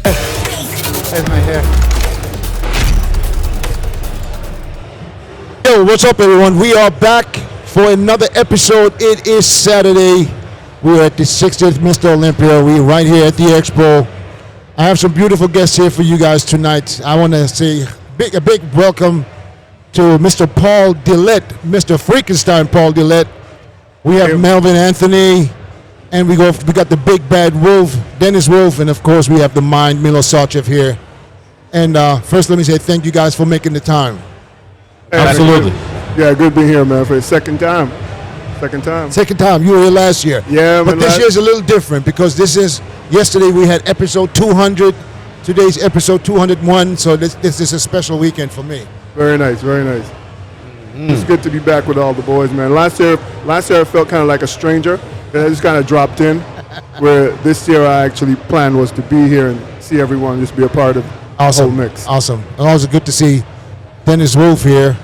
There's my hair. Yo, what's up, everyone? We are back for another episode. It is Saturday. We're at the 60th Mr. Olympia. We're right here at the Expo. I have some beautiful guests here for you guys tonight. I want to say a big welcome to Mr. Paul Dillett, Mr. Freakenstein Paul Dillett. We have Melvin Anthony, and we got the big bad wolf, Dennis Wolf, and of course we have the mind, Milos here. And first, let me say thank you guys for making the time. Absolutely. Yeah, good being here, man, for the second time. Second time. You were here last year. Yeah, but this year's a little different because yesterday we had episode 200. Today's episode 201, so this is a special weekend for me. Very nice, very nice. It's good to be back with all the boys, man. Last year I felt kind of like a stranger. Then I just kind of dropped in. Where this year I actually planned was to be here and see everyone, just be a part of the whole mix. Awesome. And also good to see Dennis Wolf here.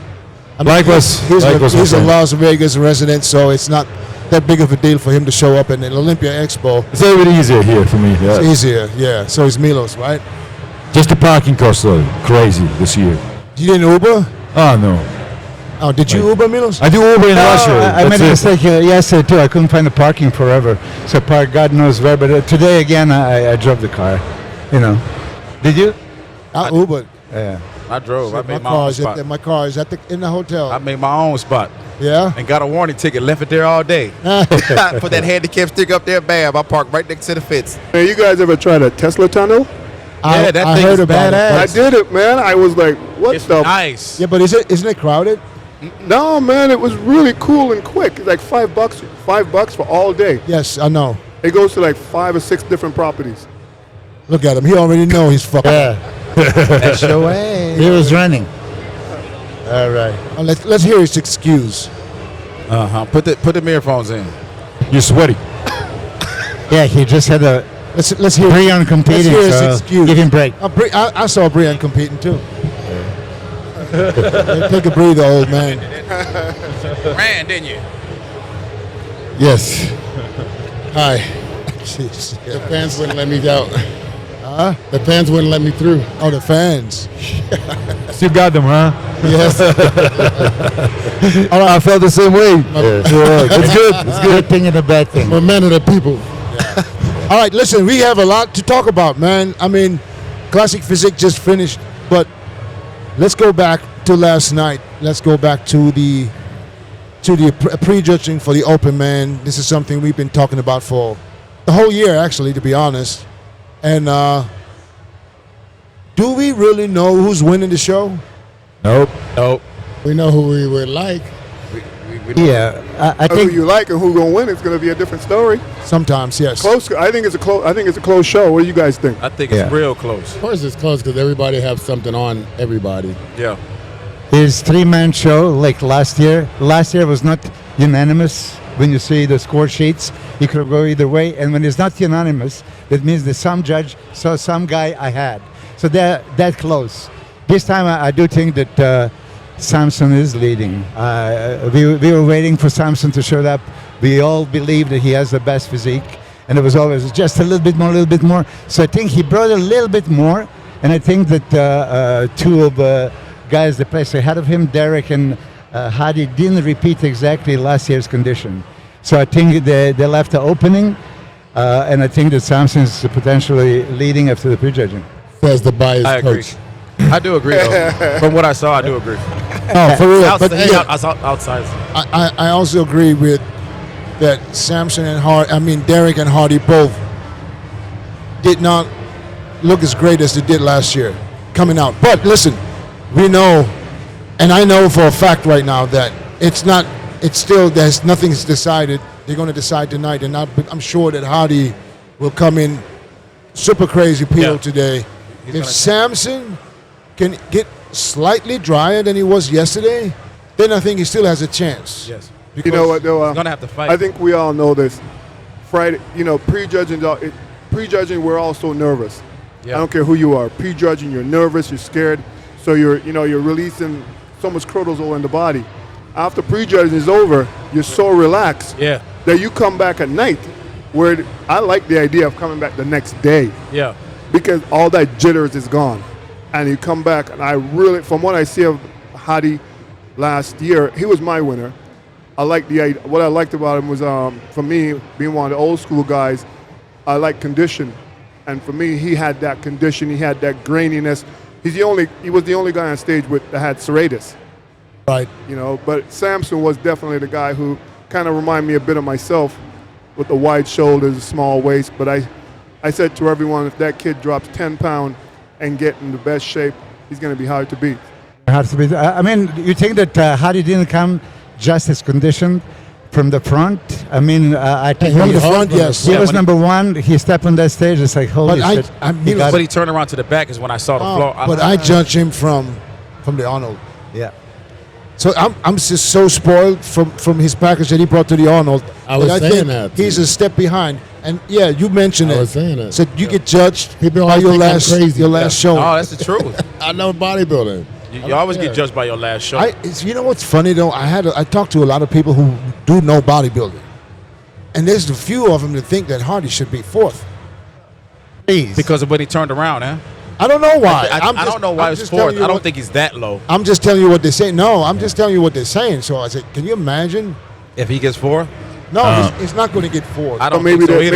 I mean, he's a Las Vegas resident, so it's not that big of a deal for him to show up in an Olympia Expo. It's a little bit easier here for me. Yeah. It's easier, yeah. So is Milos, right? Just the parking cost though, crazy this year. You didn't Uber? Oh no. Oh, did you Uber, Milos? I do Uber in Russia. I made a mistake yesterday too. I couldn't find the parking forever, so park God knows where. But today again, I drove the car. You know. Did you? I Ubered. Yeah. I drove. So I made my own spot. My car is in the hotel. I made my own spot. Yeah? And got a warning ticket. Left it there all day. Put that handicap stick up there. Bam. I parked right next to the fence. Man, you guys ever tried a Tesla tunnel? Yeah, that thing is badass. I did it, man. I was like, what It's the? nice. Yeah, but isn't it crowded? No, man, it was really cool and quick. It's like $5 for all day. Yes, I know. It goes to like 5 or 6 different properties. Look at him. He already know he's fucking. Yeah. That's your way. He was running. All right. Let's hear his excuse. Put the earphones in. You're sweaty. Yeah, he just had a Let's hear. Breon competing, Let's hear his so excuse. give him a break. I saw Breon competing too. Take a breather, old man. Ran, didn't you? Yes. Hi. Jeez. The fans wouldn't let me out. The fans wouldn't let me through. Oh, the fans. Still got them, huh? Yes. I felt the same way. It's good. It's a good thing and a bad thing. We're men of the people. All right, listen, we have a lot to talk about, man. I mean, Classic Physique just finished, but let's go back to last night. Let's go back to the prejudging for the Open, man. This is something we've been talking about for the whole year, actually, to be honest. And do we really know who's winning the show? Nope. We know who we would like. Yeah, I Who think you like and who's gonna win? It's gonna be a different story. Sometimes, yes. Close. I think it's a close show. What do you guys think? I think it's real close. Of course it's close because everybody have something on everybody. Yeah. his three-man show like last year. Last year was not unanimous. When you see the score sheets, it could go either way. And when it's not unanimous, that means that some judge saw some guy ahead. So they're that close. This time I do think that Samson is leading. We were waiting for Samson to show up. We all believe that he has the best physique. And it was always just a little bit more. So I think he brought a little bit more. And I think that two of guys that placed ahead of him, Derek and Hadi, didn't repeat exactly last year's condition. So I think they left the opening. And I think that Samson is potentially leading after the prejudging. Says the biased I agree. coach. I do agree, though. From what I saw, I do agree. Oh, for real. But yeah, Outside. I also agree with that Samson and Derek and Hardy both did not look as great as they did last year coming out. But listen, we know, and I know for a fact right now that there's nothing's decided. They're going to decide tonight, and I'm sure that Hardy will come in super crazy peel today. If Samson can get slightly drier than he was yesterday, then I think he still has a chance. Yes. You know what, though? He's going to have to fight. I think we all know this. Friday, prejudging, we're all so nervous. Yeah. I don't care who you are. Prejudging, you're nervous, you're scared, so you're releasing so much cortisol in the body. After prejudging is over, you're so relaxed that you come back at night. Where I like the idea of coming back the next day. Yeah. because all that jitters is gone, and you come back. And I really, from what I see of Hadi last year, he was my winner. I like what I liked about him was, for me, being one of the old school guys, I like condition, and for me, he had that condition. He had that graininess. He was the only guy on stage that had serratus. Right. You know, but Samson was definitely the guy who kind of reminded me a bit of myself, with the wide shoulders, small waist. But I said to everyone, if that kid drops 10 pounds and get in the best shape, he's going to be hard to beat. Hard to beat. I mean, you think that Hadi didn't come just as conditioned from the front? I mean, I think From the front, yes. he was number one. He stepped on that stage. It's like, holy shit. But he turned around to the back is when I saw the floor. But I judge him from the Arnold. Yeah. So I'm just so spoiled from his package that he brought to the Arnold. I was that saying that, he's a step behind. And yeah, you mentioned it. I was saying that. So you get judged People by always your think I'm last crazy. your last show. Oh, that's the truth. I know bodybuilding. You always get judged by your last show. You know what's funny though? I talked to a lot of people who do know bodybuilding, and there's a few of them that think that Hardy should be fourth. Please. Because of when he turned around, huh? I don't know why. I don't know why it's fourth. I don't think he's that low. I'm just telling you what they say. No, I'm just telling you what they're saying. So I said, can you imagine? If he gets fourth? No, he's not going to get fourth. I don't maybe think so either.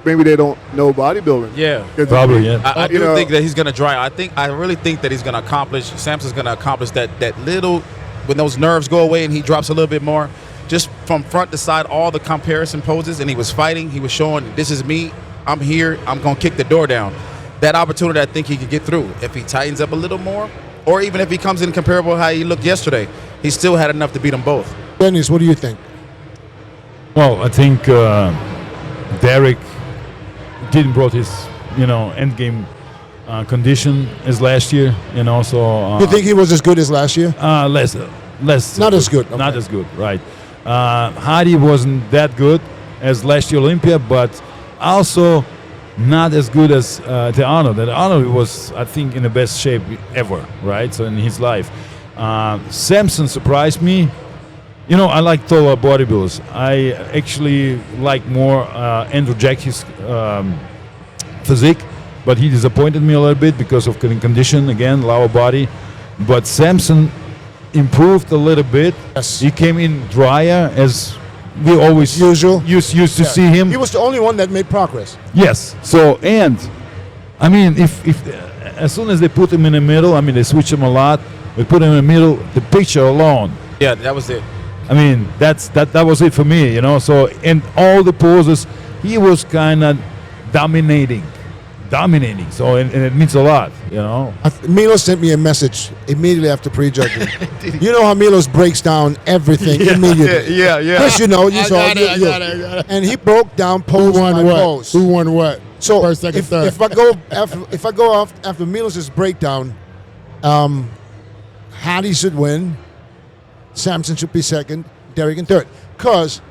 maybe they don't know bodybuilding. Yeah. Probably, yeah. I do think that he's going to dry. I really think that he's going to accomplish, Samson's going to accomplish that little, when those nerves go away and he drops a little bit more, just from front to side, all the comparison poses, and he was fighting, he was showing, this is me, I'm here, I'm going to kick the door down. That opportunity, I think he could get through. If he tightens up a little more, or even if he comes in comparable how he looked yesterday, he still had enough to beat them both. Dennis, what do you think? Well, I think Derek didn't brought his, end game condition as last year, So You think he was as good as last year? less, Not as good. not Okay. as good, right? Hardy wasn't that good as last year Olympia, but also not as good as the Arnold. And Arnold was, I think, in the best shape ever, right? So in his life, Samson surprised me. I like taller bodybuilders. I actually like more Andrew Jackson's physique, but he disappointed me a little bit because of condition, again, lower body. But Samson improved a little bit. Yes. He came in drier, as we always used to see him. He was the only one that made progress. Yes. So, and I mean, if as soon as they put him in the middle, I mean, they switch him a lot. They put him in the middle. The picture alone. Yeah, that was it. I mean, that was it for me, So in all the poses, he was kind of dominating. So and it means a lot, Milos sent me a message immediately after prejudging. You know how Milos breaks down everything immediately. Yeah. Chris, you I got it. And he broke down Who pose won by what? pose. Who won what? So First, second, third. if I go off after Milos's breakdown, Hadi should win. Samson should be second. Derek in third. Because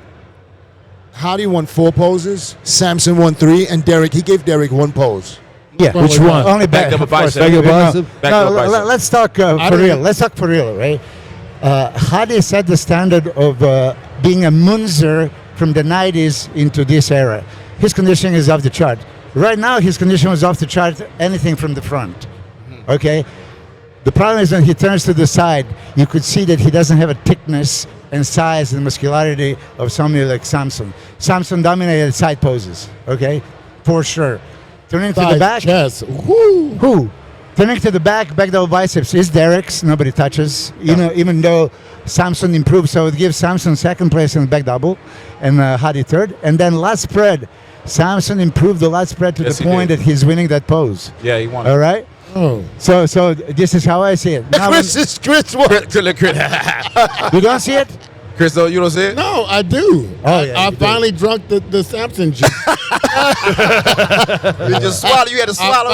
Hadi won 4 poses, Samson won 3, and he gave Derek 1 pose. Yeah. Which one? Only Back back up a of course. bicep. Back up a No, bicep. Back no, up a bicep. let's talk for real. Let's talk for real, right? Hadi set the standard of being a Munzer from the 90s into this era. His conditioning is off the chart. Right now, his condition was off the chart, anything from the front. Okay? The problem is when he turns to the side, you could see that he doesn't have a thickness and size and muscularity of somebody like Samson. Samson dominated side poses, okay? For sure. Turning to the back. Yes. Woo. Who? Turning to the back double biceps is Derek's. Nobody touches. Even though Samson improved, so it gives Samson second place in the back double, and Hadi third. And then lat spread, Samson improved the lat spread to Yes, the he point did. that he's winning that pose. Yeah, he won. All right. Oh. So this is how I see it. Now, Chris won. you don't see it? Chris, though, you don't see it? No, I do. Oh, yeah, I you do. finally drunk the Samson juice. You just swallow. You had to swallow.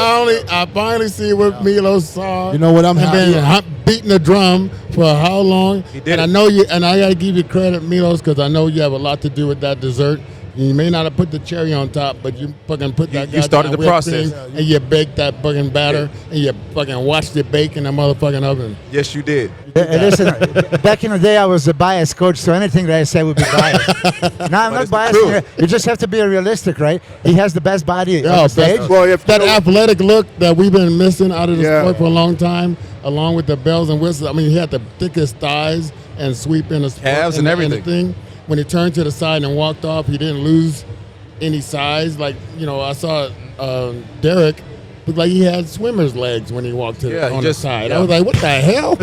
I finally see what Milos saw. You know what I'm and happy been beating the drum for how long? He did and it. I know you. And I got to give you credit, Milos, because I know you have a lot to do with that dessert. You may not have put the cherry on top, but you fucking put that. You started the whipped process. cream, and you baked that fucking batter, and you fucking watched it bake in the motherfucking oven. Yes, you did. Listen, back in the day, I was a biased coach, so anything that I say would be biased. No, I'm not it's biased. true. You just have to be realistic, right? He has the best body on Yeah, the stage. Well, if That athletic look that we've been missing out of the Yeah. sport for a long time, along with the bells and whistles. I mean, he had the thickest thighs and sweep in the Calves and everything. When he turned to the side and walked off, he didn't lose any size. Like, I saw Derek looked like he had swimmer's legs when he walked to Yeah, he on just- the side. yeah. I was like, what the hell?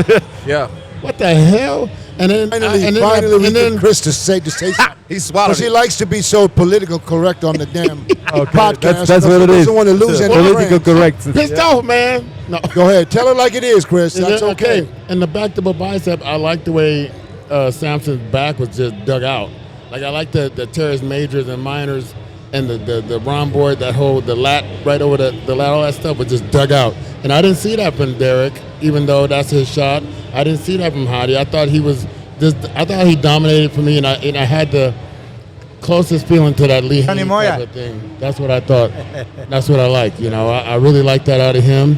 Yeah. What the hell? And then Finally, we get Chris to say something. He swallowed Because he it. likes to be so political correct on the damn podcast. that's what it He is. doesn't want to lose any Political friends. correct. pissed off, man. No. Go ahead. Tell it like it is, Chris. And That's then- okay. And the back double bicep, I like the way Samson's back was just dug out. Like I like the teres majors and minors and the rhomboid, the lat right over the lat, all that stuff was just dug out. And I didn't see that from Derek, even though that's his shot. I didn't see that from Hadi. I thought he dominated for me, and I had the closest feeling to that Lee Johnny Haynes Moya. type of thing. That's what I thought. That's what I like. I really like that out of him.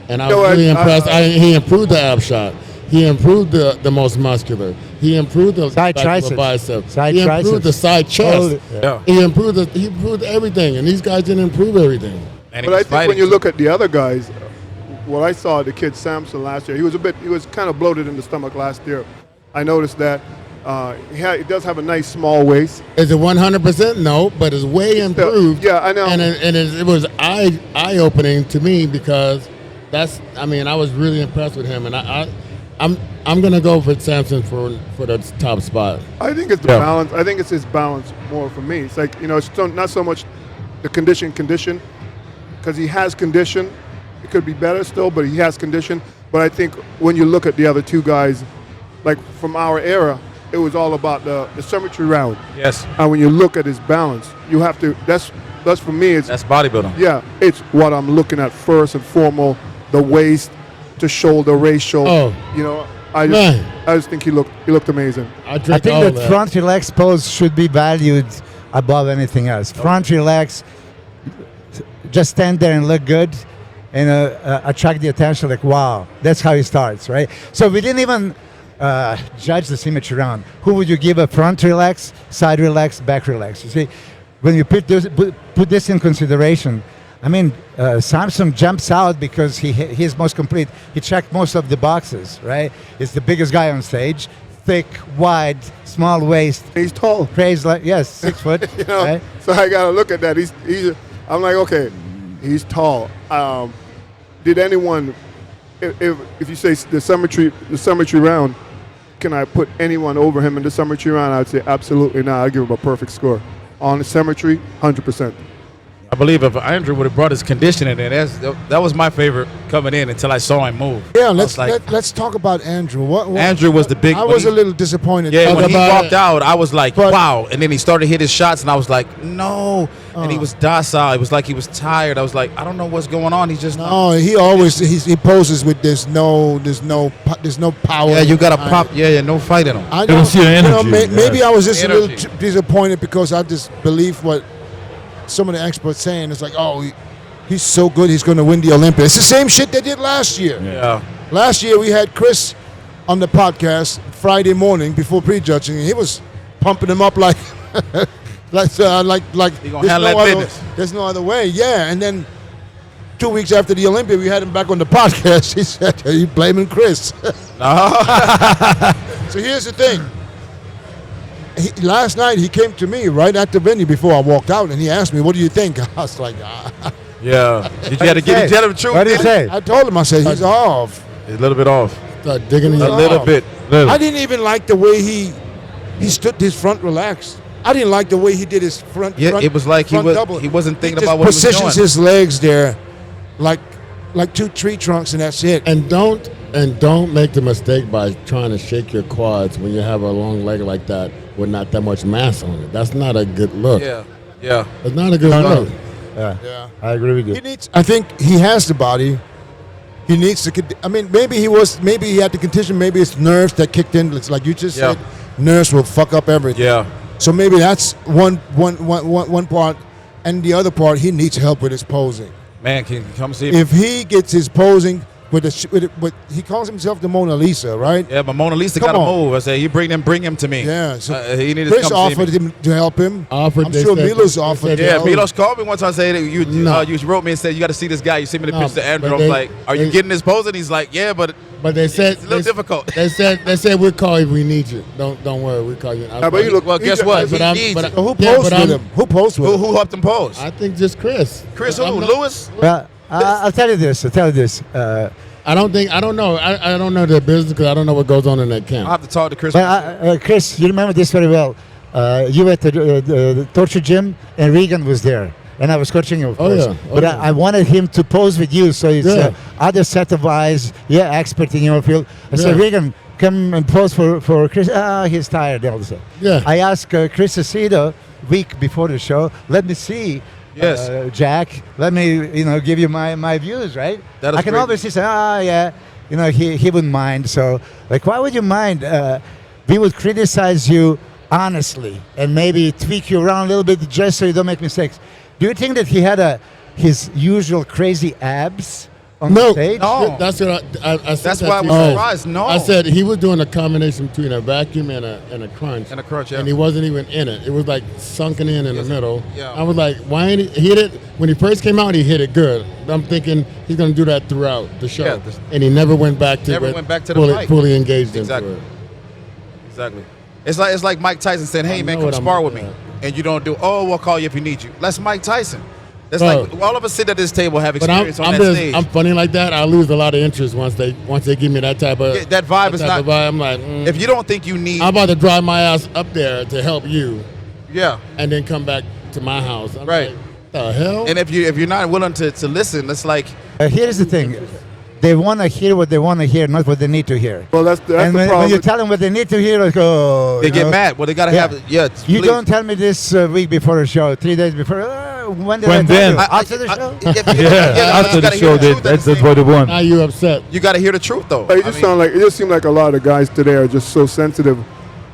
And I was really impressed. He improved the ab shot. He improved the most muscular. He improved the Side back of the triceps. bicep. Side he improved triceps. the side chest. Yeah. He improved everything. And these guys didn't improve everything. And he But I was think when fighting. you look at the other guys, what I saw the kid Samson last year, he was kind of bloated in the stomach last year. I noticed that he does have a nice small waist. Is it 100%? No, but it's way improved. Yeah, I know. And it was eye opening to me because I was really impressed with him. And I'm gonna go for Samson for the top spot. I think it's the balance. I think it's his balance more for me. It's like, it's not so much the condition, because he has condition. It could be better still, but he has condition. But I think when you look at the other two guys, like from our era, it was all about the symmetry round. Yes. And when you look at his balance, you have to. That's for me. That's bodybuilding. Yeah, it's what I'm looking at first and foremost. The waist to shoulder ratio. Oh. I just think he looked amazing. I I think all that that. front relax pose should be valued above anything else. Front relax, just stand there and look good and attract the attention like, wow, that's how he starts, right? So we didn't even judge the symmetry round. Who would you give a front relax, side relax, back relax? You see, when you put this in consideration, I mean, Samson jumps out because he's most complete. He checked most of the boxes, right? He's the biggest guy on stage, thick, wide, small waist. He's tall. Praise like 6 foot, right? So I gotta look at that. I'm like, okay, he's tall. Did anyone, if you say the symmetry round, can I put anyone over him in the symmetry round? I'd say absolutely not. I'd give him a perfect score. On the symmetry, 100%. I believe if Andrew would have brought his conditioning in, that was my favorite coming in until I saw him move. Yeah, I was let's talk about Andrew. What Andrew was the big. I was a little disappointed. Yeah, when he about walked out, I was like, But- wow. And then he started to hit his shots, and I was like, no. And he was docile. It was like he was tired. I was like, I don't know what's going on. He's just No, he always he poses with there's no power. Yeah, you got to behind prop. it. Yeah, no fight in him. I don't see the energy, maybe I was just a Energy. little disappointed because I just believe what some of the experts saying. It's like, oh, he's so good, he's going to win the Olympia. It's the same shit they did last year. Yeah. Last year we had Chris on the podcast Friday morning before prejudging, and he was pumping him up like like He gonna handle that business. there's no other way. Yeah, and then 2 weeks after the Olympia, we had him back on the podcast. He said, "Are you blaming Chris?" So here's the thing. Last night he came to me right at the venue before I walked out, and he asked me, "What do you think?" I was like, Yeah. Did you have to say? get him the truth? What did he say? I told him, I said, he's off. A little bit off. Start digging in A your little bit. I didn't even like the way he stood his front relaxed. I didn't like the way he did his front. Yeah, front, it was like he front double. wasn't thinking He just about what he was positions doing. his legs there, like two tree trunks, and that's it. And don't make the mistake by trying to shake your quads when you have a long leg like that with not that much mass on it. That's not a good look. Yeah. Yeah. It's not a good look. Yeah, I agree with you. He needs. I think he has the body. He needs to. I mean, maybe he had the condition. Maybe it's nerves that kicked in. It's like you just Yeah. said. Nerves will fuck up everything. Yeah. So maybe that's one part, and the other part, he needs help with his posing. Man, can you come see me? If he gets his posing with he calls himself the Mona Lisa, right? Yeah, but Mona Lisa Come got to on. move. I said, you bring him to me. Yeah. So he needed Chris to come offered see me. him to help him. Offered, I'm sure they said- Milos they offered. said- to Yeah, help. Milos called me one time. Said you No. you wrote me and said you got to see this guy. You sent me the No, picture to Andrew. but I was they- like, are you they- getting this pose? And he's like, yeah, but But they said it's a little difficult. They said we'll call you if we need you. Don't worry, we'll call you. but you look. Well, guess he- what? But He I'm- needs but it. Who Yeah, posed but with I'm- him? Who posed with him? Who helped him pose? I think just Chris. Chris who? I'm not- Lewis? Well, I'll tell you this. I don't know. I don't know their business because I don't know what goes on in that I'll camp. have to talk to Chris. Chris, you remember this very well. You were at the torture gym, and Regan was there. And I was coaching him, of Oh, course. yeah. Oh, But yeah. I wanted him to pose with you, so it's Yeah. other set of eyes. Yeah, expert in your field. I said, Yeah. Regan, come and pose for Chris. He's tired. All this. Yeah. I asked Chris Aceto week before the show. Let me see. Yes. Jack. Let me, give you my views, right? That is I can great. obviously say, yeah. He wouldn't mind. So, like, why would you mind? We would criticize you honestly and maybe tweak you around a little bit just so you don't make mistakes. Do you think that he had his usual crazy abs on the stage? No. That's what I said. That's that why I to was you. surprised. No. I said he was doing a combination between a vacuum and a crunch. And a crunch, yeah. And he wasn't even in it. It was like sunken in the middle. Yeah. I was like, why ain't he hit it? When he first came out, he hit it good. I'm thinking he's going to do that throughout the show. Yeah, and he never went back to Never it, went back to the fight. fully engaged Exactly. into it. Exactly. It's like Mike Tyson saying, "Hey I man, know come what I'm spar with looking me," and you don't do. Oh, we'll call you if you need you. That's Mike Tyson. That's Bro. like all of us sit at this table have But I'm, experience on I'm, that just, stage. I'm funny like that. I lose a lot of interest once they give me that type of Yeah, that vibe is type not. of vibe. I'm like, If you don't think you need, I'm about to drive my ass up there to help you, yeah. and then come back to my house. I'm Right. like, the hell? And if you're not willing to listen, it's like Here's the thing. They want to hear what they want to hear, not what they need to hear. Well, that's the And when problem. you tell them what they need to hear, like, oh, they you get know. mad. Well, they gotta Yeah. have. Yeah. You please. don't tell me this week before the show, 3 days before. When did When I tell then? you? After the show? Yeah, after the show, that's what they want. Now you upset. You got to hear the truth, though. It just seemed like a lot of guys today are just so sensitive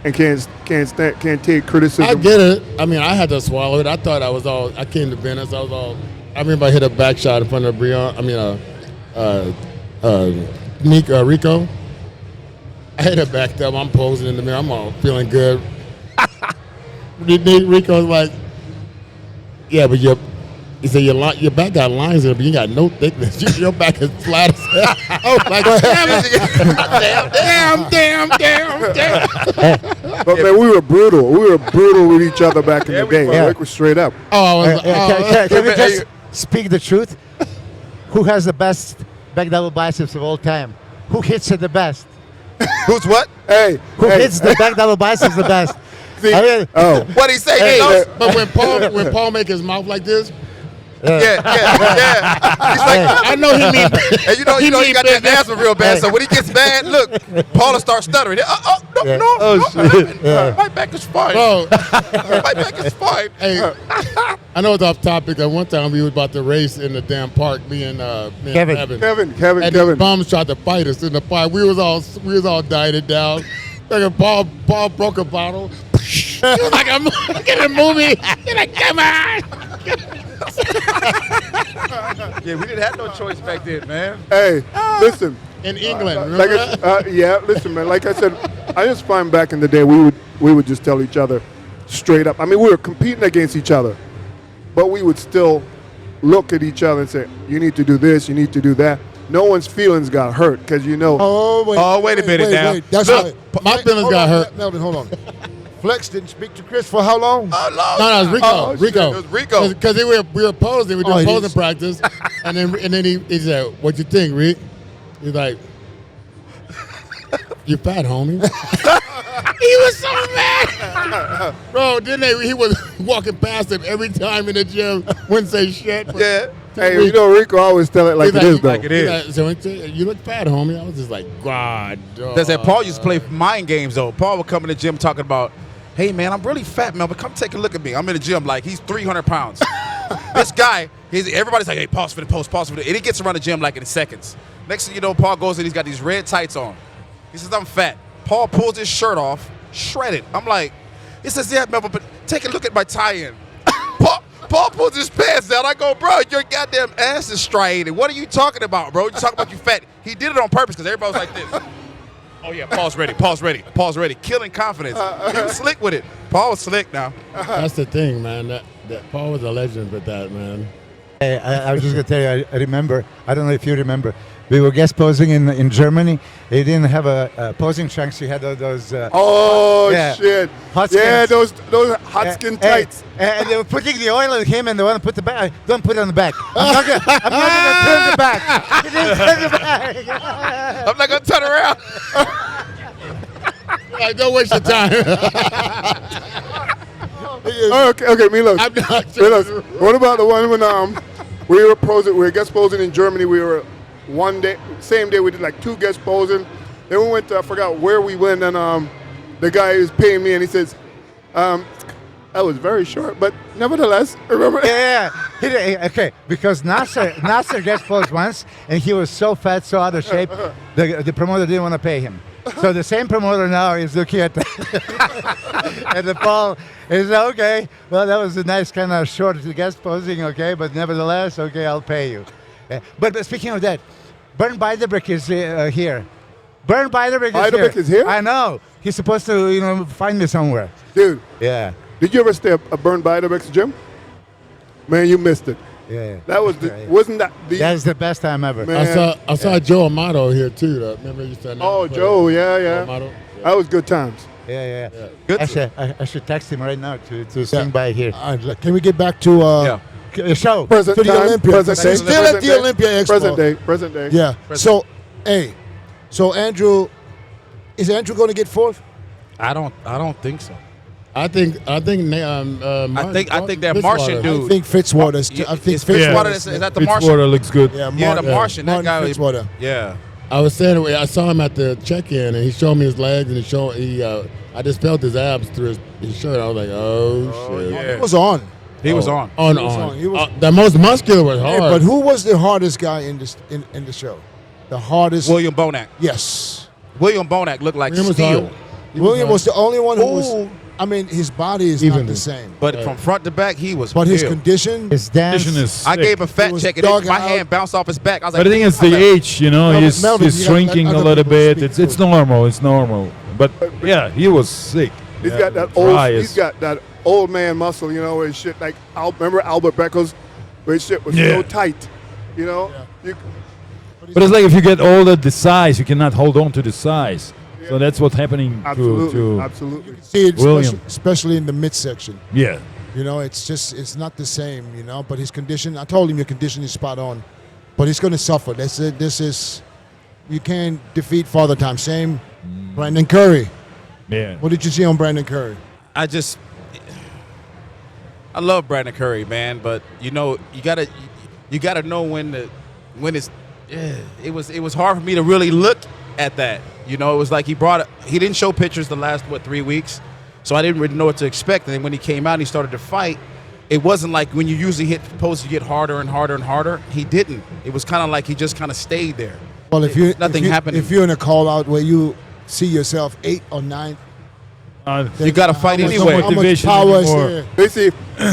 and can't take criticism. I get it. I mean, I had to swallow it. I thought I came to Venice. I remember I hit a back shot in front of Rico. I hit it back up. I'm posing in the mirror. I'm all feeling good. Rico's like, yeah, but he said your back got lines in it, but you got no thickness. Your back is flat as hell. I was like, damn. But man, we were brutal. We were brutal with each other back in the day. were. Like, we're straight up. Oh, I was. Can we just speak the truth? Who has the best back double biceps of all time? Who hits it the best? Who's what? Hey, Who hey, hits the back double biceps the best? see- I mean, oh, What he say? Hey, Milos? But when Paul make his mouth like this, Yeah. He's like, I know he mean. and you know he got that asthma real bad. So when he gets mad, look, Paul will start stuttering. Yeah. No, my back is fine. Bro, My back is fine. hey, I know it's off topic. At one time we was about to race in the damn park, me and Kevin. Kevin. And these bums tried to fight us in the park. We was all dieted down. Like Paul broke a bottle. He was like, I'm looking at a movie. He's like, come on. Yeah, we didn't have no choice back then, man. Hey, listen. In England, Like remember that? yeah, listen, man. Like I said, I just find back in the day we would just tell each other straight up. I mean, we were competing against each other, but we would still look at each other and say, "You need to do this. You need to do that." No one's feelings got hurt because you know. Oh, wait a minute now. That's Look, right. my feelings Hold got on, hurt. Melvin, hold on. Flex didn't speak to Chris for how long? No, it was Rico. Oh, shit, Rico. it was Rico. Because we were posing. We were doing Oh, posing practice. and then he said, "What you think, Rick?" He's like, "You fat, homie." He was so mad, bro. He was walking past him every time in the gym. Wouldn't say shit. but- Yeah. Hey, you know, Rico always tell it like He's it is, though. like it is. He's like, so you look fat, homie. I was just like, God. That's that Paul used to play mind games though. Paul would come in the gym talking about, "Hey man, I'm really fat, man, but come take a look at me. I'm in the gym like he's 300 pounds." This guy, everybody's like, "Hey, pause for the post, pause for the," and he gets around the gym like in seconds. Next thing you know, Paul goes in, he's got these red tights on. He says, "I'm fat." Paul pulls his shirt off, shredded. I'm like, He says, yeah, Melvin, but take a look at my tie-in. Paul pulls his pants down. I go, bro, your goddamn ass is striated. What are you talking about, bro? You talking about you fat. He did it on purpose because everybody was like this. Oh, yeah, Paul's ready. Killing confidence. He was slick with it. Paul was slick now. That's the thing, man. That Paul was a legend with that, man. Hey, I was just going to tell you, I remember, I don't know if you remember, we were guest posing in Germany. They didn't have a posing trunks. You had those. Shit. Hot yeah, skins. those hot skin tights. And they were putting the oil on him, and they want to put the back. Don't put it on the back. I'm not going to turn the back. He didn't turn the back. I'm not going to turn around. Like, don't waste your time. Okay, Milos. I'm not sure. Milos, what about the one when we were guest posing in Germany? We were one day, same day we did like 2 guest posing. Then we went to, I forgot where we went, and the guy was paying me, and he says, that was very short, but nevertheless, remember? Yeah. Okay, because Nasser guest posed once, and he was so fat, so out of shape, the promoter didn't want to pay him. So the same promoter now is looking at and the Paul is okay. Well, that was a nice kind of short guest posing, okay, but nevertheless, okay, I'll pay you. But speaking of that, Bernd Beiderbecke is here. Bernd Beiderbecke is here? I know. He's supposed to, find me somewhere. Dude, Yeah. did you ever stay at Bernd Beiderbecke's gym? Man, you missed it. Yeah. That was wasn't that the That's the best time ever. Man. I saw Joe Amato here too. Remember you said? Oh, Joe, yeah. Amato? That was good times. Yeah. Good. I should text him right now to swing by here. All right, can we get back to Show. Present to the time, Olympia? present day, Still at the Olympia Expo. Present day. Yeah. So Andrew, is Andrew going to get 4th? I don't think so. I think I think that Martian I dude. think Fitzwater. I think Fitzwater Fitzwater. is that the Martian? Fitzwater looks good. Yeah, the Martian. That guy. Fitzwater. Yeah. I was saying I saw him at the check-in, and he showed me his legs, and I just felt his abs through his shirt. I was like, oh shit. yeah. He was on. He was on. On. He was- The most muscular was hard. Hey, but who was the hardest guy in the show? The hardest. William Bonac. Yes. William Bonac looked like William was steel. hard. William was the only one who was. Ooh. I mean, his body is not the same, But from front to back, he was. but his built. condition. His dance. Condition is I sick. gave a fat was check, and dug my out. hand bounced off his back. I was But like, I think it's the age, Melvin, he's you gotta shrinking let a other little people bit. speak It's too. normal. But yeah, he was sick. He's Yeah, got that dry old. as- He's got that old man muscle, where his shit like. Remember Albert Beckles, where his shit was Yeah. so tight, You, But it's like if you get older, the size, you cannot hold on to the size. So that's what's happening to absolutely. See it, William. especially in the midsection. yeah. It's not the same. But his condition. I told him your condition is spot on, but he's going to suffer. You can't defeat Father Time. Same, Brandon Curry. Yeah. What did you see on Brandon Curry? I love Brandon Curry, man, but you gotta know when it's. Yeah, it was hard for me to really look at that. It was like he didn't show pictures the last 3 weeks, so I didn't really know what to expect. And then when he came out and he started to fight, it wasn't like when you usually hit poses you get harder and harder and harder. He didn't. It was kind of like he just kind of stayed there. Well, if Nothing happened. If you're in a call out where you see yourself 8th or 9th, You got to fight how much- anyway. How much Motivation power is anymore. there? They see,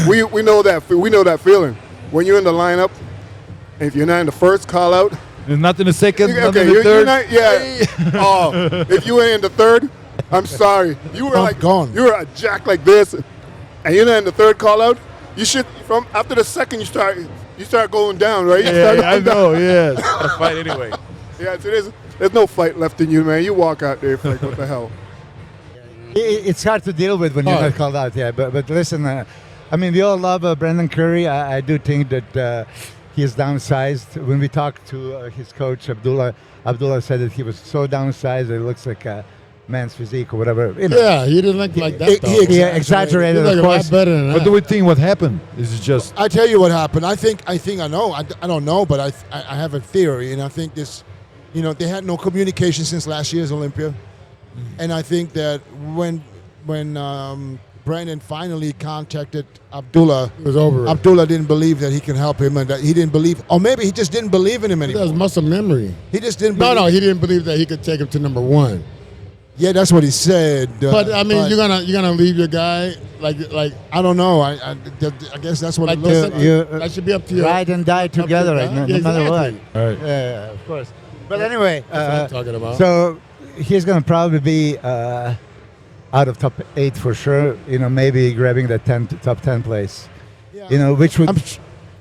we know that feeling when you're in the lineup. And if you're not in the first call out, There's not in the second, not in the you're third. not. Yeah. Oh, if you were in the third, I'm sorry. You were I'm gone. You were a jack like this, and you're not in the third call out. You should from after the second you start going down, right? You start Yeah, I going down. know, yes. Got to fight anyway. Yeah, so there's no fight left in you, man. You walk out there like, what the hell? It's hard to deal with when you're not called out, yeah. But listen, we all love Brandon Curry. I do think that he is downsized. When we talked to his coach, Abdullah said that he was so downsized that it looks like a man's physique or whatever. Yeah, he didn't look like that, though. He exaggerated, He looked of a lot course. better than that. What do we think what happened? Is it just I tell you what happened. I think I know. I don't know, but I have a theory, and I think this. They had no communication since last year's Olympia, and I think that when Brandon finally contacted Abdullah, It was over. Abdullah didn't believe that he can help him, and that he didn't believe, or maybe he just didn't believe in him He anymore. has muscle memory. He just didn't. No, believe he didn't believe that he could take him to number 1. Yeah, that's what he said. But I mean, you're gonna leave your guy like I don't know. I guess that's what like it looks this. like. That should be up to you. Ride and die together, guy. no Yeah, matter what. exactly. All right. Yeah, of course. But anyway, That's what I'm talking about. so he's going to probably be out of top 8 for sure. Maybe grabbing the top 10 place. Yeah. Which would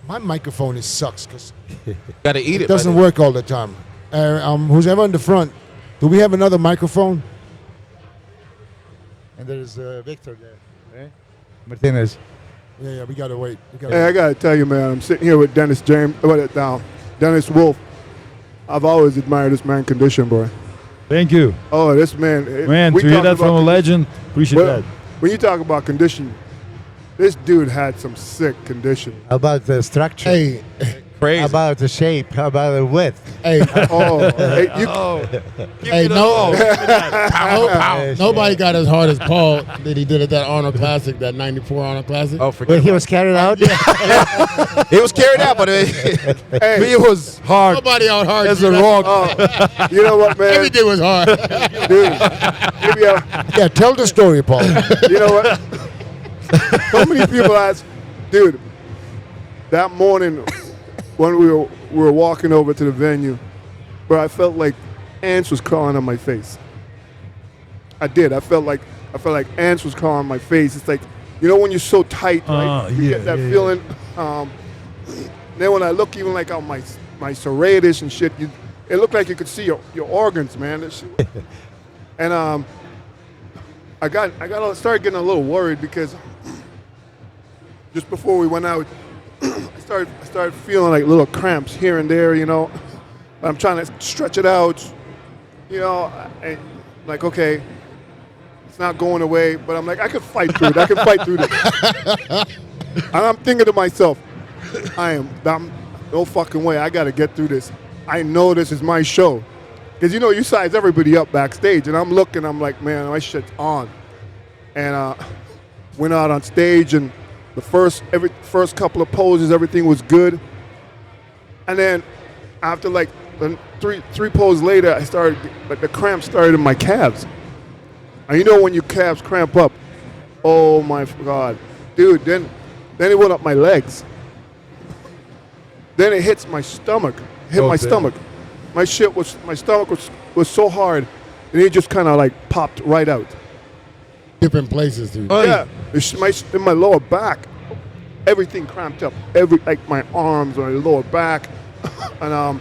My microphone sucks because Got to eat it. it doesn't work all the time. Who's ever in the front? Do we have another microphone? and there's Victor there, right? Martinez. Yeah, we gotta wait. Hey, I gotta tell you, man, I'm sitting here with Dennis Dennis Wolf. I've always admired this man's condition, boy. Thank you, Oh, this man. man. we To hear talk that from a about- legend, appreciate Well, that. when you talk about condition, this dude had some sick condition. How about the structure? Hey, Crazy. How about the shape? How about the width? hey, Oh, hey, you, hey, nobody got as hard as Paul that he did at that Arnold Classic, that '94 Arnold Classic. Oh, Well, forget he it. was carried out. It was carried out, but it was hard. Nobody out hard. As G. a rock. oh, you know what, man? Everything was hard. Dude, maybe Yeah, tell the story, Paul. you know what? So many people ask, dude, that morning when we were walking over to the venue, where I felt like ants was crawling on my face. I did. I felt like ants was crawling on my face. It's like, when you're so tight, right? You get that feeling. Then when I look even like on my serratus and shit, it looked like you could see your organs, man. That shit. And I started getting a little worried because just before we went out, I started feeling like little cramps here and there, I'm trying to stretch it out, and like, okay, it's not going away, but I'm like, I could fight through it. I can fight through this. And I'm thinking to myself, I'm no fucking way. I got to get through this. I know this is my show. Because, you size everybody up backstage, and I'm looking, I'm like, man, my shit's on. And went out on stage, and the first couple of poses, everything was good. And then after like three poses later, the cramps started in my calves. And when your calves cramp up, oh my God, dude, then it went up my legs. Then it hits my stomach, my stomach. My stomach was so hard, and it just kind of like popped right out. Different places, dude. Yeah, in my lower back, everything cramped up. Like my arms, my lower back, and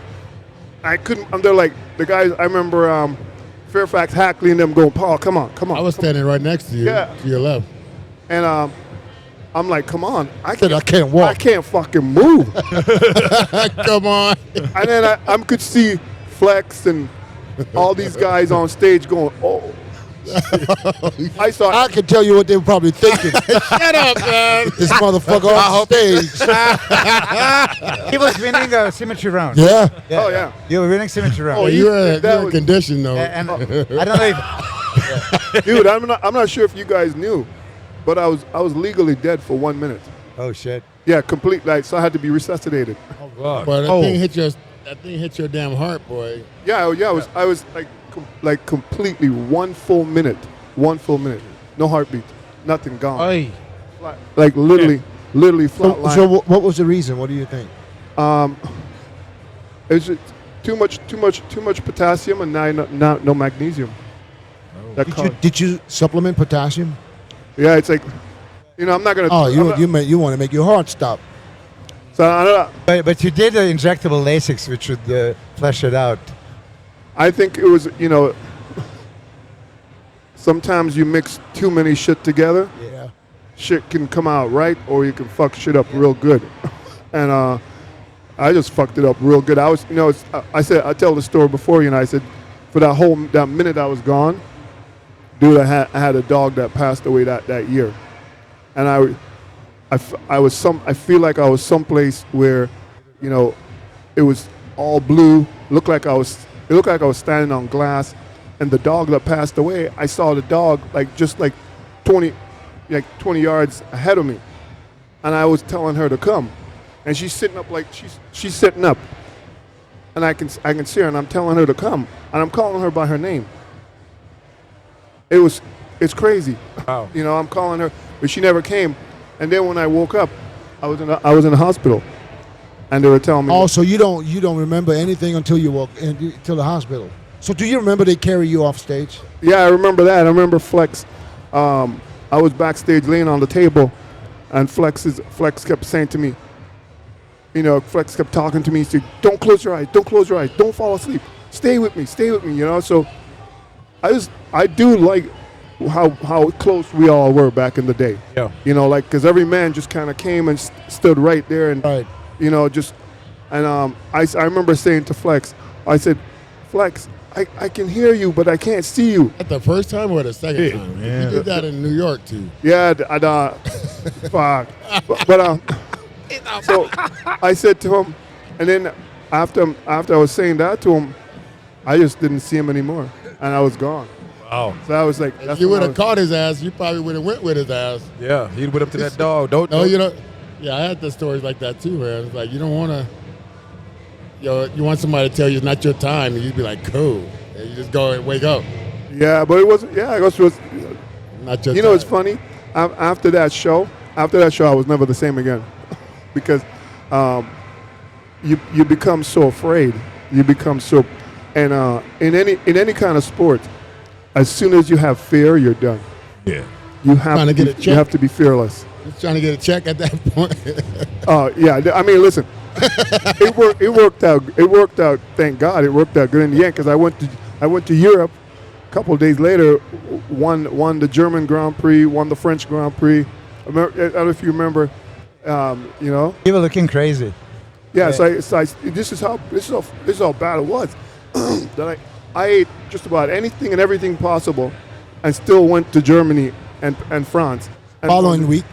I couldn't. They're like the guys. I remember Fairfax, Hackley, and them going, Paul, come on. I was standing right next to you, Yeah. to your left. And I'm like, come on, I can't walk. I can't fucking move. Come on. And then I could see Flex and all these guys on stage going, oh. I can tell you what they were probably thinking. Shut up, man. This motherfucker on stage. He was winning a symmetry round. Yeah. Oh yeah. You were winning symmetry round. Oh, You're that in was- condition, though. And I don't know if Dude, I'm not sure if you guys knew, but I was legally dead for 1 minute. Oh shit. Yeah, complete. So I had to be resuscitated. God. But that thing hit your damn heart, boy. Yeah. I was like completely 1 full minute, no heartbeat, nothing gone. Oy. Like literally flat line. So what was the reason? What do you think? It's just too much potassium and no magnesium. That caused- Did you supplement potassium? Yeah, it's like, I'm not gonna. Oh, I'm not- you want to make your heart stop. So I don't know. But you did the injectable Lasix, which would flush it out. I think it was, sometimes you mix too many shit together. Yeah. Shit can come out right, or you can fuck shit up real good. And I just fucked it up real good. I was, I tell the story before, I said, for that minute I was gone, dude, I had a dog that passed away that year, and I feel like I was someplace where, it was all blue. It looked like I was standing on glass, and the dog that passed away, I saw the dog just 20 yards ahead of me, and I was telling her to come, and she's sitting up she's sitting up, and I can see her, and I'm telling her to come, and I'm calling her by her name, it's crazy. Wow. You know, I'm calling her, but she never came. And then when I woke up, I was in the hospital, and they were telling me. Also, you don't remember anything until you walk into the hospital. So do you remember they carry you off stage? Yeah, I remember that. I remember Flex. I was backstage laying on the table, and Flex kept saying to me, you know, Flex kept talking to me. He said, "Don't close your eyes. Don't close your eyes. Don't fall asleep. Stay with me. Stay with me." You know. So I do like how close we all were back in the day. Yeah. You know, like because every man just kind of came and stood right there, and Right. you know, just and I remember saying to Flex, I said, "Flex, I can hear you, but I can't see you." At the first time or the second time? Yeah. You did that in New York too. Yeah, fuck. But so I said to him, and then after I was saying that to him, I just didn't see him anymore, and I was gone. Wow. So I was like, If that's you when would I have was- caught his ass, you probably would have went with his ass. Yeah, he went up to that dog. Don't. No, you know. Yeah, I had the stories like that too, man. It's like you don't want to. You want somebody to tell you it's not your time, and you'd be like, "Cool," and you just go and wake up. Yeah, but it wasn't. Yeah, I guess it was. Not your. You know, time. it's funny. After that show, I was never the same again, because you become so afraid. You become so, and in any kind of sport, as soon as you have fear, you're done. Yeah. You have Trying to get a you check. have to be fearless. Just trying to get a check at that point. Yeah. I mean, listen, it worked out. It worked out. Thank God, it worked out good in the end. Because I went to Europe. A couple of days later, won the German Grand Prix, won the French Grand Prix. I don't know if you remember. You know. You were looking crazy. Yeah. So this is how bad it was. That I ate just about anything and everything possible, and still went to Germany and France. And Following week.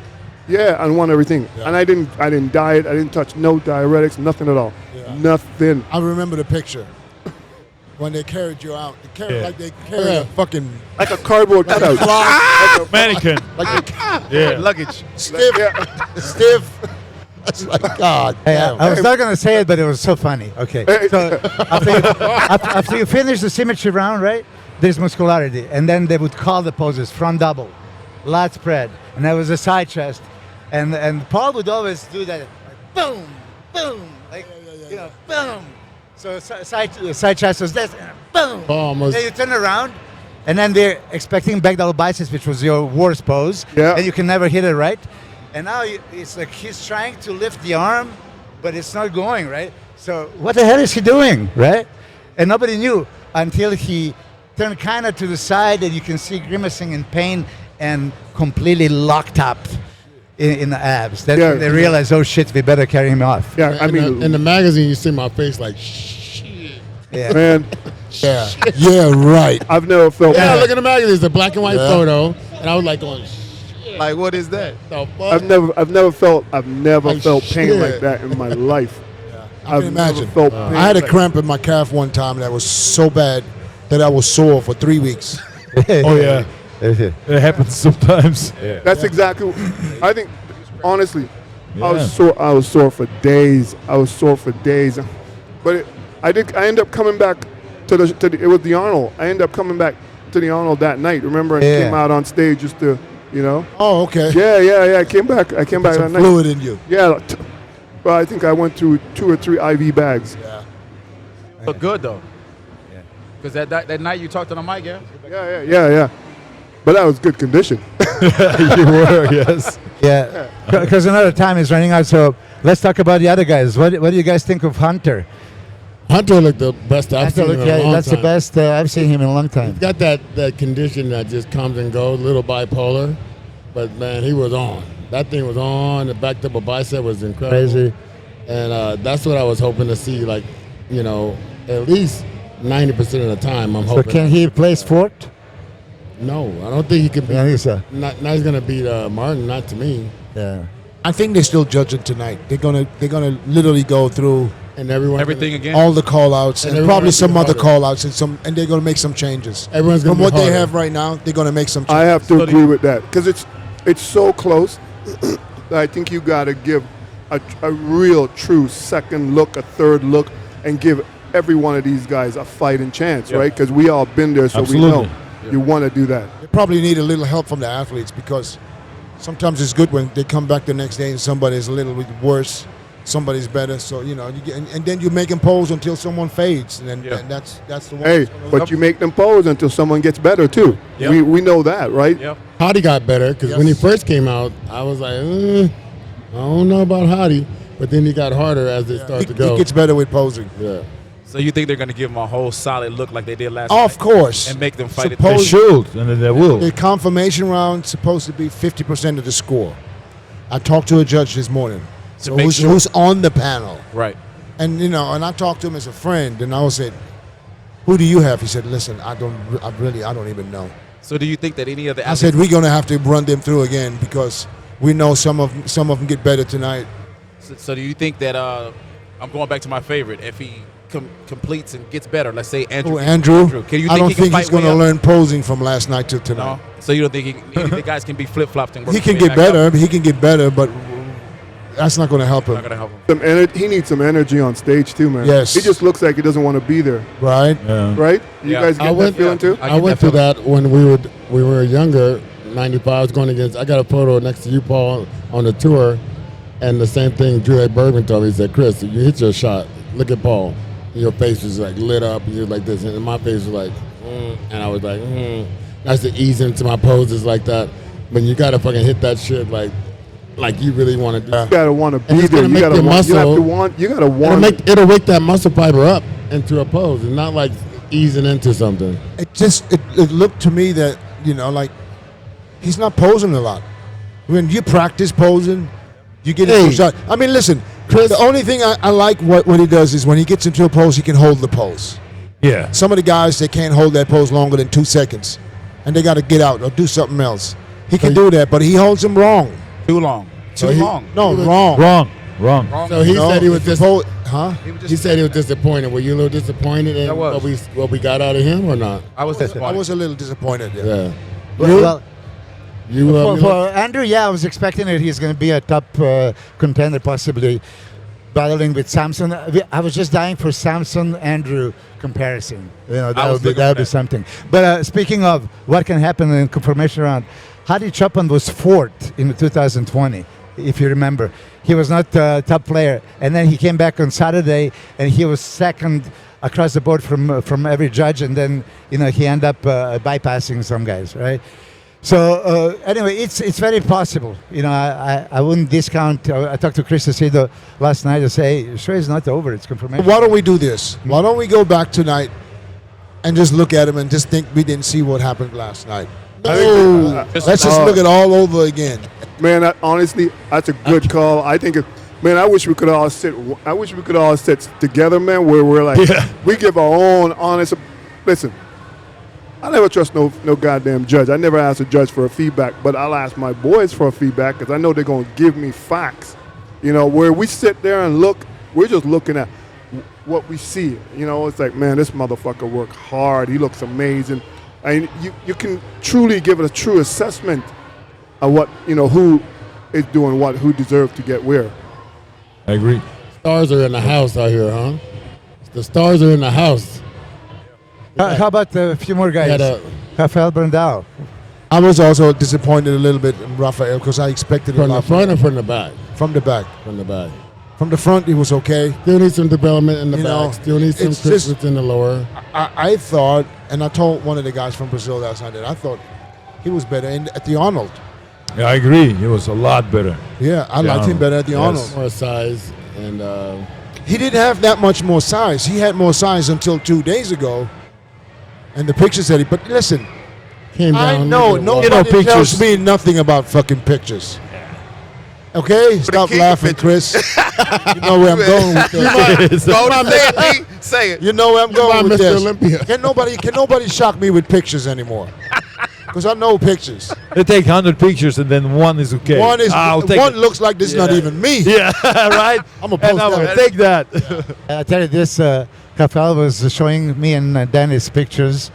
Yeah, and won everything. And I didn't diet. I didn't touch no diuretics, nothing at all. Yeah. Nothing. I remember the picture when they carried you out. They carried, Yeah. like they carried a fucking Like a cardboard cutout. Mannequin. Yeah. Luggage. stiff. Yeah. Stiff. It's like God. Hey, damn. I was not going to say it, but it was so funny. Okay. So after you finish the symmetry round, right, there's muscularity. And then they would call the poses front double, lat spread, and there was a side chest. And Paul would always do that, like, boom, boom, like, you know, boom. So side chest was this, and boom. Almost. Then you turn around, and then they're expecting back double biceps, which was your worst pose. Yeah. And you can never hit it right. And now it's like he's trying to lift the arm, but it's not going, right? So what the hell is he doing, right? And nobody knew until he turned kind of to the side, and you can see grimacing in pain and completely locked up in the abs. That's Yeah. when they realized, oh shit, we better carry him off. Yeah, I mean, in the magazine, you see my face like, shit. Yeah. man, Yeah. Yeah. Right. I've never felt. Yeah, look at the magazine. It's a black and white photo, and I was like going, shit. Like, what is that? The fuck? I've never felt Like pain shit. like that in my life. I I've can never imagine. felt pain I had a like- cramp in my calf one time that was so bad that I was sore for 3 weeks. Oh, yeah. It happens sometimes. Yeah. That's exactly. I think, honestly, I Yeah. was sore for days. But I ended up coming back to the. It was the Arnold. I ended up coming back to the Arnold that night. Remember, and Yeah. came out on stage just to, you know. Oh, okay. Yeah. I came back that Some night. fluid in you. Yeah. Well, I think I went through 2 or 3 IV bags. Look good though. Because that night you talked on the mic, yeah. Yeah. But that was good condition. You were, yes. Yeah, because another time is running out. So let's talk about the other guys. What do you guys think of Hunter? Hunter looked the best I've seen in a long That's time. the best I've seen him in a long time. He's got that condition that just comes and goes, a little bipolar. But, man, he was on. That thing was on. The back double bicep was incredible. Crazy. And that's what I was hoping to see, like, you know, at least 90% of the time. I'm So hoping. can he play sport? No, I don't think he can beat. Yeah, he's a, Not he's going to beat Martin, not to me. yeah. I think they're still judging tonight. They're gonna literally go through And everyone. Everything again. all the call outs and everyone probably has to some be other harder. call outs and they're gonna make some changes. Everyone's going From to be what they harder. have right now, they're gonna make some I changes. have to agree with that because it's so close that I think you got to give a real, true second look, a third look, and give every one of these guys a fighting chance, right? Because we all been there, so we Absolutely. know. You want to do that. They probably need a little help from the athletes because sometimes it's good when they come back the next day and somebody's a little bit worse, somebody's better. So you get, and then you make them pose until someone fades, and then and that's the one. Hey, but you make them pose until someone gets better too. Yep. We know that, right? Yep. Hottie got better because when he first came out, I was like, I don't know about Hottie. But then he got harder as it started to go. He gets better with posing. Yeah. So you think they're going to give him a whole solid look like they did last night? Of course. And make them fight it? They should, and they will. The confirmation round's supposed to be 50% of the score. I talked to a judge this morning, To make sure. who's on the panel, Right. and and I talked to him as a friend, and I said, "Who do you have?" He said, "Listen, I don't even know." So do you think that any of the I said, "We're gonna have to run them through again because we know some of them get better tonight." So do you think that I'm going back to my favorite? If he completes and gets better, let's say Andrew. Andrew? Can you I don't he can think fight he's going to way up? learn posing from last night to tonight. No. So you don't think any of the guys can be flip flopped and work He his can way get back better. up? He can get better, but that's not going to help Not him. going to help him. He needs some energy on stage too, man. Yes. He just looks like he doesn't want to be there, Right? right? You Yeah. guys get that feeling too? I I get went that through that when we were younger. 95 I was going against. I got a photo next to you, Paul, on the tour, and the same thing Drew A. Bergman told me. He said, "Chris, if you hit your shot, look at Paul. Your face was like lit up, and you're like this, and my face was like, and I was like, That's to ease into my poses like that. But you gotta fucking hit that shit like you really want to do. You gotta want to And be it's there. gonna You make gotta your want. You have to muscle- want. You gotta want. It'll wake that muscle fiber up into a pose, and not like easing into something. It looked to me that like he's not posing a lot. When you practice posing, you get into a shot. I mean, listen, Chris. The only thing I like what he does is when he gets into a pose, he can hold the pose. Yeah. Some of the guys, they can't hold that pose longer than 2 seconds, and they got to get out or do something else. He can do that, but he holds them wrong. Too long. So Too long. No, wrong. Wrong. So he said he was Huh? He said he was disappointed. Were you a little disappointed in I was. what we got out of him or not? I was I disappointed. was a little disappointed. Yeah. Yeah. Well, You for Andrew, I was expecting that he's going to be a top contender, possibly battling with Samson. I was just dying for Samson Andrew comparison. That would be something. But speaking of what can happen in confirmation round, Hadi Chapman was fourth in 2020, if you remember. He was not a top player, and then he came back on Saturday, and he was second across the board from every judge, and then he ended up bypassing some guys, right? So anyway, it's very possible. I wouldn't discount. I talked to Chris Acedo last night to say, sure, it's not over. It's confirmation. Why don't we do this? Why don't we go back tonight and just look at him and just think we didn't see what happened last night? Let's just look at all over again. Man, honestly, that's a good call. I think, I wish we could all sit. I wish we could all sit together, man, where we're like, we give our own honest. Listen, I never trust no goddamn judge. I never ask a judge for a feedback, but I'll ask my boys for a feedback because I know they're gonna give me facts. Where we sit there and look, we're just looking at what we see. It's like, man, this motherfucker worked hard. He looks amazing. And you can truly give it a true assessment of what, who is doing what, who deserves to get where. I agree. Stars are in the house out here, huh? The stars are in the house. How about a few more guys? Rafael Brandao. I was also disappointed a little bit in Rafael because I expected a From the lot front or from the back? from the back. From the back. From the front, he was okay. Still need some development in the You back. know, Still need some it's just- crispness in the lower. I thought, and I told one of the guys from Brazil last night that I thought he was better at the Arnold. Yeah, I agree. He was a lot better. Yeah, I The liked him Arnold. better at the Yes. Arnold. More size and He didn't have that much more size. He had more size until 2 days ago. And the picture said it. But listen, came down. I know and nobody pictures. tells me nothing about fucking pictures. Okay? Stop laughing, Chris. You know where I'm going with this. Say it. You know where I'm Come going on, with Mr. this. Olympia. Can nobody shock me with pictures anymore? Because I know pictures. They take 100 pictures and then one is okay. One is I'll take one it. looks like this is not even me. Yeah, right. I'm gonna post And I will that. take that. I tell you this, Rafael was showing me and Dennis pictures,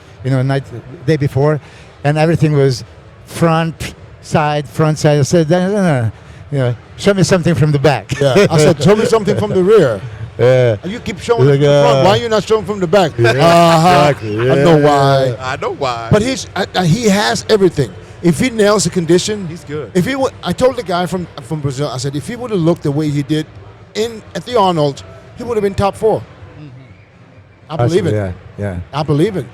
day before, and everything was front, side. I said, no. Show me something from the back. Yeah. I said, show me something from the rear. And you keep showing Like, from the front. Why are you not showing from the back? Exactly. I know why. I know why. But he has everything. If he nails the condition, He's good. If he would, I told the guy from Brazil, I said, if he would have looked the way he did at the Arnold, he would have been top 4. I believe it. Yeah. I believe it.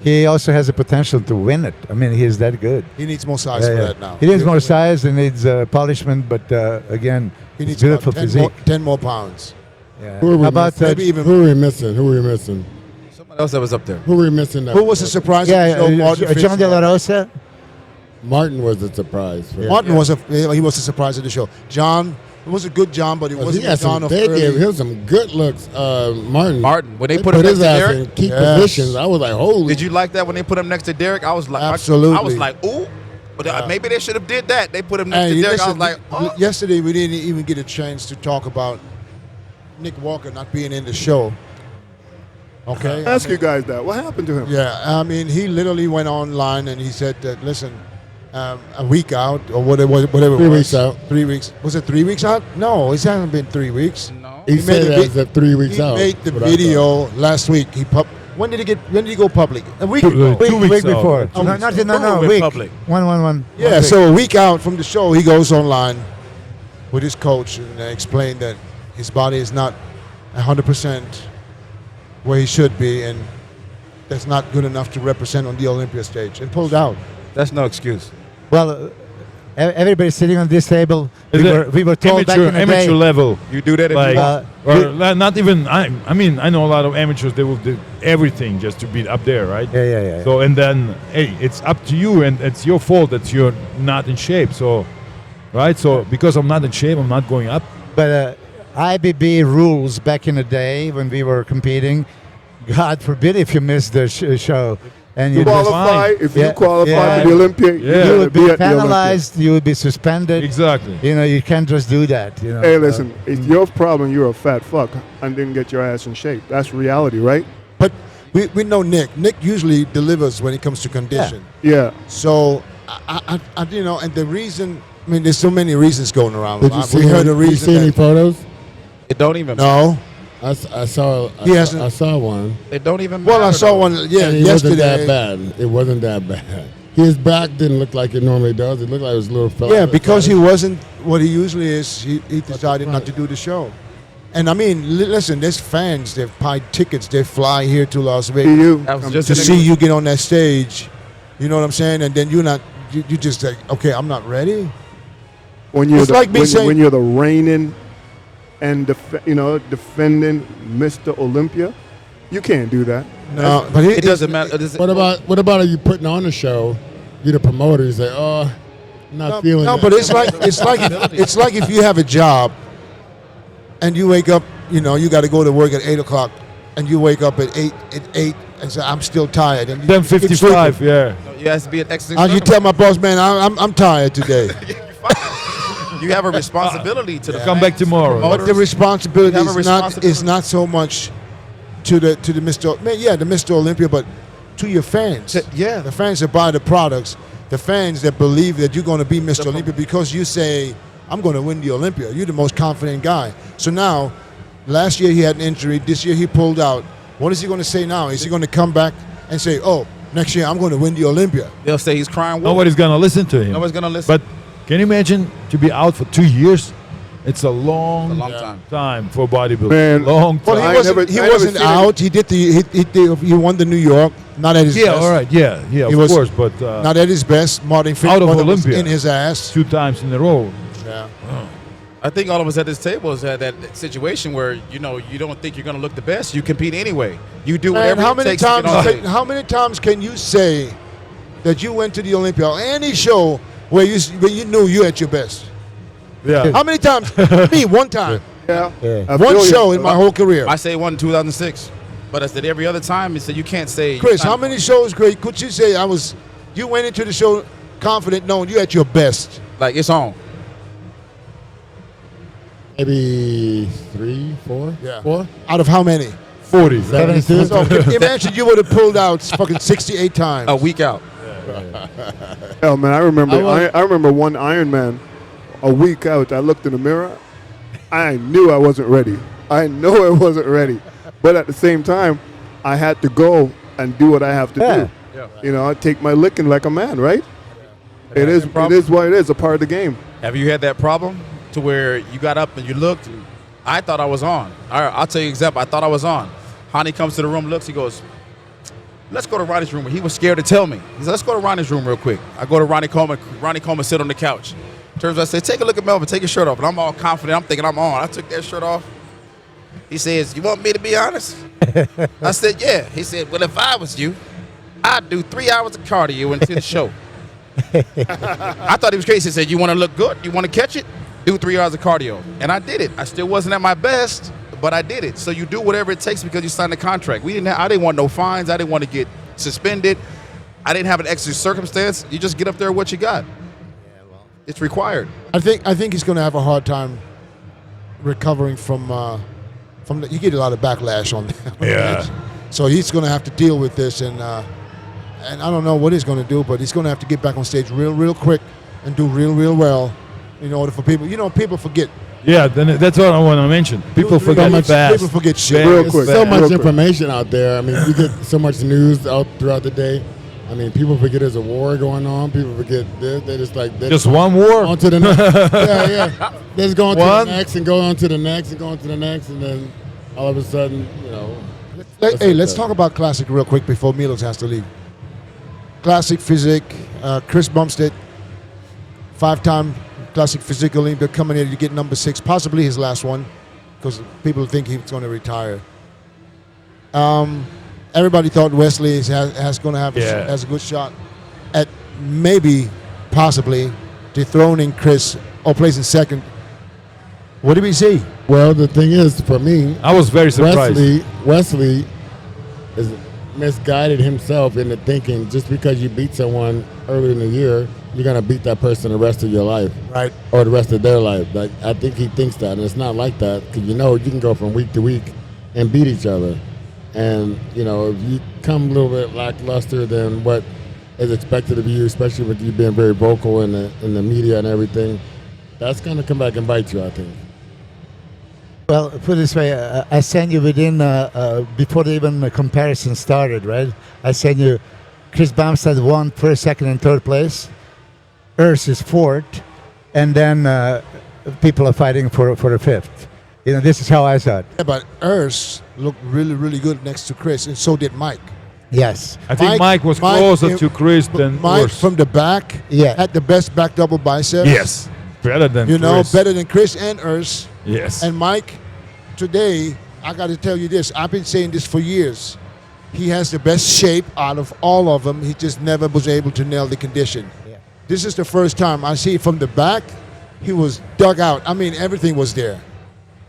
He also has the potential to win it. I mean, he's that good. He needs more size for that now. He needs more size and needs polishment, but again, He needs beautiful about 10 physique. 10 more pounds. Yeah. Who are we How about Maybe even. Who are we missing? Who are we missing? Someone else that was up there. Who are we missing? Who was a surprise? at the show? Martin John De La Fitzgerald. Rosa? Martin was a surprise. For Martin was a surprise at the show. John, it was a good John, but it wasn't He had the John some, of they gave early. him some good looks. Martin. When they They put him next his to ass Derek. in key Yes. positions. I was like, holy. Did you like that when they put him next to Derek? I was like, Absolutely. I was like, ooh. But maybe they should have did that. They put him next Hey, to Derek. I was listen, like, oh. yesterday we didn't even get a chance to talk about Nick Walker not being in the show. Okay. Ask you guys that. What happened to him? Yeah, I mean, he literally went online and he said that, listen, a week out or whatever it 3 was. weeks out. 3 weeks. Was it 3 weeks out? No, it hasn't been 3 weeks. No. He He said made that a as of 3 weeks He out. made the what I thought. video last week. When did he go public? A week Two- ago. two Week weeks out. before. Oh, No, weeks not, out. no, We're week. public. One. Yeah, so a week out from the show, he goes online with his coach and explained that his body is not 100% where he should be, and that's not good enough to represent on the Olympia stage, and pulled out. That's no excuse. Well, everybody sitting on this table, we were told back in the amateur day. level. You do that if Like, you want. or not even. I mean, I know a lot of amateurs. They will do everything just to be up there, right? Yeah. So and then, hey, it's up to you, and it's your fault that you're not in shape. So, right? So because I'm not in shape, I'm not going up. But IBB rules back in the day when we were competing, God forbid if you missed the show. And You you qualify. fine. If you Yeah, qualify yeah. for the Olympia, Yeah. you you gotta would be be at the Olympia. penalized, you would be suspended. Exactly. You know, you can't just do that. You know. Hey, listen, it's your problem you're a fat fuck and didn't get your ass in shape. That's reality, right? But we know Nick. Nick usually delivers when it comes to condition. Yeah. So, I you know, and the reason, I mean, there's so many reasons going around. Did you see, we heard a did you reason see any that, photos? It don't even. no. I saw. He hasn't- I saw one. It don't even. Well, I matter, saw though. one, yeah, And it wasn't yesterday. that bad. It wasn't that bad. His back didn't look like it normally does. It looked like it was a little fella. Yeah, because he wasn't what he usually is. He decided not to do the show. And I mean, listen, there's fans. They've buy tickets. They fly here to Las Vegas You. I was just to in the- see you get on that stage. You know what I'm saying? And then you're not. You just like, okay, I'm not ready. When you're It's like me saying- when you're the reigning and defending Mr. Olympia, you can't do that. No, but It doesn't matter. What about you putting on the show? You the promoter. You say, oh, I'm not feeling. No, that. but it's like if you have a job and you wake up, you got to go to work at 8:00, and you wake up at eight and say, I'm still tired. And you Then keep 55. sleeping. Yeah. You have to be an excellent. You tell my boss, man, I'm tired today. You have a responsibility to the Come back tomorrow. But the responsibility You have a is responsibility. not so much to the Mr. The Mr. Olympia, but to your fans. Yeah. The fans that buy the products, the fans that believe that you're going to be Mr. Olympia because you say, I'm going to win the Olympia. You're the most confident guy. So now, last year he had an injury. This year he pulled out. What is he going to say now? Is he going to come back and say, oh, next year I'm going to win the Olympia? They'll say he's crying wolf. Nobody's gonna listen to him. Nobody's gonna listen. But can you imagine to be out for 2 years? It's a long, It's a long time. time for bodybuilding. Man. Long time. Well, I he wasn't, never- he I never wasn't seen out. He did he won the New York. Not at his yeah, best. all right. Yeah, He of was course. But Not at his best. Martin Out of Fitzgerald was Olympia. in his ass. 2 times in a row. Yeah. I think all of us at this table is at that situation where you don't think you're gonna look the best. You compete anyway. You do whatever And how it many takes to get on times? stage. How many times can you say that you went to the Olympia or any show where you knew you at your best? Yeah. How many times? Me, one time. Yeah. Yeah. I One feel you. show in my whole career. I say one in 2006, but I said every other time. He said you can't say. Chris, how many shows, Greg, could you say you went into the show confident knowing you at your best? Like it's on. maybe 3, 4, Yeah. 4, Out of how many? 40. 72. So imagine you would have pulled out fucking 68 times. A week out. Hell, man, I remember. I I remember one Iron Man, a week out. I looked in the mirror. I knew I wasn't ready. I know I wasn't ready. But at the same time, I had to go and do what I have to do. You know, I take my licking like a man, right? It is what it is, a part of the game. Have you had that problem to where you got up and you looked? I thought I was on. All right, I'll tell you an example. I thought I was on. Honey comes to the room, looks, he goes, let's go to Ronnie's room. He was scared to tell me. He said, let's go to Ronnie's room real quick. I go to Ronnie Coleman. Ronnie Coleman sit on the couch. Turns out I said, take a look at Melvin, take your shirt off. And I'm all confident. I'm thinking I'm on. I took that shirt off. He says, you want me to be honest? I said, yeah. He said, well, if I was you, I'd do 3 hours of cardio until the show. I thought he was crazy. He said, you want to look good? You want to catch it? Do 3 hours of cardio. And I did it. I still wasn't at my best, but I did it. So you do whatever it takes because you signed a contract. I didn't want no fines. I didn't want to get suspended. I didn't have an extra circumstance. You just get up there with what you got. It's required. I think he's going to have a hard time recovering from the, you get a lot of backlash on that. Yeah. So he's going to have to deal with this, and I don't know what he's going to do, but he's going to have to get back on stage real quick and do real well in order for people. You know, people forget. Yeah, then that's what I want to mention. People forget fast. People forget shit. Very Real quick. So much Real quick. information out there. I mean, you get so much news out throughout the day. I mean, people forget there's a war going on. People forget this. They just like Just one war? on to the next. yeah. They just go on to the next and go on to the next and go on to the next, and then all of a sudden, you know. Let's talk about Classic real quick before Milos has to leave. Classic Physique, Chris Bumstead, 5-time Classic Physique Olympia, coming in to get number 6, possibly his last one, because people think he's going to retire. Everybody thought Wesley has going to have has a good shot at maybe, possibly, dethroning Chris or placing second. What did we see? Well, the thing is, for me, I was very surprised. Wesley is misguided himself into thinking just because you beat someone early in the year, you're going to beat that person the rest of your life. Right. Or the rest of their life. Like, I think he thinks that, and it's not like that, because you know you can go from week to week and beat each other. And, you know, if you come a little bit lackluster than what is expected of you, especially with you being very vocal in the media and everything, that's going to come back and bite you, I think. Well, put it this way, I sent you within, before even the comparison started, right? I sent you Chris Bumstead won first, second, and third place. Urs is fourth. And then people are fighting for the fifth. You know, this is how I saw it. Yeah, but Urs looked really good next to Chris, and so did Mike. Yes. I think Mike was closer to Chris than Mike Urs. from the back had the best back double biceps. Yes. Better than Chris. Better than Chris and Urs. Yes. And Mike, today, I got to tell you this. I've been saying this for years. He has the best shape out of all of them. He just never was able to nail the condition. Yeah. This is the first time I see from the back, he was dug out. I mean, everything was there.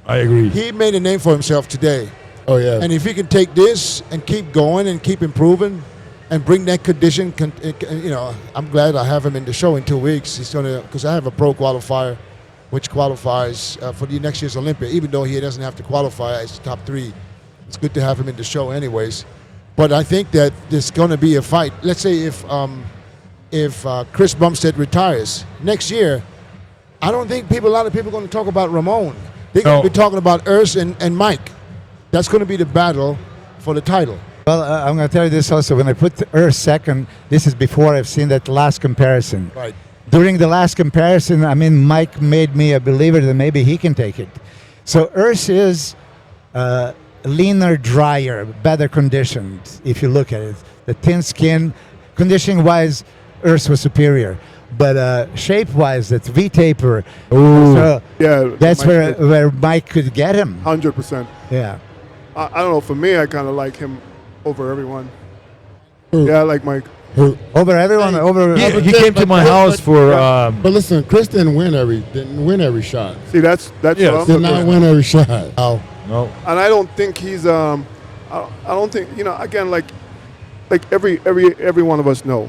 I agree. He made a name for himself today. Oh, yeah. And if he can take this and keep going and keep improving and bring that condition, I'm glad I have him in the show in 2 weeks. He's gonna, because I have a pro qualifier, which qualifies for the next year's Olympia. Even though he doesn't have to qualify as top 3, it's good to have him in the show, anyways. But I think that there's going to be a fight. Let's say if Chris Bumstead retires next year, I don't think a lot of people are going to talk about Ramon. They're going to be talking about Urs and Mike. That's going to be the battle for the title. Well, I'm going to tell you this also. When I put Urs second, this is before I've seen that last comparison. Right. During the last comparison, I mean, Mike made me a believer that maybe he can take it. So Urs is leaner, drier, better conditioned, if you look at it. The thin skin, conditioning-wise, Urs was superior. But shape-wise, that's V-taper. So that's where Mike could get him. 100%. Yeah. I don't know. For me, I kind of like him over everyone. Yeah, I like Mike. Over everyone. He came to my house for. But listen, Chris didn't win every shot. See, that's Yes. what I'm Did looking not at. win every shot. Oh. No. And I don't think he's. I don't think, again, like every one of us know.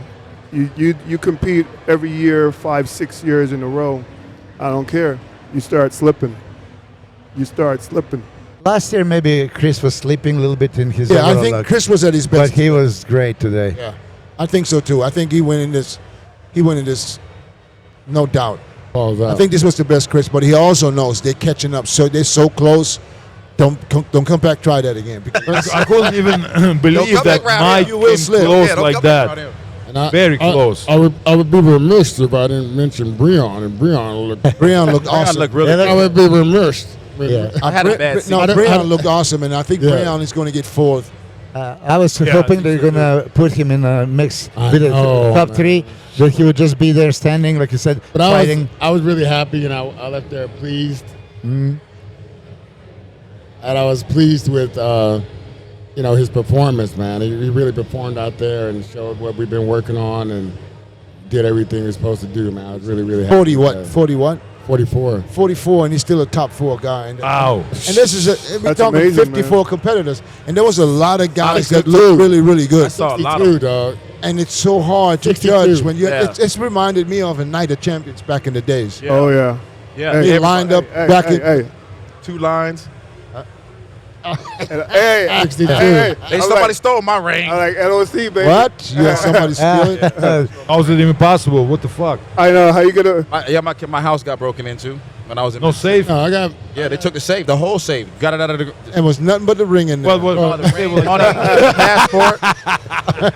You compete every year, 5-6 years in a row. I don't care. You start slipping. Last year, maybe Chris was sleeping a little bit in his. Yeah, I overall think look. Chris was at his best. But he was great today. Yeah, I think so too. I think he went in this, no doubt. Balls out. I think this was the best Chris, but he also knows they're catching up. So they're so close don't come back. Try that again. Because I couldn't even believe come that back round Mike here. You will came slip. close Yeah, don't like come back around that. here. And I, Very close. I would be remiss if I didn't mention Breon, and Breon looked. Breon looked I awesome. look really I would be remiss. Yeah. I had a bad No, season. Breon looked awesome, and I think Yeah. Breon is going to get fourth. I was Yeah, hoping I they're think so, gonna put him in a mix I with the know, top man. 3. That he would just be there standing, like you said, But fighting. I was really happy, and I left there pleased. Mm-hmm. And I was pleased with, his performance, man. He really performed out there and showed what we've been working on and did everything he was supposed to do, man. I was really, really happy. 40 with what? that. 40 what? 44. 44, and he's still a top 4 guy. And Ow. this is we're That's talking amazing, 54 competitors, and there was a lot of guys that 62. looked really, really I good. saw a lot 62, of dog. And it's so hard to 62. judge when you. Yeah. It's reminded me of a Night of Champions back in the days. Yeah. Oh yeah. Yeah, Hey, They everybody- lined up Hey, back hey, in. hey. 2 lines. Hey, 62. hey, Hey, somebody stole my ring. I like LOC, baby. What? You had somebody steal it? How is it even possible? What the fuck? I know. How you gonna? My house got broken into when I was in. No safe? No, I got. Yeah, they took the safe, the whole safe, got it out of the. And was nothing but the ring in there. What? Oh, the ring, money, passport.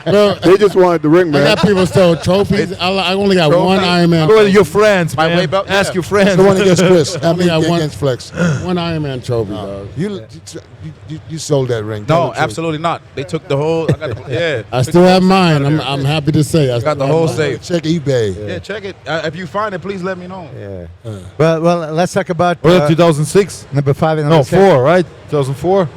Well, They just wanted the ring, I man. got people stole trophies. I only got one Iron Man. Go with your friends, My man. way belt, Ask yeah. your friends. the one against Chris. I mean, Yeah, one- against Flex. One Iron Man trophy, dog. You sold that ring. Tell No, the truth. absolutely not. They took the whole. I got the, yeah. I still have mine. I'm happy to say I got the still whole have mine. safe. Check eBay. Yeah, check it. If you find it, please let me know. Yeah. Well, let's talk about Was it 2006? number 5 and No, number 6. 4, right? 2004?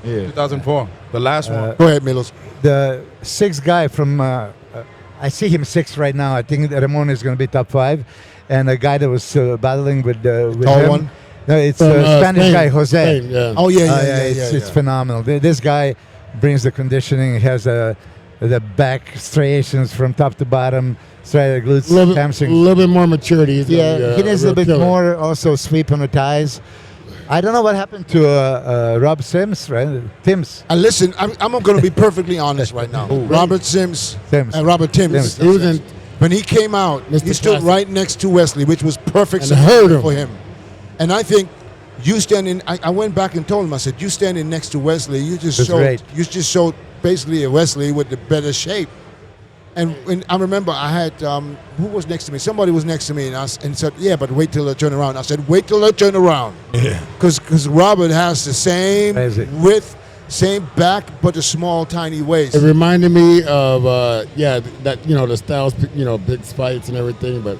Yeah. 2004, the last one. Go ahead, Milos. The 6th guy from, I see him 6 right now. I think that Ramon is going to be top 5. And a guy that was battling with tall him. one? No, it's From, a Spanish Spain. guy, Jose. Spain, yeah. Oh yeah, It's phenomenal. This guy brings the conditioning. He has the back striations from top to bottom, striated glutes, A little hamstrings. bit more maturity. He's Yeah, gonna be, he needs a real bit killer. more also sweep on the thighs. I don't know what happened to Rob Sims, right? Timms. Listen, I'm going to be perfectly honest right now. Robert Sims Timms. and Robert Timms. Timms. He was in. When he came out, Mr. he stood Classic. right next to Wesley, which was perfect And heard him. for him. And I think you standing, I went back and told him, I said, you standing next to Wesley, you just That's showed, great. basically a Wesley with the better shape. And when I remember I had, who was next to me? Somebody was next to me and said, yeah, but wait till I turn around. I said, wait till I turn around. Yeah. Because Robert has the same Crazy. width, same back, but a small, tiny waist. It reminded me of the styles, big fights and everything, but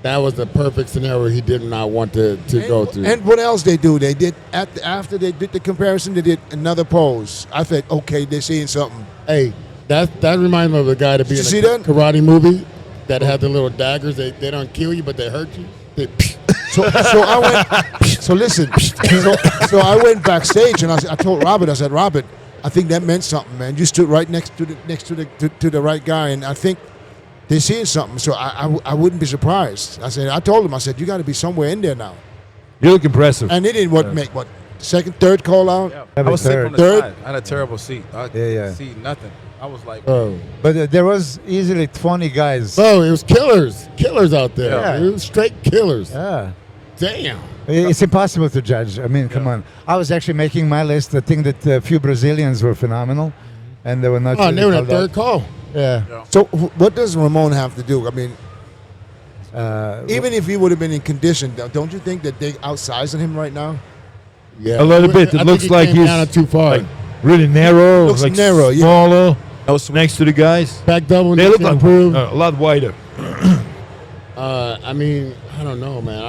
that was the perfect scenario he did not want to go through. And what else they do? They did after they did the comparison, they did another pose. I thought, okay, they're seeing something. Hey, that reminds me of a guy to be Did in you a see that? karate movie that had the little daggers. They don't kill you, but they hurt you. So I went. So listen. So I went backstage and I told Robert. I said, Robert, I think that meant something, man. You stood right next to the right guy, and I think they're seeing something. So I wouldn't be surprised. I told him. I said, you got to be somewhere in there now. You look impressive. And they didn't make second, third call out. Yeah. I Every was sitting on the third. side. I had a terrible seat. I couldn't see nothing. I was like, Oh, But there was easily 20 guys. it was killers out there. Yeah. It was straight killers. Yeah. Damn. It's impossible to judge. I mean, come on. I was actually making my list. I think that a few Brazilians were phenomenal, and they were not. Oh, and they were in called third call. out. Yeah. So what does Ramon have to do? I mean, even if he would have been in condition, don't you think that they outsizing him right now? Yeah, A little bit. I It think looks he like came he's down too far. like really narrow, Looks like narrow, yeah. smaller, no sweep. next to the guys. Back double. They look like improved. a lot wider. I mean, I don't know, man.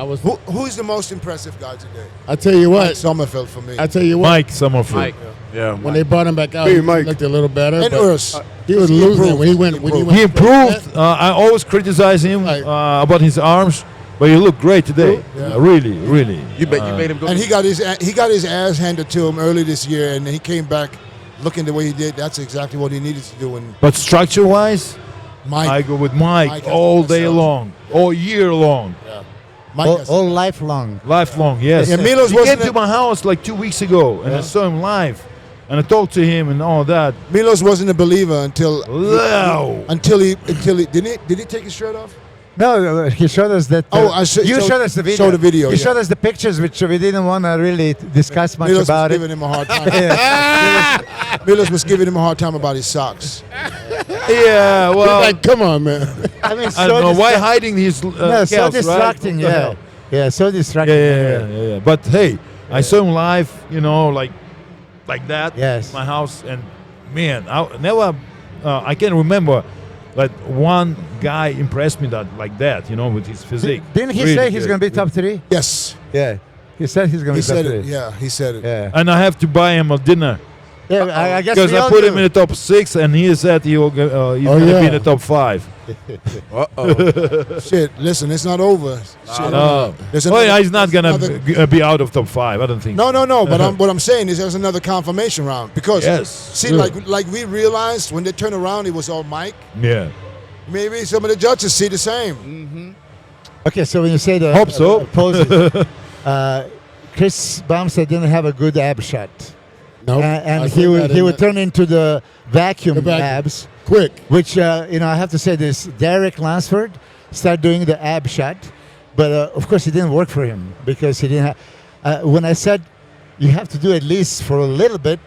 Who's the most impressive guy today? I tell you Mike what. Sommerfeld for me. I tell you what. Mike Summerfield. Mike. Yeah. When they brought him back out, Hey, he Mike. looked a little better. And but Urs. he was He losing improved. when he went. He When he improved. went He straight improved. I always criticize him Like- about his arms, but he looked great today. Really, really. You made him go. And he got his ass handed to him early this year, and he came back looking the way he did. That's exactly what he needed to do. And But structure-wise, Mike, I go with Mike Mike has all the day best long, all year long, Mike has- All lifelong. lifelong. Yes. Yeah, Milos he came wasn't to a- my house like 2 weeks ago, and I saw him live, and I talked to him and all that. Milos wasn't a believer until Wow. he did he take his shirt off? No, he showed us that. Oh, I see- you so- showed us the video. show the video, He yeah. showed us the pictures, which we didn't want to really discuss much Milos about was it. giving him a hard time. Yeah. Milos was giving him a hard time about his socks. Yeah, well, Like, come on, man. I mean, I don't know why distra- hiding his No, scales, so right? distracting. What the Yeah, hell? yeah, so Yeah, distracting. yeah. But hey, I saw him live, like that. Yes. In my house, and man, I can't remember, like one guy impressed me like that, with his physique. Didn't he Really say he's good. going to be top 3? Yes, Yeah, he said he's going he to be top said 3. it. Yeah, he said it. Yeah, And I have to buy him a dinner yeah. I guess because we I all put do. him in the top 6, and he said he's going to be in the top 5. Shit, listen, it's not over. Shit. No. There's Oh, another- yeah, he's not there's gonna another- be out of top 5. I don't think. No. But what I'm saying is there's another confirmation round because Yes. see, Good. like we realized when they turned around, it was all Mike. Yeah. Maybe some of the judges see the same. Okay, so when you say the Hope so. poses, Chris Bumstead didn't have a good ab shot. Nope. And I he said would that he in would the- turn into the vacuum, The vacuum. abs, quick. which I have to say this. Derek Lansford started doing the ab shot, but of course it didn't work for him because he didn't have. When I said you have to do at least for a little bit,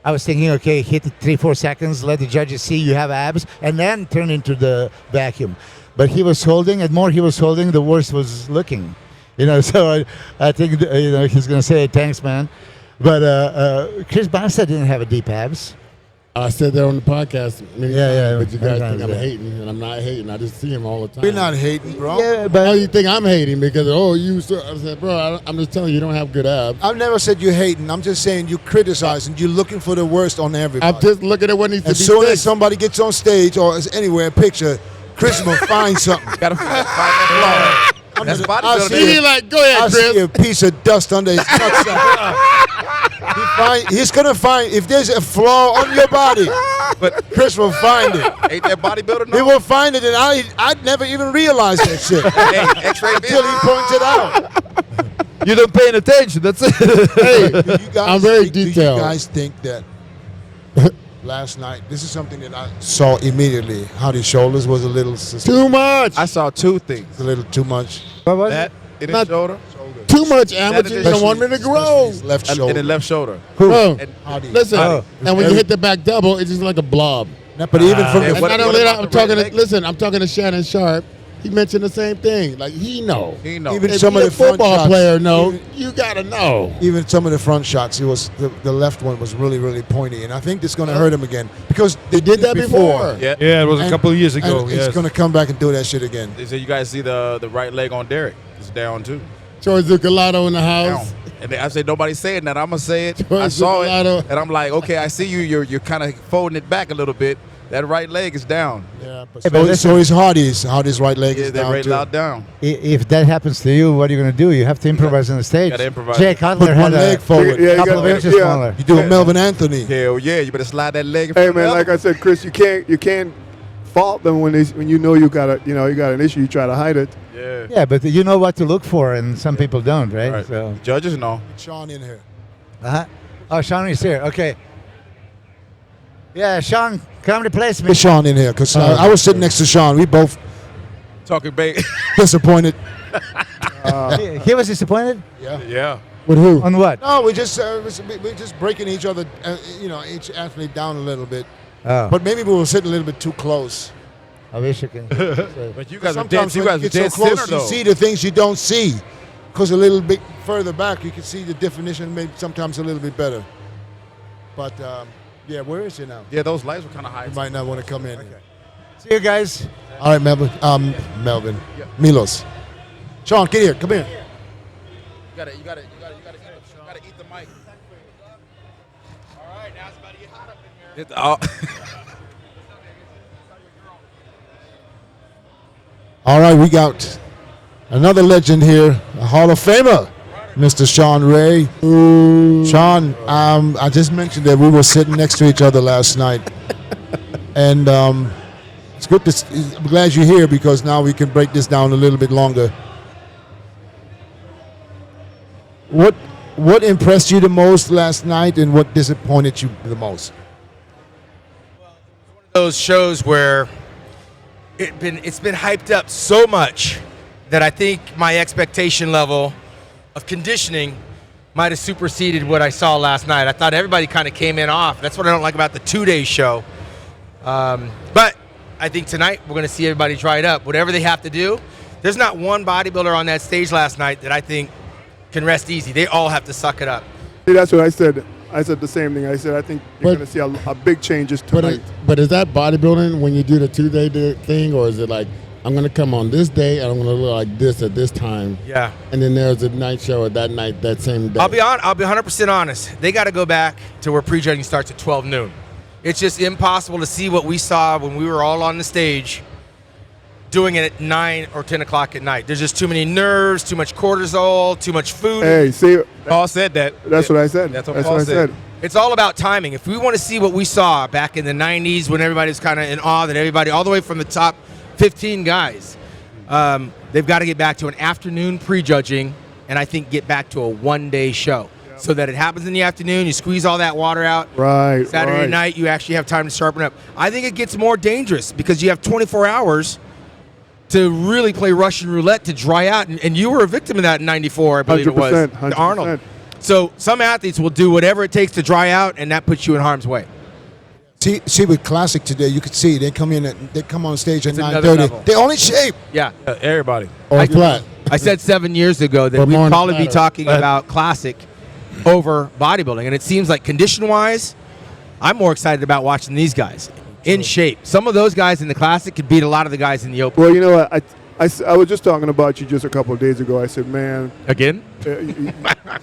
I was thinking, okay, hit it 3-4 seconds, let the judges see you have abs, and then turn into the vacuum. But he was holding, and more he was holding, the worse was looking. So I think he's gonna say thanks, man. But Chris Bumstead didn't have a deep abs. I said that on the podcast many Yeah, times, yeah, but you many guys times, think I'm yeah. hating, and I'm not hating. I just see him all the time. We're not hating, bro. Yeah, Oh, but you think I'm hating because I said, bro, I'm just telling you, you don't have good abs. I've never said you're hating. I'm just saying you criticizing. You're looking for the worst on everybody. I'm just looking at what needs to As be soon as fixed. somebody gets on stage or is anywhere, a picture, Chris will find something. Gotta find that flaw. That's I bodybuilding. see He like, go ahead, I see Chris. a piece of dust under his nutsack. He's gonna find if there's a flaw on your body. But Chris will find it. ain't that bodybuilder? He No. will find it, and I'd never even realize that shit Hey, X-ray until he points it out. You don't paying attention. That's it. Hey, Do you guys I'm very think, Do detailed. you guys think that last night? This is something that I saw immediately. How his shoulders was a little, too much. I saw two things. a little too much. what was That in his Not- shoulder Too much amateur. You don't want me to Especially grow. his left and shoulder. the left shoulder. Bro, And Hardy. listen, Oh. and when you hit the back double, it's just like a blob. But even from Yeah, And the what- not only that, about I'm the right talking to, leg? listen, I'm talking to Shannon Sharp. He mentioned the same thing. Like, he know. he knows. Even If some you're of a the front football shots, player, know, even- you got to know. Even some of the front shots, it was the left one was really, really pointy, and I think it's going to hurt him again because they Did that before. Yeah. Yeah, it was a And- couple of years and ago. it's Yes. going to come back and do that shit again. They said you guys see the right leg on Derek. It's down too. Troy Zucalato in the Down. house. And I said nobody's saying that. I'm gonna say it. Troy I saw it, Zucalato. and I'm like, okay, I see you. You're kind of folding it back a little bit. That right leg is down. Yeah, but Hey, but listen- so is Hardy's right leg Yeah, is they're down right too. loud down. if that happens to you, what are you going to do? You have to improvise on the stage. gotta improvise. Jay Cutler Put had one a leg forward. Yeah, you couple gotta- of inches yeah. smaller. You do a Melvin Anthony. Hell yeah, you better slide that leg. In Hey front man, of the like I said, Chris, you can't fault them when you know you got an issue. You try to hide it. yeah. Yeah, but you know what to look for, and some people don't, right? Right. So, Judges know. Shawn in here. oh, Shawn is here. Okay. Yeah, Shawn, come replace me. Get Shawn in here because I was sitting next to Shawn. We both Talking bait. disappointed. He was disappointed yeah. With who? on what? No, we're just breaking each other, each athlete down a little bit. Oh, But maybe we were sitting a little bit too close. I wish I can. But you guys are dead. Sometimes You when guys you are get so dead close, center you though. see the things you don't see. Because a little bit further back, you can see the definition maybe sometimes a little bit better. But, yeah, where is he now? Yeah, those lights were kind of high. He might not want to come in. See you guys. All right, Melvin. Milos. Shawn, get here. Come here. You gotta eat the mic. All right, now it's about to get hot up in here. All right, we got another legend here, a Hall of Famer, Mr. Shawn Ray. Shawn, I just mentioned that we were sitting next to each other last night, and it's good to. I'm glad you're here because now we can break this down a little bit longer. What impressed you the most last night, and what disappointed you the most? Those shows where it's been hyped up so much that I think my expectation level of conditioning might have superseded what I saw last night. I thought everybody kind of came in off. That's what I don't like about the 2-day show. But I think tonight we're going to see everybody try it up. Whatever they have to do, there's not one bodybuilder on that stage last night that I think can rest easy. They all have to suck it up. See, that's what I said. I said the same thing. I said I think you're going to see a big changes tonight. But is that bodybuilding when you do the 2-day thing, or is it like, I'm going to come on this day and I'm going to look like this at this time? Yeah. And then there's a night show at that night, that same day. I'll be 100% honest. They got to go back to where prejudging starts at 12 noon. It's just impossible to see what we saw when we were all on the stage doing it at 9 or 10 o'clock at night. There's just too many nerves, too much cortisol, too much food. Hey, see, Paul said that. that's what I said. That's what That's Paul what I said. said. It's all about timing. If we want to see what we saw back in the 90s when everybody was kind of in awe, that everybody, all the way from the top 15 guys, they've got to get back to an afternoon prejudging, and I think get back to a 1-day show. So that it happens in the afternoon, you squeeze all that water out. Right. Saturday night, you actually have time to sharpen up. I think it gets more dangerous because you have 24 hours to really play Russian roulette to dry out. And you were a victim of that in 94, I believe it was. 100%. Arnold. So some athletes will do whatever it takes to dry out, and that puts you in harm's way. See, with Classic today, you could see they come on stage at It's another 9:30. level. They're all in shape. Yeah. Everybody. Or flat. I said 7 years ago that Or we'd more probably be flatter. talking about Classic over bodybuilding. And it seems like condition-wise, I'm more excited about watching these guys in shape. Some of those guys in the Classic could beat a lot of the guys in the Open. Well, you know what? I was just talking about you just a couple of days ago. I said, man, Again?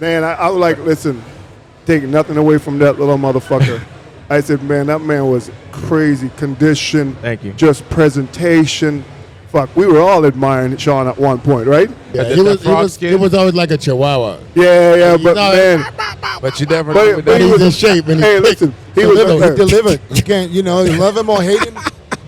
man, I was like, listen, taking nothing away from that little motherfucker. I said, man, that man was crazy condition. Thank you. Just presentation. Fuck, we were all admiring Shawn at one point, right? Yeah, That- it that frog was skin? always like a chihuahua. Yeah, but know, man, But you never But- know with but that. he He's was- in shape. And hey, listen, he was He delivered. You can't, you love him or hate him.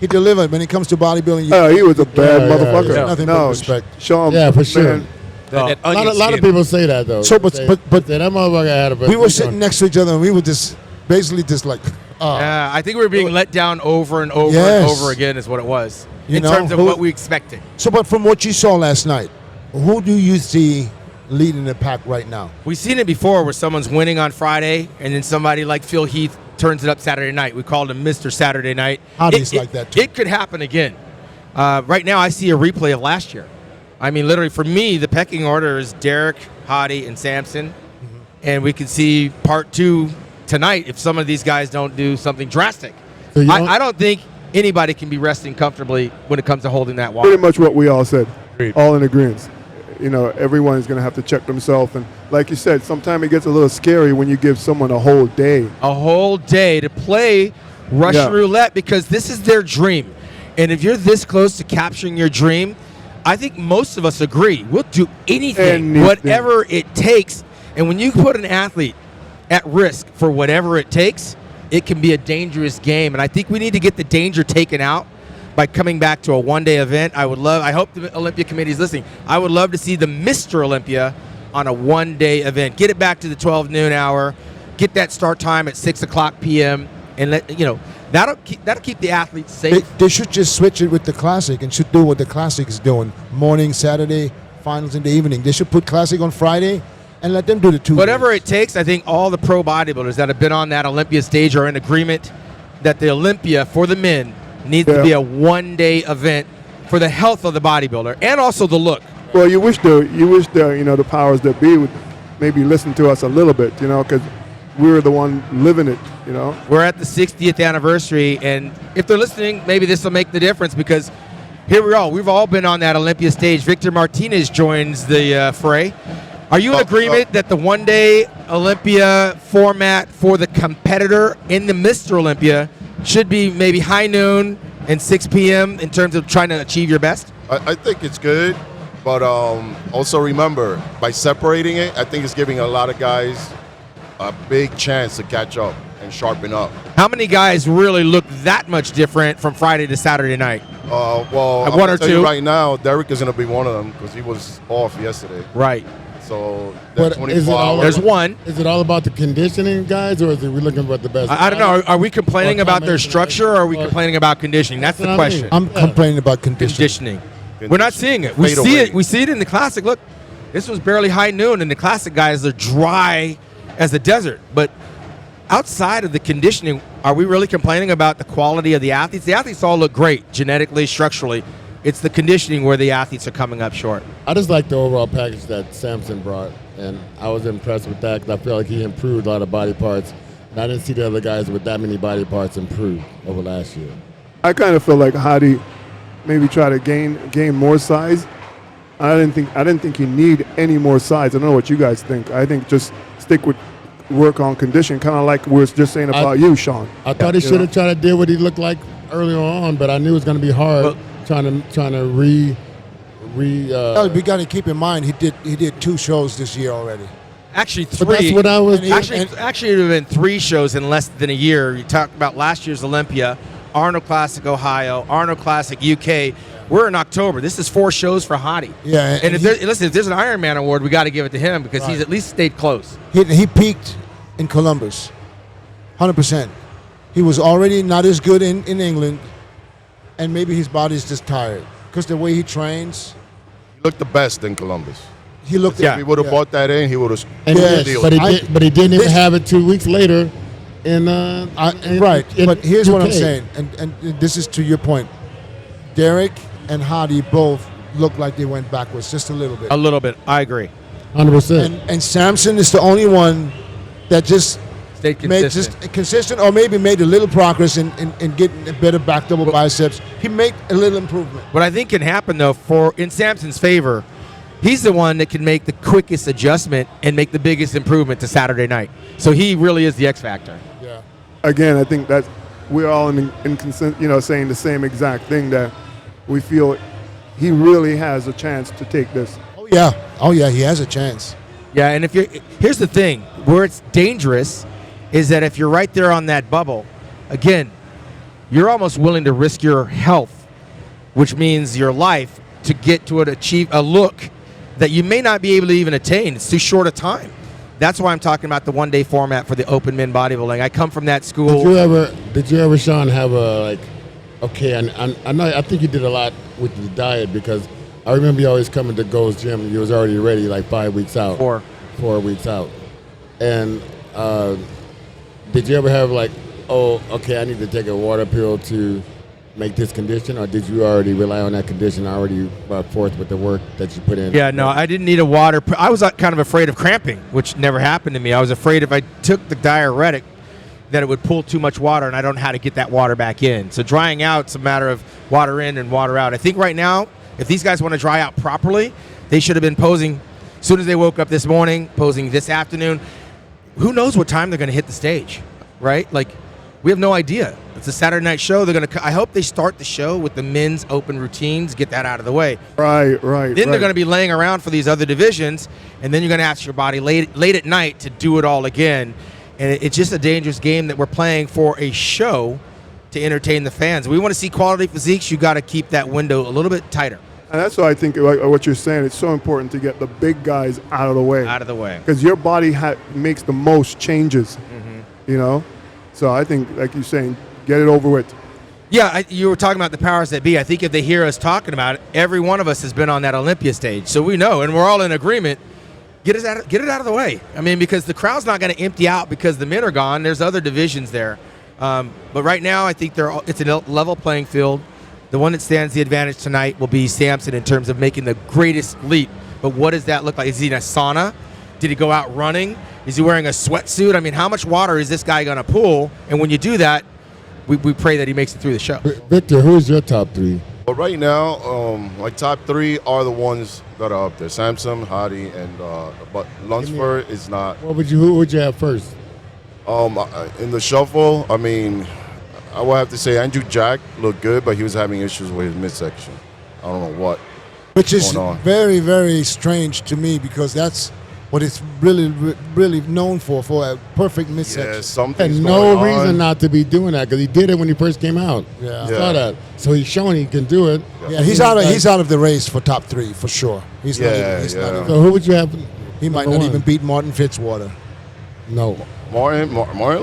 He delivered. When it comes to bodybuilding, he was a bad Yeah, motherfucker. yeah. Nothing but no, respect. Shawn, Yeah, for sure. man, That A lot, onion of skin. people say that, though. So, but that motherfucker had a we were sitting next to each other and we were just basically just like, Yeah, I think we were being let down over and over Yes. and over again is what it was. You in know, terms of who- what we expected. So, but from what you saw last night, who do you see leading the pack right now? We've seen it before where someone's winning on Friday and then somebody like Phil Heath turns it up Saturday night. We called him Mr. Saturday Night. Hardy's like that, too. It could happen again. Right now I see a replay of last year. I mean, literally for me, the pecking order is Derek, Hadi, and Samson. And we can see part 2 tonight if some of these guys don't do something drastic. So you don't- I don't think anybody can be resting comfortably when it comes to holding that water. pretty much what we all said. Agreed. All in agreement. Everyone is going to have to check themselves. And like you said, sometimes it gets a little scary when you give someone a whole day. A whole day to play Russian Yeah. roulette because this is their dream. And if you're this close to capturing your dream, I think most of us agree. We'll do anything, whatever it takes. And when you put an athlete at risk for whatever it takes, it can be a dangerous game. And I think we need to get the danger taken out by coming back to a one-day event. I hope the Olympia committee is listening. I would love to see the Mr. Olympia on a one-day event. Get it back to the 12 noon hour. Get that start time at 6 o'clock p.m. and that'll keep the athletes safe. They should just switch it with the Classic and should do what the Classic is doing. Morning, Saturday, finals in the evening. They should put Classic on Friday and let them do the 2 Whatever days. it takes, I think all the pro bodybuilders that have been on that Olympia stage are in agreement that the Olympia for the men needs to be a one-day event for the health of the bodybuilder and also the look. Well, you wish the powers that be would maybe listen to us a little bit, because we're the one living it, We're at the 60th anniversary, and if they're listening, maybe this will make the difference because here we are. We've all been on that Olympia stage. Victor Martinez joins the fray. Are you in agreement that the one-day Olympia format for the competitor in the Mr. Olympia should be maybe high noon and 6 p.m. in terms of trying to achieve your best? I think it's good, but also remember, by separating it, I think it's giving a lot of guys a big chance to catch up and sharpen up. How many guys really look that much different from Friday to Saturday night? Well, I'm one gonna or tell two? you right now, Derek is going to be one of them because he was off yesterday. Right. So But that is it 24 all hours. There's one. Is it all about the conditioning, guys, or is it we looking for the best? I don't know. Are we complaining Or about their combination, structure, or are we or- complaining about conditioning? That's the what I question. mean. I'm complaining about conditioning. Conditioning. We're not seeing it. We Fade see away. it. We see it in the classic. Look, this was barely high noon, and the classic guys are dry as the desert. But outside of the conditioning, are we really complaining about the quality of the athletes? The athletes all look great genetically, structurally. It's the conditioning where the athletes are coming up short. I just like the overall package that Samson brought, and I was impressed with that because I feel like he improved a lot of body parts. And I didn't see the other guys with that many body parts improve over last year. I kind of feel like Hadi maybe try to gain more size. I didn't think he need any more size. I don't know what you guys think. I think just stick with work on condition, kind of like we were just saying about you, Shawn. I thought he should have tried to do what he looked like earlier on, but I knew it was going to be hard Well- trying to We got to keep in mind he did 2 shows this year already. Actually, But that's 3. what I was. Actually, it would have been 3 shows in less than a year. You talked about last year's Olympia, Arnold Classic Ohio, Arnold Classic UK. We're in October. This is 4 shows for Hadi. Yeah, And and if there's an Ironman award, we got to give it to him because he's at least stayed close. He peaked in Columbus, 100%. He was already not as good in England, and maybe his body's just tired because the way he trains, He looked the best in Columbus. he looked. If he would have yeah. bought that in, he would have. And Yes, but I- he didn't even this- have it 2 weeks later. Right, but here's what I'm UK. saying, and this is to your point. Derek and Hadi both look like they went backwards just a little bit. A little bit. I agree. 100%. And Samson is the only one that just Stayed made consistent. just consistent, or maybe made a little progress in getting a better back double biceps. He made a little improvement. What I think can happen though, in Samson's favor, he's the one that can make the quickest adjustment and make the biggest improvement to Saturday night. So he really is the X factor. Yeah. Again, I think that we're all saying the same exact thing, that we feel he really has a chance to take this. Oh yeah, he has a chance. Yeah, and here's the thing, where it's dangerous is that if you're right there on that bubble, again, you're almost willing to risk your health, which means your life, to get to achieve a look that you may not be able to even attain. It's too short a time. That's why I'm talking about the one-day format for the open men bodybuilding. I come from that school. Did you ever, Shawn, have a like? Okay, I know. I think you did a lot with the diet because I remember you always coming to Gold's Gym. You was already ready like 5 weeks out. 4 weeks out. And did you ever have like, oh, okay, I need to take a water pill to make this condition, or did you already rely on that condition already forth with the work that you put in? Yeah, no, I didn't need a water. I was kind of afraid of cramping, which never happened to me. I was afraid if I took the diuretic that it would pull too much water, and I don't know how to get that water back in. So drying out, it's a matter of water in and water out. I think right now, if these guys want to dry out properly, they should have been posing as soon as they woke up this morning, posing this afternoon. Who knows what time they're going to hit the stage, right? Like, we have no idea. It's a Saturday night show. I hope they start the show with the men's open routines, get that out of the way. Right. Then they're going to be laying around for these other divisions, and then you're going to ask your body late at night to do it all again. And it's just a dangerous game that we're playing for a show to entertain the fans. We want to see quality physiques. You got to keep that window a little bit tighter. And that's why I think what you're saying, it's so important to get the big guys out of the way. Out of the way. Because your body makes the most changes, you know? So I think, like you're saying, get it over with. Yeah, you were talking about the powers that be. I think if they hear us talking about it, every one of us has been on that Olympia stage. So we know, and we're all in agreement, get it out of the way. I mean, because the crowd's not going to empty out because the men are gone. There's other divisions there. But right now, I think it's a level playing field. The one that stands the advantage tonight will be Samson in terms of making the greatest leap. But what does that look like? Is he in a sauna? Did he go out running? Is he wearing a sweatsuit? I mean, how much water is this guy going to pull? And when you do that, we pray that he makes it through the show. Victor, who's your top 3? But right now, my top 3 are the ones that are up there: Samson, Hadi, and but Lunsford is not. Who would you have first? In the shuffle, I mean, I would have to say Andrew Jack looked good, but he was having issues with his midsection. I don't know what. Which is going on. very, very strange to me because that's what it's really known for a perfect midsection. Yeah, something's And going no on. reason not to be doing that because he did it when he first came out. Yeah. I saw that. So he's showing he can do it. Yeah, he's out of the race for top 3 for sure. He's not Yeah, even. He's not yeah. even. So who would you have? He might Number not one. even beat Martin Fitzwater. No. Martin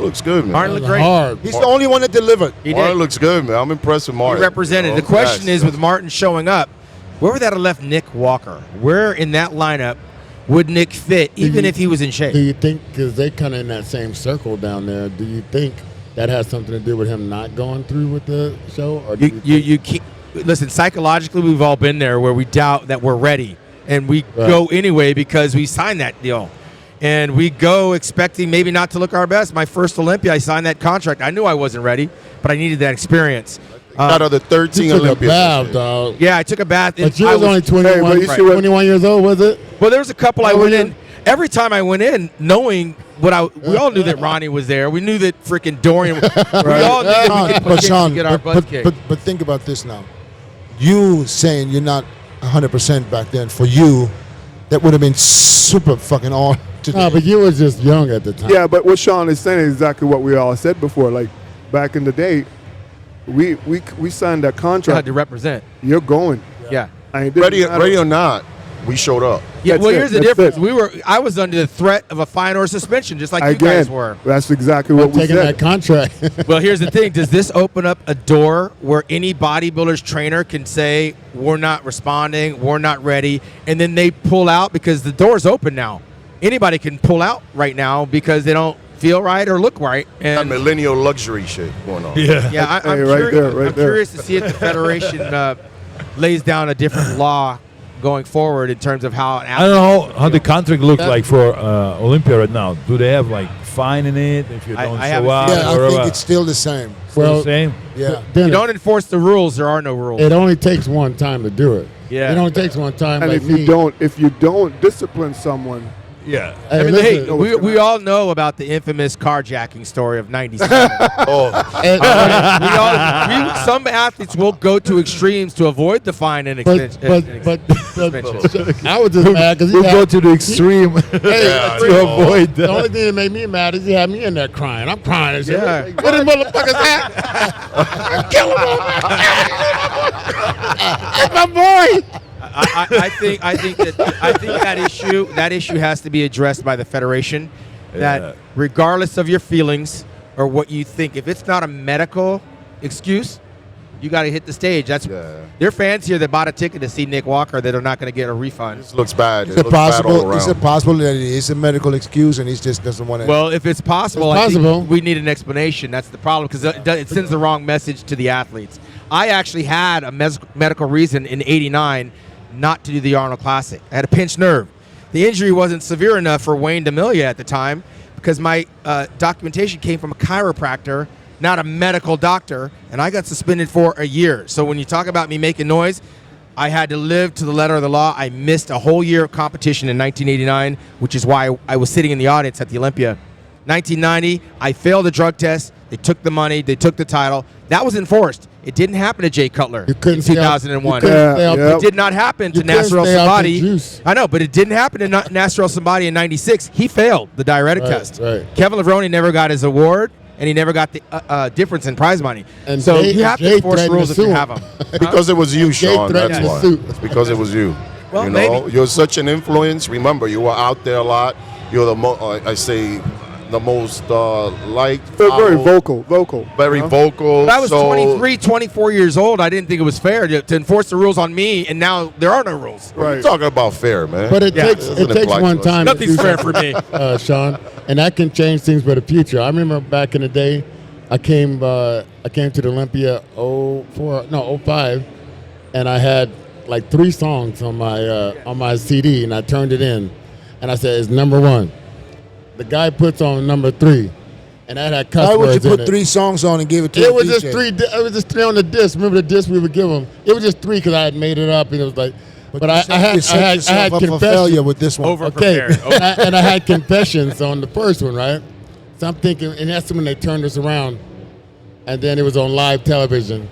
looks good, man. Martin looked great. Hard. He's the only one that delivered. He Martin did. looks good, man. I'm impressed with He Martin. represented. The question is, with Martin showing up, where would that have left Nick Walker? Where in that lineup would Nick fit, even if he was in shape? Do you think, because they kind of in that same circle down there, do you think that has something to do with him not going through with the show? Or do You keep, listen, psychologically, we've all been there where we doubt that we're ready. And we go anyway because we signed that deal. And we go expecting maybe not to look our best. My first Olympia, I signed that contract. I knew I wasn't ready, but I needed that experience. Out of the 13 you took a Olympians. bath, dog. Yeah, I took a bath. But you I was only 21, but you see what- 21 years old, was it? Well, there was a couple I How went old in. Every time I went in, knowing we all knew that Ronnie was there. We knew that freaking Dorian. We all knew that we could But Shawn, get our butt kicked. but think about this now. You saying you're not 100% back then, for you, that would have been super fucking on today. No, but you was just young at the time. Yeah, but what Shawn is saying is exactly what we all said before. Like back in the day, we signed that I had contract. to represent. You're going. Yeah. I mean, it didn't matter. Ready or not, we showed up. Yeah, That's well, it. here's the That's difference. it. I was under the threat of a fine or suspension, just like you Again, guys were. that's exactly I'm what we taking said. that contract. Well, here's the thing. Does this open up a door where any bodybuilder's trainer can say, we're not responding, we're not ready, and then they pull out because the door's open now? Anybody can pull out right now because they don't feel right or look right. That And millennial luxury shit going on. yeah, I'm, Hey, right there, right I'm there. curious to see if the Federation lays down a different law going forward in terms of how an I don't know how the contract looks like for Olympia right now. Do they have like fine in it if you I don't haven't show up? seen yeah, I or think it's still the same. still Well, the same. Yeah. If you don't enforce the rules, there are no rules. It only takes one time to do it. Yeah. It only takes one time. And like if you don't discipline someone, Yeah. Hey, I mean, listen, hey, we all know about the infamous carjacking story of '97. Oh, Some athletes will go to extremes to avoid the fine and but suspension. I was just mad because We'll go to the extreme Yeah, to I know. avoid The that. only thing that made me mad is he had me in there crying. I'm crying and shit. Yeah. Where them motherfuckers at? Kill him, it's my boy. I think that issue has to be addressed by the federation. Yeah. That regardless of your feelings or what you think, if it's not a medical excuse, you got to hit the stage. That's Yeah. there are fans here that bought a ticket to see Nick Walker that are not going to get a refund. this looks bad. Is It it looks bad all possible? Is it around. possible that it is a medical excuse and he just doesn't want to? Well, if it's possible, It's I think possible. we need an explanation. That's the problem because it sends the wrong message to the athletes. I actually had a medical reason in '89 not to do the Arnold Classic. I had a pinched nerve. The injury wasn't severe enough for Wayne DeMilia at the time because my documentation came from a chiropractor, not a medical doctor, and I got suspended for a year. So when you talk about me making noise, I had to live to the letter of the law. I missed a whole year of competition in 1989, which is why I was sitting in the audience at the Olympia. 1990, I failed the drug test. They took the money. They took the title. That was enforced. It didn't happen to Jay Cutler You couldn't in stay out- 2001. you couldn't stay out Yeah, the- yeah. It did not happen to You couldn't Nasser El stay out the Sabadi. juice. I know, but it didn't happen to Nasser El Sabadi in '96. He failed the diuretic Right, test. right. Kevin Levrone never got his award, and he never got the difference in prize money. And so Jay- you have to Jay enforce threatened rules to if you sue him. have them. Because it was you, Jay Shawn. threatened That's to why. sue. It's because it was you. Well, you know, maybe. you're such an influence. Remember, you were out there a lot. You're the the most liked, very followed, vocal. very you know? vocal. But I was so 23, 24 years old. I didn't think it was fair to enforce the rules on me, and now there are no rules. We're Right. talking about fair, man. But it Yeah. takes Doesn't it takes apply one to us. time. to Nothing's do fair for something, me. Shawn, and that can change things for the future. I remember back in the day, I came to the Olympia 05, and I had like 3 songs on my CD, and I turned it in, and I said it's number 1. The guy puts on number 3, and that had cuss Why would you words in put it. 3 songs on and give it to It the was DJ? just 3. It was just 3 on the disc. Remember the disc we would give them? It was just 3 because I had made it up, and it was like. But you I set had yourself up for confessions. failure with this one. Over Okay, prepared. and I had confessions on the first one, right? So I'm thinking, and that's when they turned us around, and then it was on live television.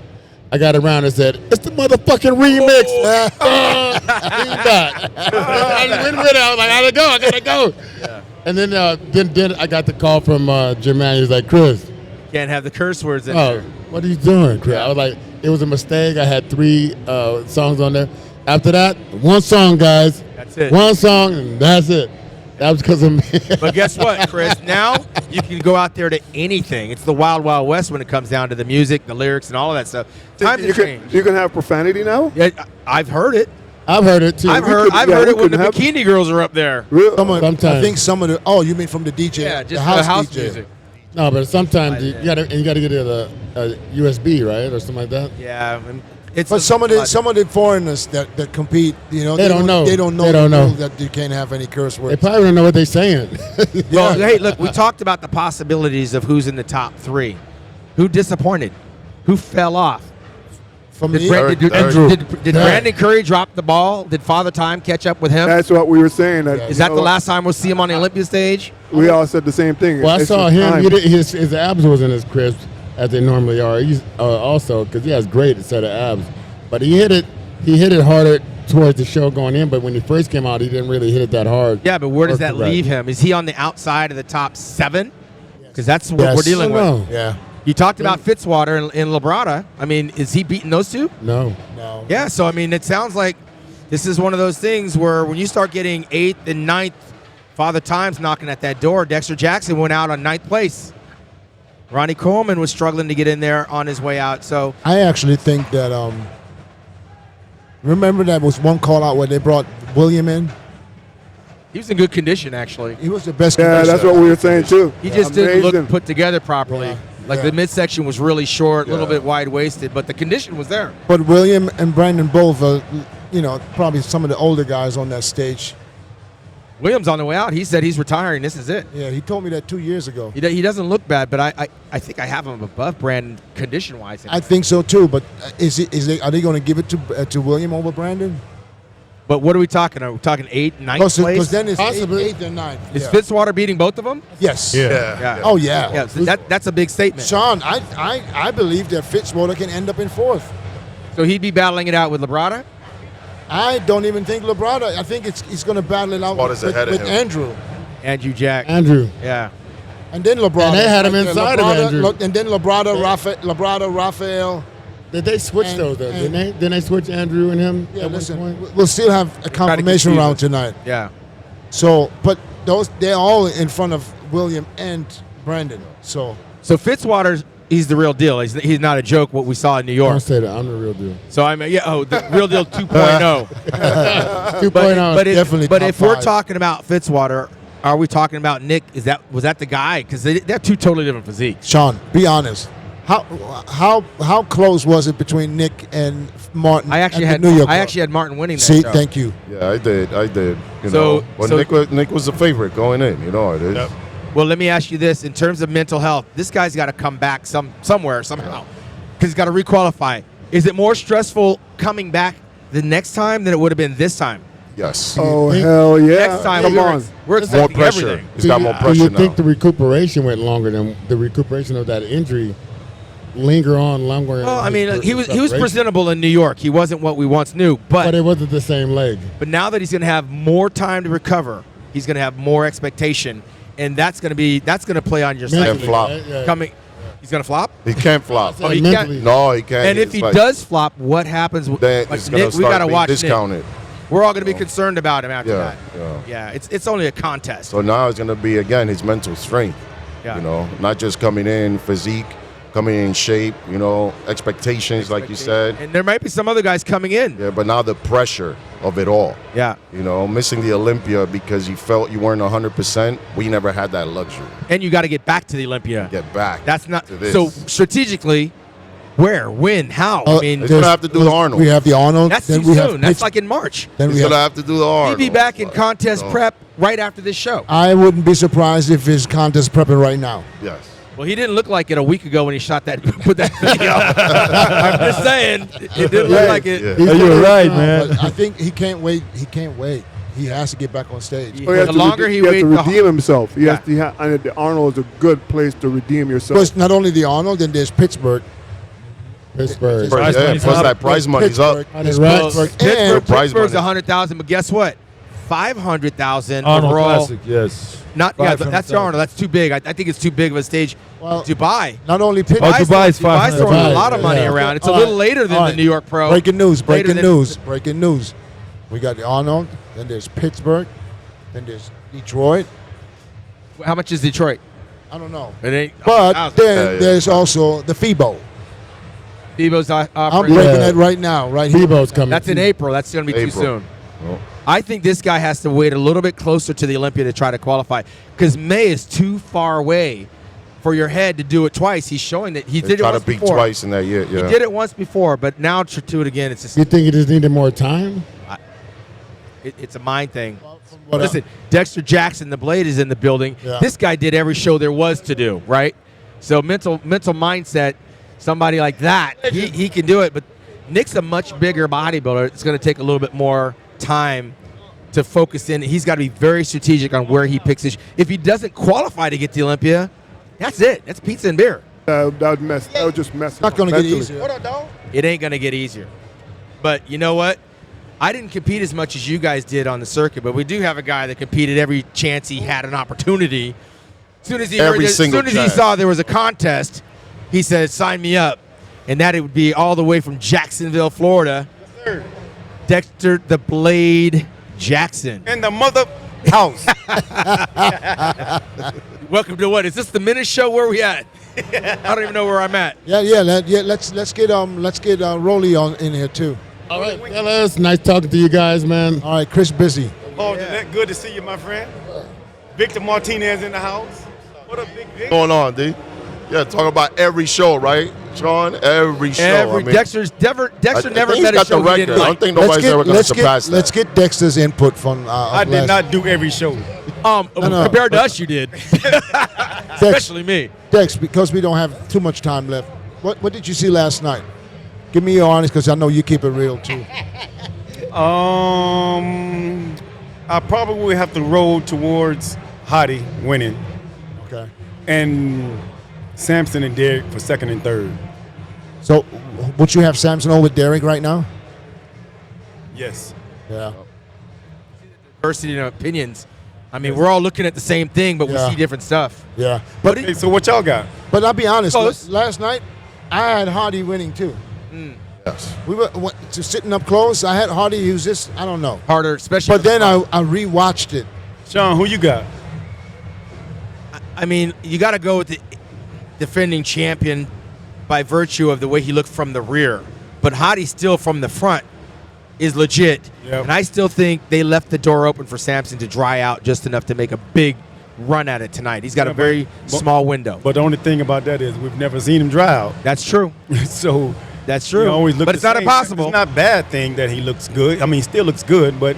I got around and said, "It's the motherfucking remix." Lean back. I just went with it. I was like, "I gotta go." And then I got the call from Jermaine. He was like, "Chris, Can't have the curse words in oh, there. what are you doing, Chris?" I was like, "It was a mistake. I had 3 songs on there. After that, 1 song, guys. That's it. 1 song, and that's it." That was because of me. But guess what, Chris? Now you can go out there to anything. It's the wild, wild west when it comes down to the music, the lyrics, and all of that stuff. Times have changed. You can have profanity now? Yeah, I've heard it. I've heard it too. I've heard it when the bikini girls are up there. Sometimes. I think some of the. Oh, you mean from the DJ? Yeah, just the house DJ. music. No, but sometimes you gotta get a USB, right, or something like that. Yeah, it's But some of the foreigners that compete, you know, They don't know. They don't know. They don't know. that you can't have any curse They words. probably don't know what they're saying. Well, hey, look, we talked about the possibilities of who's in the top 3. Who disappointed? Who fell off? From Did, me, did Brandon Curry drop the ball? Did Father Time catch up with him? That's what we were saying. Is that the last time we'll see him on the Olympia stage? We all said the same thing. Well, I It's saw just him. time. His abs wasn't as crisp as they normally are. He's also because he has great set of abs, but he hit it harder towards the show going in. But when he first came out, he didn't really hit it that hard. Yeah, but where does that Correct. leave him? Is he on the outside of the top 7? Because that's what we're dealing No. with. Yeah. You talked about Fitzwater and Labrada. I mean, is he beating those two? No. Yeah, so I mean, it sounds like this is one of those things where when you start getting 8th and 9th, Father Time's knocking at that door. Dexter Jackson went out on 9th place. Ronnie Coleman was struggling to get in there on his way out. So I actually think that. Remember that was one call out where they brought William in. he was in good condition, actually. He was the best. Yeah, that's what we were saying too. He just didn't Amazing. look put together properly. Like the midsection was really short, a little bit wide-waisted, but the condition was there. But William and Brandon both are, probably some of the older guys on that stage. Williams on the way out, he said he's retiring. This is it. Yeah, he told me that 2 years ago. He doesn't look bad, but I think I have him above Brandon condition-wise. I think so too. But are they going to give it to William over Brandon? But what are we talking? Are we talking 8th, 9th place? Because then it's Possibly. 8th and 9th. Is Yeah. Fitzwater beating both of them? Yes. Yeah. Oh yeah. Yeah, so that's a big statement. Shawn, I believe that Fitzwater can end up in 4th. So he'd be battling it out with Labrada? I don't even think Labrada. I think he's going to battle it out Water's with ahead of him. Andrew. Andrew Jack. Andrew. Yeah. And then Labrada. And they had him inside of Andrew. And then Labrada, Raphael. Did they switch And- those? Though? and- Didn't they switch Andrew and him? Yeah, at one listen, point? we'll still have a confirmation confuse round us. tonight. Yeah. So, but they're all in front of William and Brandon. So So Fitzwater, he's the real deal. He's not a joke, what we saw in New Don't York. say that. I'm the real deal. So I mean, the real deal 2.0. 2.0. Definitely But top if we're 5. talking about Fitzwater, are we talking about Nick? Was that the guy? Because they're two totally different physiques. Shawn, be honest. How close was it between Nick and Martin? I actually at had the New York I Club? actually had Martin winning that See, show. thank you. Yeah, I did. You So- know, but so- Nick was the favorite going in. You know it is. Yep. Well, let me ask you this: in terms of mental health, this guy's got to come back somewhere somehow, because he's got to requalify. Is it more stressful coming back the next time than it would have been this time? Yes. Oh hell yeah! Next time, come on. we're More expecting pressure. everything. He's got more Do pressure you think now. the recuperation went longer than the recuperation of that injury? Linger on longer. Well, I mean, he was preparation? presentable in New York. He wasn't what we once knew, but it wasn't the same leg. But now that he's going to have more time to recover, he's going to have more expectation, and that's going to play on your Mentally, psyche. flop. right? Yeah. Coming, he's going to flop. He can't flop. Oh, he Mentally. can't. No, he can't. And if It's he like- does flop, what happens? then Like it's gonna Nick, we start got to being watch discounted. Nick. We're all going to be concerned about him after Yeah, that. yeah. It's only a contest. So now it's gonna be again his mental strength. Yeah. You know, not just coming in physique, coming in shape. You know, expectations like you said. And there might be some other guys coming in. Yeah, but now the pressure of it all. Yeah. You know, missing the Olympia because you felt you weren't 100%. We never had that luxury. And you got to get back to the Olympia. Get back. That's not to this. so strategically. Where, when, how? I mean, He's gonna have to do the Arnold. We have the Arnold. that's then too we have soon. That's Pitts- like in March. then He's we gonna have. have to do the Arnold. He'd be back in Like, contest you know. prep right after this show. I wouldn't be surprised if his contest prepping right now. Yes. Well, he didn't look like it a week ago when he shot that, put that video. I'm just saying, it didn't look like it. Yeah. He's You're gonna- right, man. But I think he can't wait. He can't wait. He has to get back on stage. Yeah. Oh, he has The to longer rede- he has waits, to the redeem himself. He has Yeah. to, and the Arnold is a good place to redeem yourself. Because not only the Arnold, then there's Pittsburgh. Pittsburgh. Prize Yeah, money's plus up. that prize money's up. There's Right. Pittsburgh. Pittsburgh, And prize Pittsburgh's money. 100,000, but guess what? 500,000 Arnold overall. Classic, yes. Not yeah, 500,000. that's the Arnold. That's too big. I think it's too big of a stage. Well, Dubai. not only Oh, Pittsburgh. Dubai's Dubai's 500. throwing a Dubai, lot of money yeah. around. It's a All little right. later than All the right. New York Pro. Breaking news. Later Breaking than- news. Breaking news. We got the Arnold. Then there's Pittsburgh. Then there's Detroit. How much is Detroit? I don't know. It ain't. But then there's also the FIBO. FIBO's I'm offering. breaking that right now, right here. FIBO's coming. That's in April. That's going to be too soon. I think this guy has to wait a little bit closer to the Olympia to try to qualify because May is too far away for your head to do it twice. He's showing that he did it once to beat before. twice in that year. Yeah. He did it once before, but now to do it again, it's just You think he just needed more time? it's a mind thing. What Listen, Dexter Jackson, the Blade, is in the building. Yeah. This guy did every show there was to do, right? So mental mindset, somebody like that, he can do it. But Nick's a much bigger bodybuilder. It's going to take a little bit more time to focus in. He's got to be very strategic on where he picks his. If he doesn't qualify to get the Olympia, that's it. That's pizza and beer. That would just mess. Not going to get mentally. easier. It ain't going to get easier. But you know what? I didn't compete as much as you guys did on the circuit, but we do have a guy that competed every chance he had an opportunity. As soon as he saw there was a contest, he said, "Sign me up," and that it would be all the way from Jacksonville, Florida. Yes, sir. Dexter the Blade Jackson. In the mother house. Welcome to what? Is this the Minute Show? Where we at? I don't even know where I'm at. Yeah. Let's get Roelly on in here too. All right, fellas. Nice talking to you guys, man. All right, Chris Busy. Oh, Dillett, good to see you, my friend. Victor Martinez in the house. What up, Big Vic? What's going on, D? Yeah, talk about every show, right, Shawn? Every show. Dexter never think met he's a show got he the didn't record. I like. don't think nobody's ever going to surpass that. Let's get Dexter's input from. I did not do every show. Compared to us, you did. Especially me. Dex, because we don't have too much time left. What did you see last night? Give me your honest, because I know you keep it real too. I probably would have to roll towards Hottie winning Okay. and Samson and Derek for second and third. So, would you have Samson over Derek right now? Yes. Yeah. Diversity in opinions. I mean, we're all looking at the same thing, but we Yeah. see different stuff. Yeah. Okay, so what y'all got? But I'll be honest. Close. Last night, I had Hardy winning too. Yes. We were sitting up close. I had Hardy. He was just, I don't know. Harder, especially. But then I rewatched it. Shawn, who you got? I mean, you got to go with the defending champion by virtue of the way he looked from the rear. But Hottie still from the front is legit. Yep. And I still think they left the door open for Samson to dry out just enough to make a big run at it tonight. He's got a very small window. But the only thing about that is we've never seen him dry out. That's true. So That's true. he always looks But it's the not same. impossible. It's not a bad thing that he looks good. I mean, he still looks good, but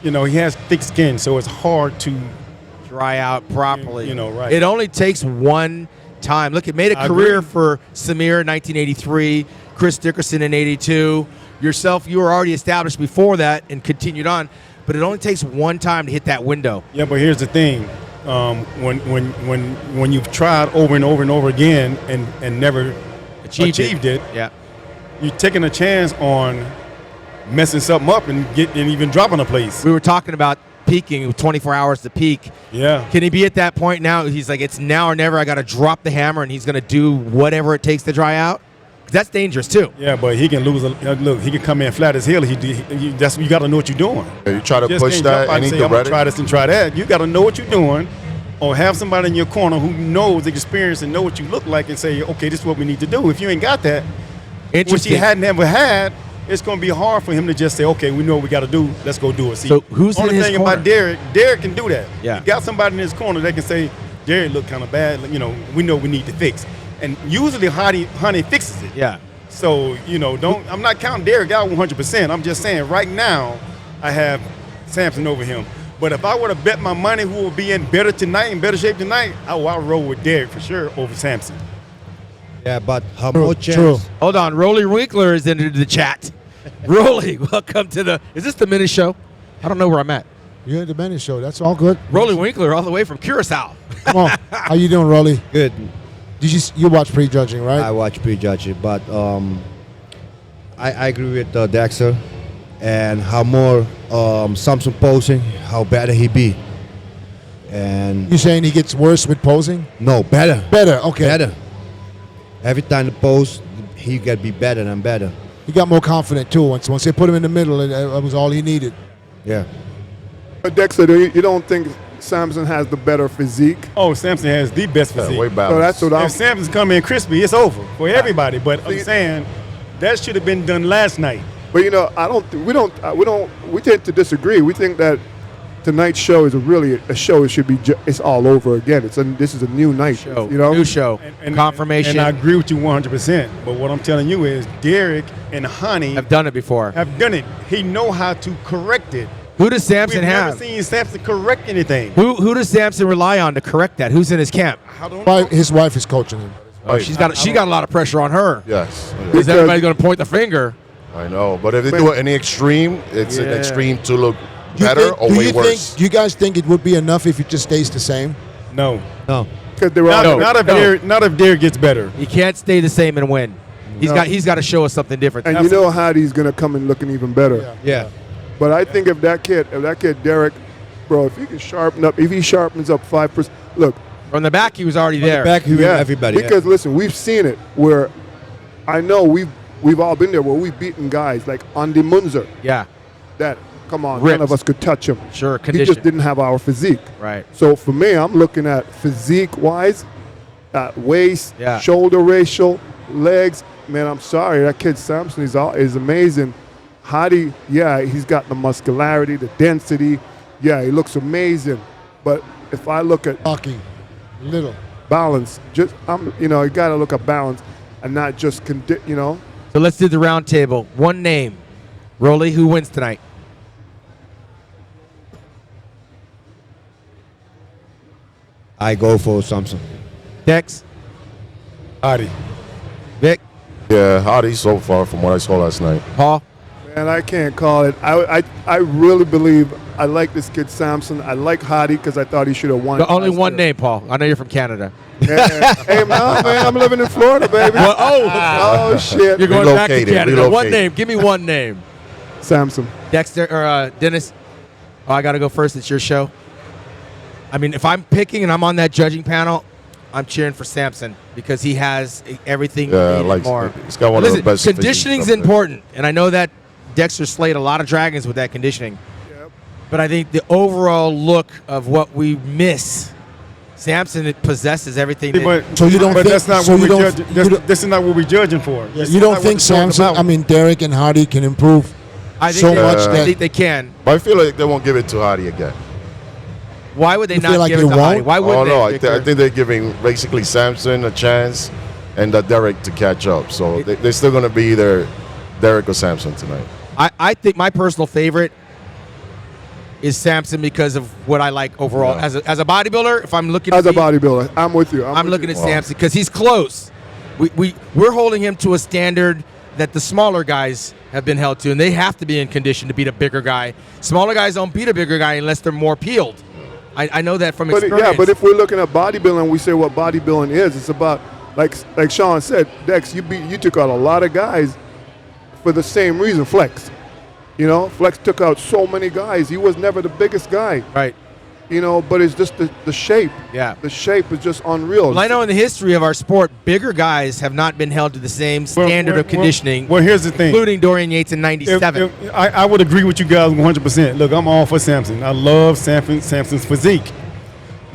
he has thick skin, so it's hard to. Dry out properly. Right. It only takes one time. Look, it made a I career agree. for Samir in 1983, Chris Dickerson in 82. Yourself, you were already established before that and continued on, but it only takes one time to hit that window. Yeah, but here's the thing: when you've tried over and over and over again and never achieved it, Yeah. you're taking a chance on messing something up and even dropping a place. We were talking about peaking, 24 hours to peak. Yeah. Can he be at that point now? He's like, it's now or never. I got to drop the hammer, and he's going to do whatever it takes to dry out. 'Cause that's dangerous too. Yeah, but he can lose. Look, he can come in flat as hell. You got to know what you're doing. You try to Just push can't that jump out and and he say, I'm gonna direct try this and try that. You got to know what you're doing, or have somebody in your corner who knows, experience, and know what you look like, and say, okay, this is what we need to do. If you ain't got that, which Interesting. he had never had, it's going to be hard for him to just say, okay, we know what we got to do. Let's go do it. See, So who's only in his thing corner? about Derek can do that. Yeah. He got somebody in his corner that can say, Derek look kind of bad. We know we need to fix. And usually Honey fixes it. Yeah. So, I'm not counting Derek out 100%. I'm just saying right now I have Samson over him. But if I were to bet my money who will be in better shape tonight, I would roll with Derek for sure over Samson. Yeah, but how much True. chance? Hold on. Roelly Winkler is into the chat. Roelly, welcome to is this the Minute Show? I don't know where I'm at. You're at the Benny Show. That's all good. Roelly Winkler all the way from Curacao. Come on. How you doing, Roelly? Good. Did you watch prejudging, right? I watch prejudging, but I agree with Dexter, and how more Samson posing, how better he be. And You saying he gets worse with posing? no, better. Better. Okay. Better. Every time the pose, he get be better and better. He got more confident too. Once they put him in the middle, that was all he needed. Yeah. But Dexter, you don't think Samson has the better physique? Oh, Samson has the best physique. way So balanced. that's what I'm. If Samson's come in crispy, it's over for everybody. But I'm saying that should have been done last night. But you know, we tend to disagree. We think that tonight's show is really a show. It should be. It's all over again. This is a new night. Show. You know, New show. Confirmation. And I agree with you 100%. But what I'm telling you is Derek and Honey Have done it before. have done it. He know how to correct it. Who does Samson We've have? never seen Samson correct anything. Who does Samson rely on to correct that? Who's in his camp? I don't know. His wife is coaching him. Oh, she got a lot of pressure on her. Yes. Because everybody's going to point the finger. I know. But if they do any extreme, it's an extreme to look Do you better think- or do way you worse. think? Do you guys think it would be enough if it just stays the same? No. No. because they're all. Not if Derek gets better. He can't stay the same and win. He's got to show us something different. And you know Hottie's gonna come in looking even better. Yeah. But I think if that kid Derek, bro, if he can sharpen up, if he sharpens up 5%, look, From the back, he was already there. Back he everybody. Because listen, we've seen it where I know we've all been there where we've beaten guys like Andy Munzer. Yeah. That come on, Ripped. none of us could touch him. Sure, He condition. just didn't have our physique. Right. So for me, I'm looking at physique wise, waist, Yeah. shoulder ratio, legs. Man, I'm sorry, that kid Samson is amazing. Hottie, yeah, he's got the muscularity, the density. Yeah, he looks amazing. But if I look at Talking, little. balance, you got to look at balance and not just So let's do the round table. One name. Roelly, who wins tonight? I go for Samson. Dex? Hottie. Vic? Yeah, Hottie so far from what I saw last night. Paul? And I can't call it. I really believe I like this kid Samson. I like Hottie because I thought he should have won. But only last one year. name, Paul. I know you're from Canada. Yeah. Hey, no, man, I'm living in Florida, baby. Oh shit. You're going back to Relocated, Canada. One relocated. name. Give me one name. Samson. Dexter or Dennis? Oh, I got to go first. It's your show. I mean, if I'm picking and I'm on that judging panel, I'm cheering for Samson because he has everything Yeah, needed like more. he's got one Listen, of the best. conditioning's physiques up there. important, and I know that Dexter slayed a lot of dragons with that conditioning. But I think the overall look of what we miss, Samson possesses everything. that- So you don't But think? that's not so what you we don't. judge. You don't, This is not what we're judging for. This you is don't not think what the show's Samson? about. I mean, Derek and Hardy can improve I think so they, much I that think they can. But I feel like they won't give it to Hottie again. Why would they You feel not like give they it to won't? Hottie? Why would Oh they? no, I Victor? think they're giving basically Samson a chance and Derek to catch up. So they're still going to be either Derek or Samson tonight. I think my personal favorite is Samson because of what I like overall. Yeah. As a bodybuilder, if I'm looking As to a be- bodybuilder, I'm with you. I'm with looking you. at Samson because he's close. We're holding him to a standard that the smaller guys have been held to, and they have to be in condition to beat a bigger guy. Smaller guys don't beat a bigger guy unless they're more peeled. I know that from But experience. yeah, but if we're looking at bodybuilding, we say what bodybuilding is. It's about like Shawn said, Dex, you took out a lot of guys for the same reason. Flex, Flex took out so many guys. He was never the biggest guy, right. But it's just the shape. Yeah. The shape is just unreal. Well, I know in the history of our sport, bigger guys have not been held to the same standard of conditioning, Well, here's the thing. including Dorian Yates in '97. I would agree with you guys 100%. Look, I'm all for Samson. I love Samson's physique.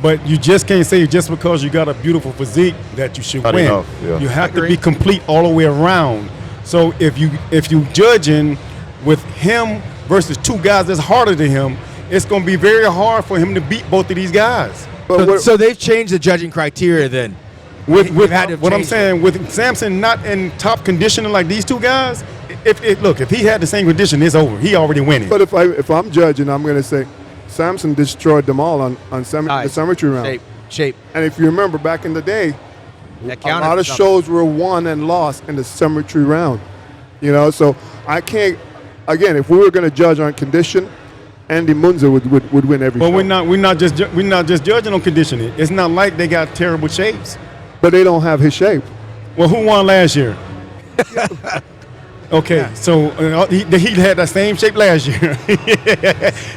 But you just can't say just because you got a beautiful physique that you should Not win. enough, yeah. You have to Agree. be complete all the way around. So if you judging with him versus two guys that's harder than him, it's going to be very hard for him to beat both of these guys. So they've changed the judging criteria then. With They've had to what I'm change saying, with Samson not in top conditioning like these two guys, if he had the same condition, it's over. He already winning. But if I'm judging, I'm going to say Samson destroyed them all on the cemetery round. Shape. And if you remember back in the day, That a counted lot for of something. shows were won and lost in the cemetery round. So I can't. Again, if we were going to judge on condition, Andy Munzer would win every But show. we're not just judging on conditioning. It's not like they got terrible shapes. But they don't have his shape. Well, who won last year? Okay, so he had that same shape last year.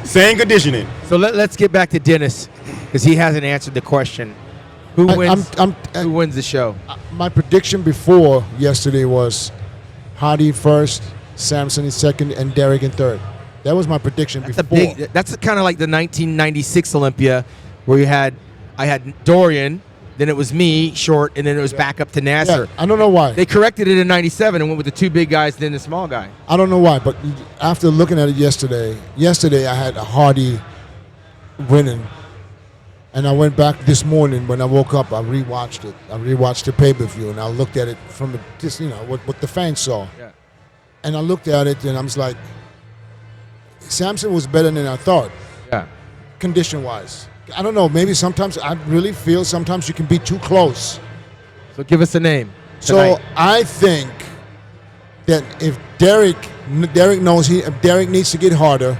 Same conditioning. So let's get back to Dennis because he hasn't answered the question. Who wins? Who wins the show? My prediction before yesterday was Hardy first, Samson in second, and Derek in third. That was my prediction That's before. That's kind of like the 1996 Olympia, where I had Dorian, then it was me, short, and then it was back up to Nasser. Yeah, I don't know why. They corrected it in '97 and went with the two big guys, then the small guy. I don't know why, but after looking at it yesterday I had Hardy winning. And I went back this morning when I woke up. I rewatched it. I rewatched the pay-per-view, and I looked at it from just what the fans saw. Yeah. And I looked at it, and I was like, Samson was better than I thought. Yeah. Condition-wise, I don't know. Maybe sometimes I really feel sometimes you can be too close. So give us a name. So tonight. I think that if Derek knows if Derek needs to get harder.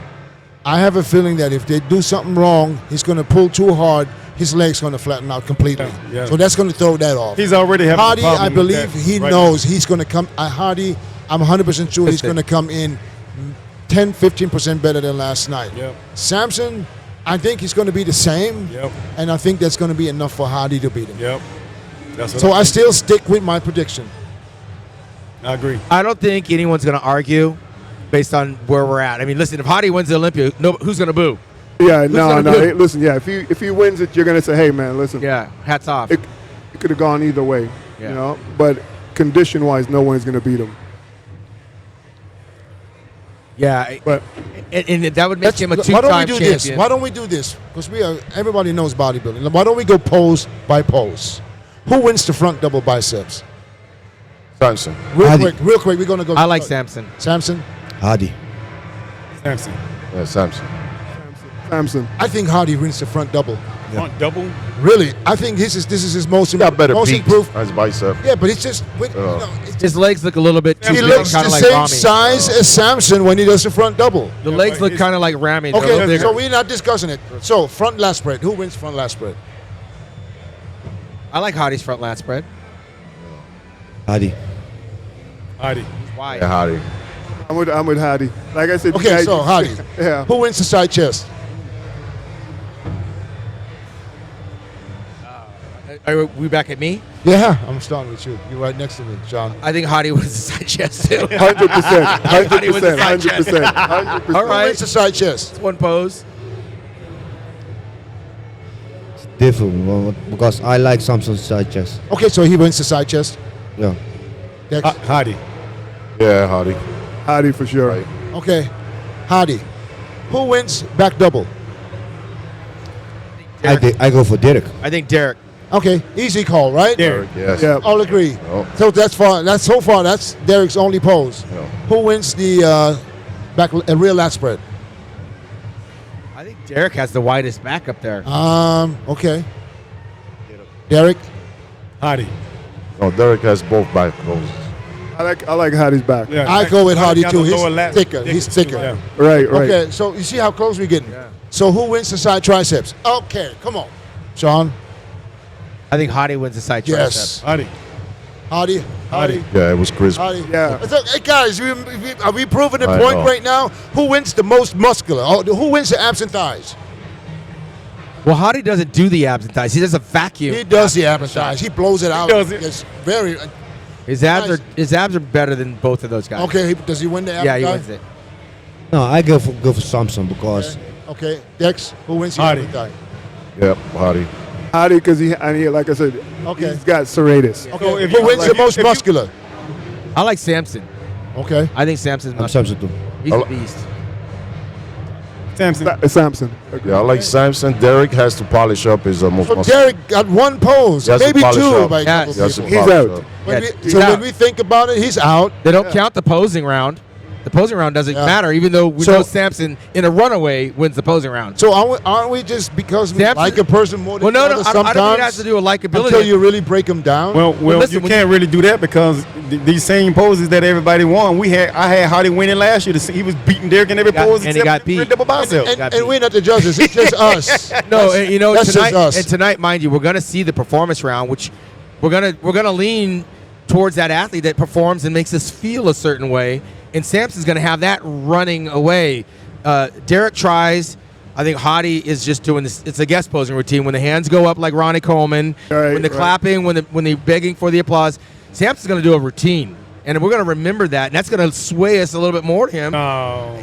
I have a feeling that if they do something wrong, he's going to pull too hard. His leg's going to flatten out completely. Yeah. So that's going to throw that off. He's already having Hardy, a problem I with believe that he right knows he's going to come. Hardy, I'm 100% sure he's going to come in 10, 15% better than last night. Yep. Samson, I think he's going to be the same. Yep. And I think that's going to be enough for Hardy to beat him. Yep. That's what So I still stick with my prediction. I agree. I don't think anyone's going to argue based on where we're at. I mean, listen, if Hardy wins the Olympia, who's going to boo? Yeah, gonna no. boo? Hey, listen, yeah. If he wins it, you're gonna say, "Hey, man, listen." Yeah, hats off. It could have gone either way, Yeah. you know. But condition-wise, no one is gonna beat him. Yeah, But and that would make him a Why two-time don't we do champion. this? Why don't we do this? Because everybody knows bodybuilding. Why don't we go pose by pose? Who wins the front double biceps? Samson. Real quick, we're gonna go. I like Samson. Samson. Hardy. Samson. Yeah, Samson. Samson. I think Hardy wins the front double. Front double. Really, I think this is his most He got better most peaks improved. as bicep. Yeah, but it's just His legs look a little bit too he big, looks kind the of like same Rami. size as Samson when he does the front double. The legs but look he's- kind of like Rami. They're a little Okay, bigger. so we're not discussing it. So front lat spread. Who wins front lat spread? I like Hardy's front lat spread. Hardy. Hardy. Why? Yeah, Hardy. I'm with Hardy. Like I said. you Okay, guys- so Hardy. Yeah. Who wins the side chest? Are we back at me? Yeah, I'm starting with you. You're right next to me, Shawn. I think Hardy wins the side chest too. 100%. Hardy wins the 100%. side chest. 100%. All Who right, wins the side chest? one pose. It's different because I like Samson's side chest. Okay, so he wins the side chest. Yeah. Dex. Hardy. Yeah, Hardy. Hardy for sure. Right. Okay, Hardy. Who wins back double? I go for Derek. I think Derek. Okay, easy call, right? Derek. Yes. Yeah. All agree. Oh. So so far that's Derek's only pose. Yeah. Who wins the rear lat spread? I think Derek has the widest back up there. Okay. Derek. Hardy. No, Derek has both back poses. I like Hardy's back. Yeah. I go with Hardy got too. the He's lower lat thicker. He's thicker. Yeah. Right. Okay, so you see how close we're getting. Yeah. So who wins the side triceps? Okay, come on, Shawn. I think Hardy wins the side Yes. Hardy. Hardy. Yeah, it was crisp. Hardy. Yeah. So, hey guys, are we proving the I point know. right now? Who wins the most muscular? Who wins the abs and thighs? Well, Hardy doesn't do the abs and thighs. He does a vacuum. He does the abs and thighs. He blows it out. does it. It's very His abs Nice. his abs are better than both of those guys. okay. Does he win the abs Yeah, and he thigh? wins it. No, I go for Samson because Okay, Dex. Who wins the Hardy. abs and thigh? Yep, Hardy. Hardy because he like I said, Okay. he's got serratus. Okay. So if Who you- wins like, the most if you- muscular? I like Samson. Okay. I think Samson's I'm muscular. Samson too. He's a beast. Samson. Samson. Yeah, I like Samson. Derek has to polish up his most So muscle. Derek got one pose, He has to maybe polish two up. by a Yes. couple He has to people. He's polish out. up. When Yeah, we- he's so out. when we think about it, he's out. They don't count the posing round. The posing round doesn't Yeah. matter, even though we So- know Samson in a runaway wins the posing round. So aren't we just because we Samson- like a person more than Well, no, the no, other I don't think it has sometimes to do with likability. until you really break them down? Well, listen, you when can't really do that because these same poses that everybody won, I had Hardy winning last year. He was beating Derek in every pose and he except got for the beat. double bicep. and we're not the judges. It's just us. No, and, you know that's just tonight, us. and tonight, mind you, we're going to see the performance round, which we're gonna lean towards that athlete that performs and makes us feel a certain way. And Samson's going to have that running away. Derek tries. I think Hardy is just doing this. It's a guest posing routine when the hands go up like Ronnie Coleman, Right, when the right. clapping, when they're begging for the applause. Samson's going to do a routine. and we're going to remember that, and that's going to sway us a little bit more to him. No.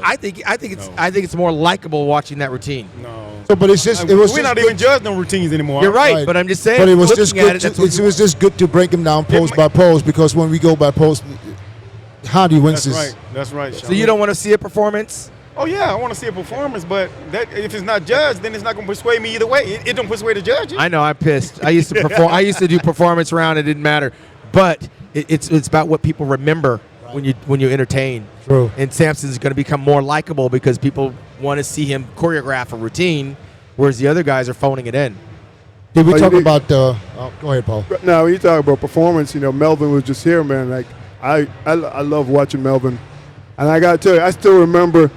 I think it's more likable watching that routine. No. So, but it's just We're not even judging on routines anymore. You're right, Right. but I'm just saying. But it was looking just at good. it, that's To, what it was just good to break him down pose by pose, because when we go by pose, Hardy wins That's this. right. That's right, Shawn. So you don't want to see a performance? Oh yeah, I want to see a performance, but that if it's not judged, then it's not going to persuade me either way. It don't persuade the judges. I know. I'm pissed. I used to perform. I used to do performance round. It didn't matter, but it's about what people remember when you entertain. True. And Samson's going to become more likable because people want to see him choreograph a routine, whereas the other guys are phoning it in. Did we Oh, you talk did- about? Go ahead, Paul. Now, when you talk about performance, Melvin was just here, man. Like I love watching Melvin, and I gotta tell you, I still remember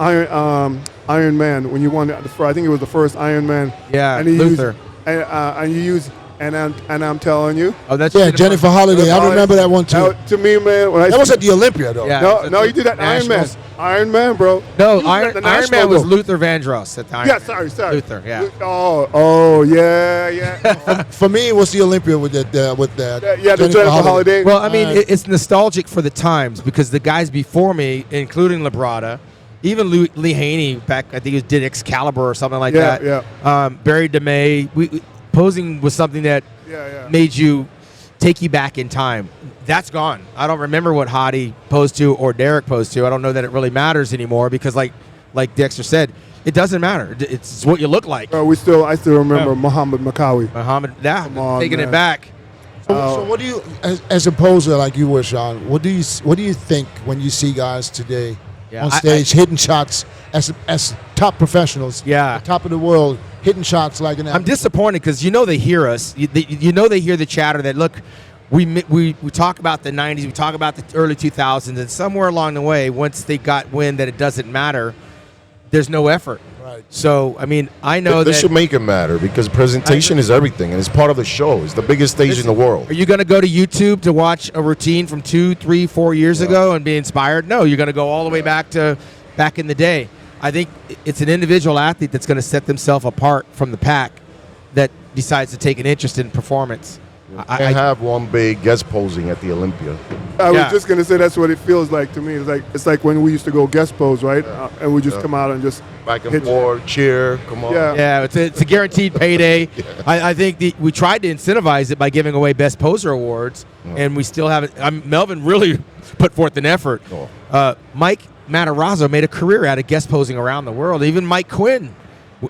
Iron Man when you won I think it was the first Iron Man. Yeah, and he Luther. And you use and I'm telling you. Oh, that's Yeah, Jennifer Holiday. I remember that one too. To me, man, when That was at the Olympia, though. Yeah. no, you did that Iron Man. Nationals. Iron Man, bro. No, You did Iron the Man National, was though. Luther Vandross at the Iron Yeah, Man. sorry. Luther, yeah. Oh, yeah. For me, it was the Olympia with that. Yeah, the Jennifer Holiday. Well, I mean, Alright. it's nostalgic for the times because the guys before me, including Labrada, even Lee Haney back, I think he did Excalibur or something like Yeah, that. Barry DeMay. Posing was something that Yeah. made you take you back in time. That's gone. I don't remember what Hottie posed to or Derek posed to. I don't know that it really matters anymore because, like Dexter said, it doesn't matter. It's what you look like. I still remember Muhammad Makawi. Muhammad, yeah, Come on, taking man. it back. So what do you, as a poser like you were, Shawn? What do you think when you see guys today Yeah, on stage hitting shots as top professionals? Yeah. the top of the world, hitting shots like an. I'm disappointed because they hear us. They hear the chatter that look, we talk about the 90s, we talk about the early 2000s, and somewhere along the way, once they got wind that it doesn't matter, there's no effort. Right. So I mean, I know This that. should make it matter because presentation is everything, and it's part of the show. It's the biggest stage in the world. Are you going to go to YouTube to watch a routine from 2, 3, 4 years ago and be inspired? No, you're going to go all the way back in the day. I think it's an individual athlete that's going to set themselves apart from the pack that decides to take an interest in performance. I have one big guest posing at the Olympia. I Yeah. was just gonna say that's what it feels like to me. It's like when we used to go guest pose, right? And we just come out and just Back and hit- forth, cheer, come on. Yeah. Yeah, it's a guaranteed payday. I think we tried to incentivize it by giving away Best Poser awards, and we still haven't. Melvin really put forth an effort. Mike Matarazzo made a career out of guest posing around the world. Even Mike Quinn,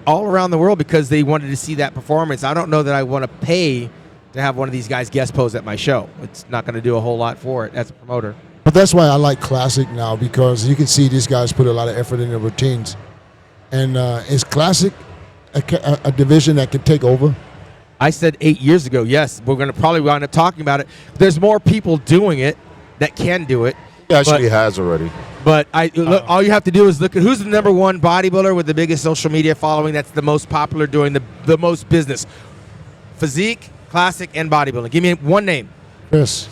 all around the world because they wanted to see that performance. I don't know that I want to pay to have one of these guys guest pose at my show. It's not going to do a whole lot for it as a promoter. But that's why I like Classic now, because you can see these guys put a lot of effort in their routines. And is Classic a division that could take over? I said 8 years ago, yes. We're going to probably wind up talking about it. There's more people doing it that can do it. He actually has already. But look, all you have to do is look at who's the number one bodybuilder with the biggest social media following that's the most popular, doing the most business. Physique, Classic, and bodybuilding. Give me one name. Yes.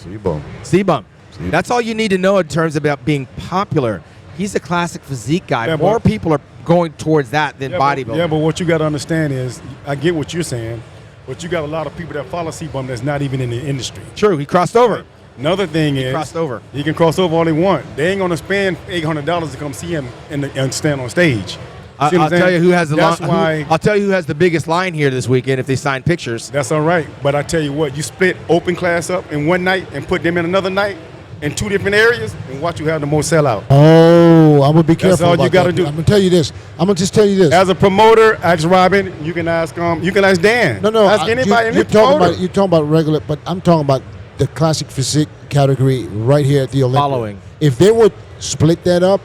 C-Bum. That's all you need to know in terms about being popular. He's a Classic Physique guy. Yeah, More but- people are going towards that than bodybuilding. But what you got to understand is, I get what you're saying, but you got a lot of people that follow C-Bum that's not even in the industry. True, he crossed over. Another thing is, crossed over. He can cross over all they want. They ain't gonna spend $800 to come see him and stand on stage. I'll See what I'm tell you saying? who has the That's long, why. I'll tell you who has the biggest line here this weekend if they sign pictures. That's all right. But I tell you what, you split open class up in one night and put them in another night in two different areas, and watch you have the most sellout. Oh, I'm gonna be careful. That's all you about got to that. do. I'm gonna tell you this. I'm gonna just tell you this. As a promoter, ask Robin. You can ask Dan. No. Ask anybody. You're any promoter. talking about regular, but I'm talking about the Classic Physique category right here at the Olympia. Following. If they would split that up,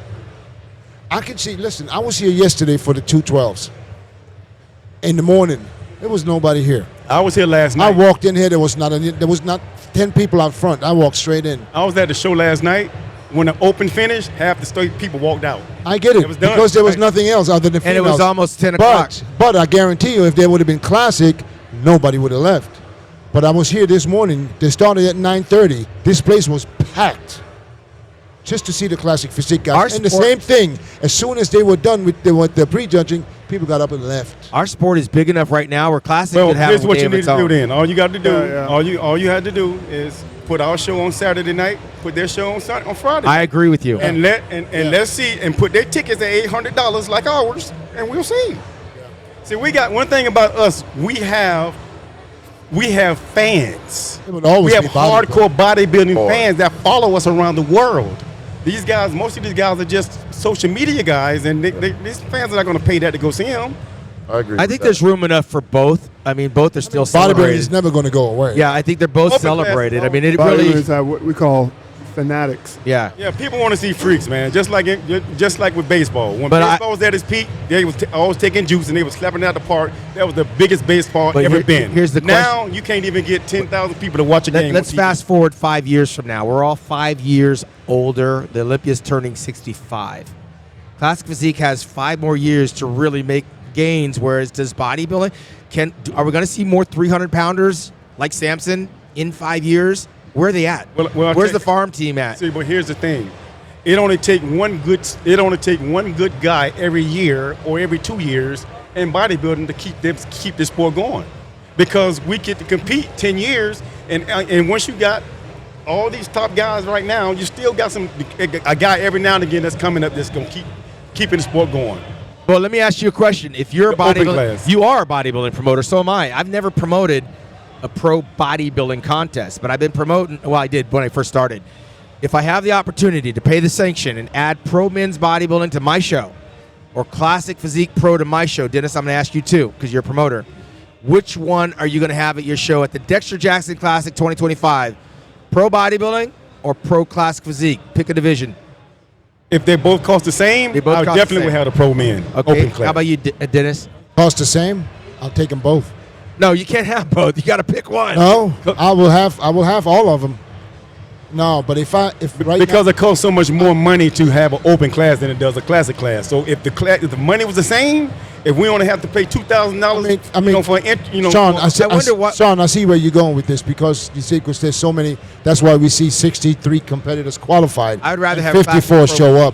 I could see. Listen, I was here yesterday for the 212s. In the morning, there was nobody here. I was here last I night. walked in here. There was not 10 people out front. I walked straight in. I was at the show last night. When the open finished, half the people walked out. I get it, It was done. because there was Right. nothing else other than And females. it was almost 10 o'clock. But I guarantee you, if there would have been Classic, nobody would have left. But I was here this morning. They started at 9:30. This place was packed just to see the Classic Physique guys. Our And the sport- same thing, as soon as they were done with the prejudging, people got up and left. Our sport is big enough right now where Classic Well, could have here's a what day you of need its to do own. then. All you got to do, Yeah. all you had to do is put our show on Saturday night, put their show on Friday. I agree with you. And let's see, and put their tickets at $800 like ours, and we'll see. See, we got one thing about us. We have fans. It would always We have be bodybuilding. hardcore bodybuilding fans that follow us around the world. These guys, most of these guys are just social media guys, and these fans are not going to pay that to go see them. I agree. I think there's room enough for both. I mean, both are still Bodybuilding celebrated. is never going to go away. Yeah, I think they're both Open class, celebrated. I oh, mean, it really. Bodybuilders have what we call fanatics. Yeah. Yeah, people want to see freaks, man. Just like with baseball. When But baseball was at its peak, they was always taking juice and they was slapping it out the park. That was the biggest baseball But ever been. here's the now you can't even get 10,000 people to watch a game. Let's on TV. fast forward 5 years from now. We're all 5 years older. The Olympia's turning 65. Classic Physique has 5 more years to really make gains, whereas does bodybuilding, are we going to see more 300-pounders like Samson in 5 years? Where are they at? Well, Where's the farm team at? See, but here's the thing. It only take one good guy every year or every 2 years in bodybuilding to keep this sport going, because we get to compete 10 years, and once you got all these top guys right now, you still got a guy every now and again that's coming up that's going to keeping the sport going. Well, let me ask you a question. If you're a The open bodybuilding, class. you are a bodybuilding promoter, so am I. I've never promoted a pro bodybuilding contest, but I've been promoting, well, I did when I first started. If I have the opportunity to pay the sanction and add pro men's bodybuilding to my show, or classic physique pro to my show, Dennis, I'm going to ask you too, because you're a promoter. Which one are you going to have at your show at the Dexter Jackson Classic 2025? Pro bodybuilding or pro classic physique? Pick a division. If they both cost the same, They both I cost the definitely same. would have the pro men Okay. open class. How about you, Dennis? Cost the same. I'll take them both. No, you can't have both. You got to pick one. No, I will have all of them. No, but if right because now, it costs so much more money to have an open class than it does a classic class. So if the money was the same, if we only have to pay $2,000, I mean, for Shawn, wonder I see where you're going with this, because you see, because there's so many. That's why we see 63 competitors qualified. I'd rather and have 54 classic show up,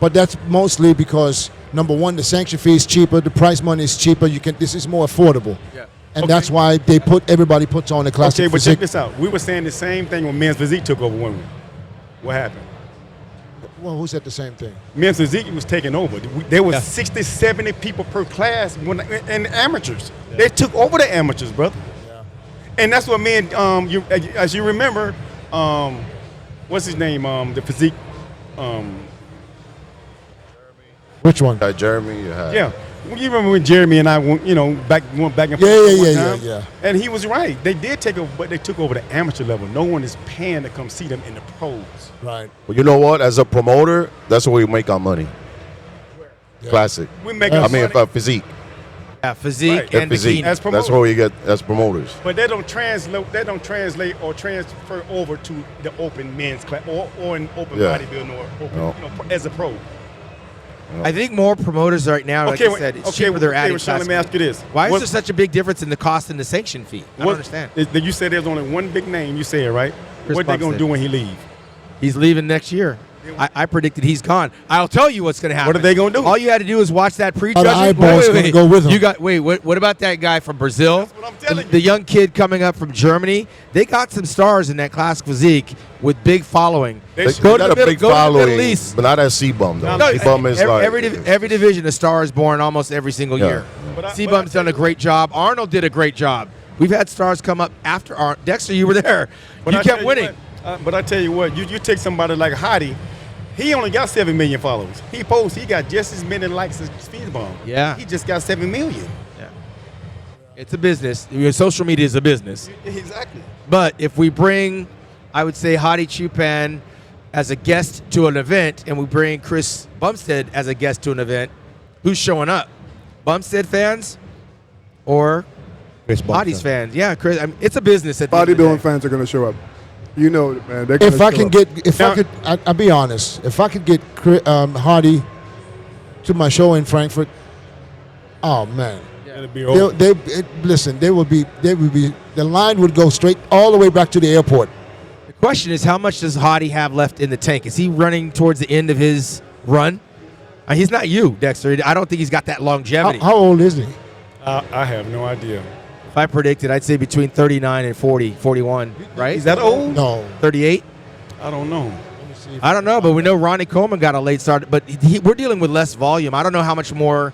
but that's mostly because number one, the sanction fee is cheaper, the prize money is cheaper. This is more affordable. Yeah. And that's why everybody puts on the classic Okay, but physique. check this out. We were saying the same thing when men's physique took over, weren't we? What happened? Well, who said the same thing? Men's physique was taking over. There was 60, 70 people per class and amateurs. Yeah. They took over the amateurs, brother. Yeah. And that's what as you remember, what's his name? The physique. Which one? Jeremy, you had. Yeah. You remember when Jeremy and I went back and forth? Yeah. And he was right. They did take over, but they took over the amateur level. No one is paying to come see them in the pros. Right. Well, you know what? As a promoter, that's where we make our money. Yeah. Classic. We make our money. Physique. Yeah, physique Right. and physique. bikini. That's where we get as promoters. But they don't translate or transfer over to the open men's class or an open bodybuilding or open, as a pro. I think more promoters right now, like I said, it's cheaper they're adding Rashawn, let me ask you this. Why is there such a big difference in the cost and the sanction fee? I don't understand. You said there's only one big name. You said it, right? Chris What they going to Bumstead. do when he leave? He's leaving next year. I predicted he's gone. I'll tell you what's going to happen. What are they gonna do? All you had to do is watch that prejudging. eyeballs gonna go with him. You got what about that guy from Brazil? That's what I'm telling you. The young kid coming up from Germany. They got some stars in that classic physique with big following. They Go to got the a middle- big go to the following, Middle East. but not at C-Bum, though. No, C-Bum is like... every division, a star is born almost every single year. C-Bum's done a great job. Arnold did a great job. We've had stars come up after Arnold. Dexter, you were there. But You I kept tell winning. But I tell you what, you take somebody like Hottie, he only got 7 million followers. He got just as many likes as Speedbomb. Yeah. He just got 7 million. Yeah. It's a business. Your social media is a business. Exactly. But if we bring, I would say, Hadi Chupan as a guest to an event, and we bring Chris Bumstead as a guest to an event, who's showing up? Bumstead fans or Hadi's fans? Yeah, Chris. I mean, it's a business. At the end of the Bodybuilding day. fans are going to show up. You know it, man. They're If gonna I show can up. get, I'll be honest. If I could get Hardy to my show in Frankfurt, oh man, It'll be over. listen. They would be. The line would go straight all the way back to the airport. The question is, how much does Hadi have left in the tank? Is he running towards the end of his run? He's not you, Dexter. I don't think he's got that longevity. How old is he? I have no idea. If I predicted, I'd say between 39 and 40, 41, right? Is that old? No. 38? I don't know. I don't know, but we know Ronnie Coleman got a late start. But we're dealing with less volume. I don't know how much more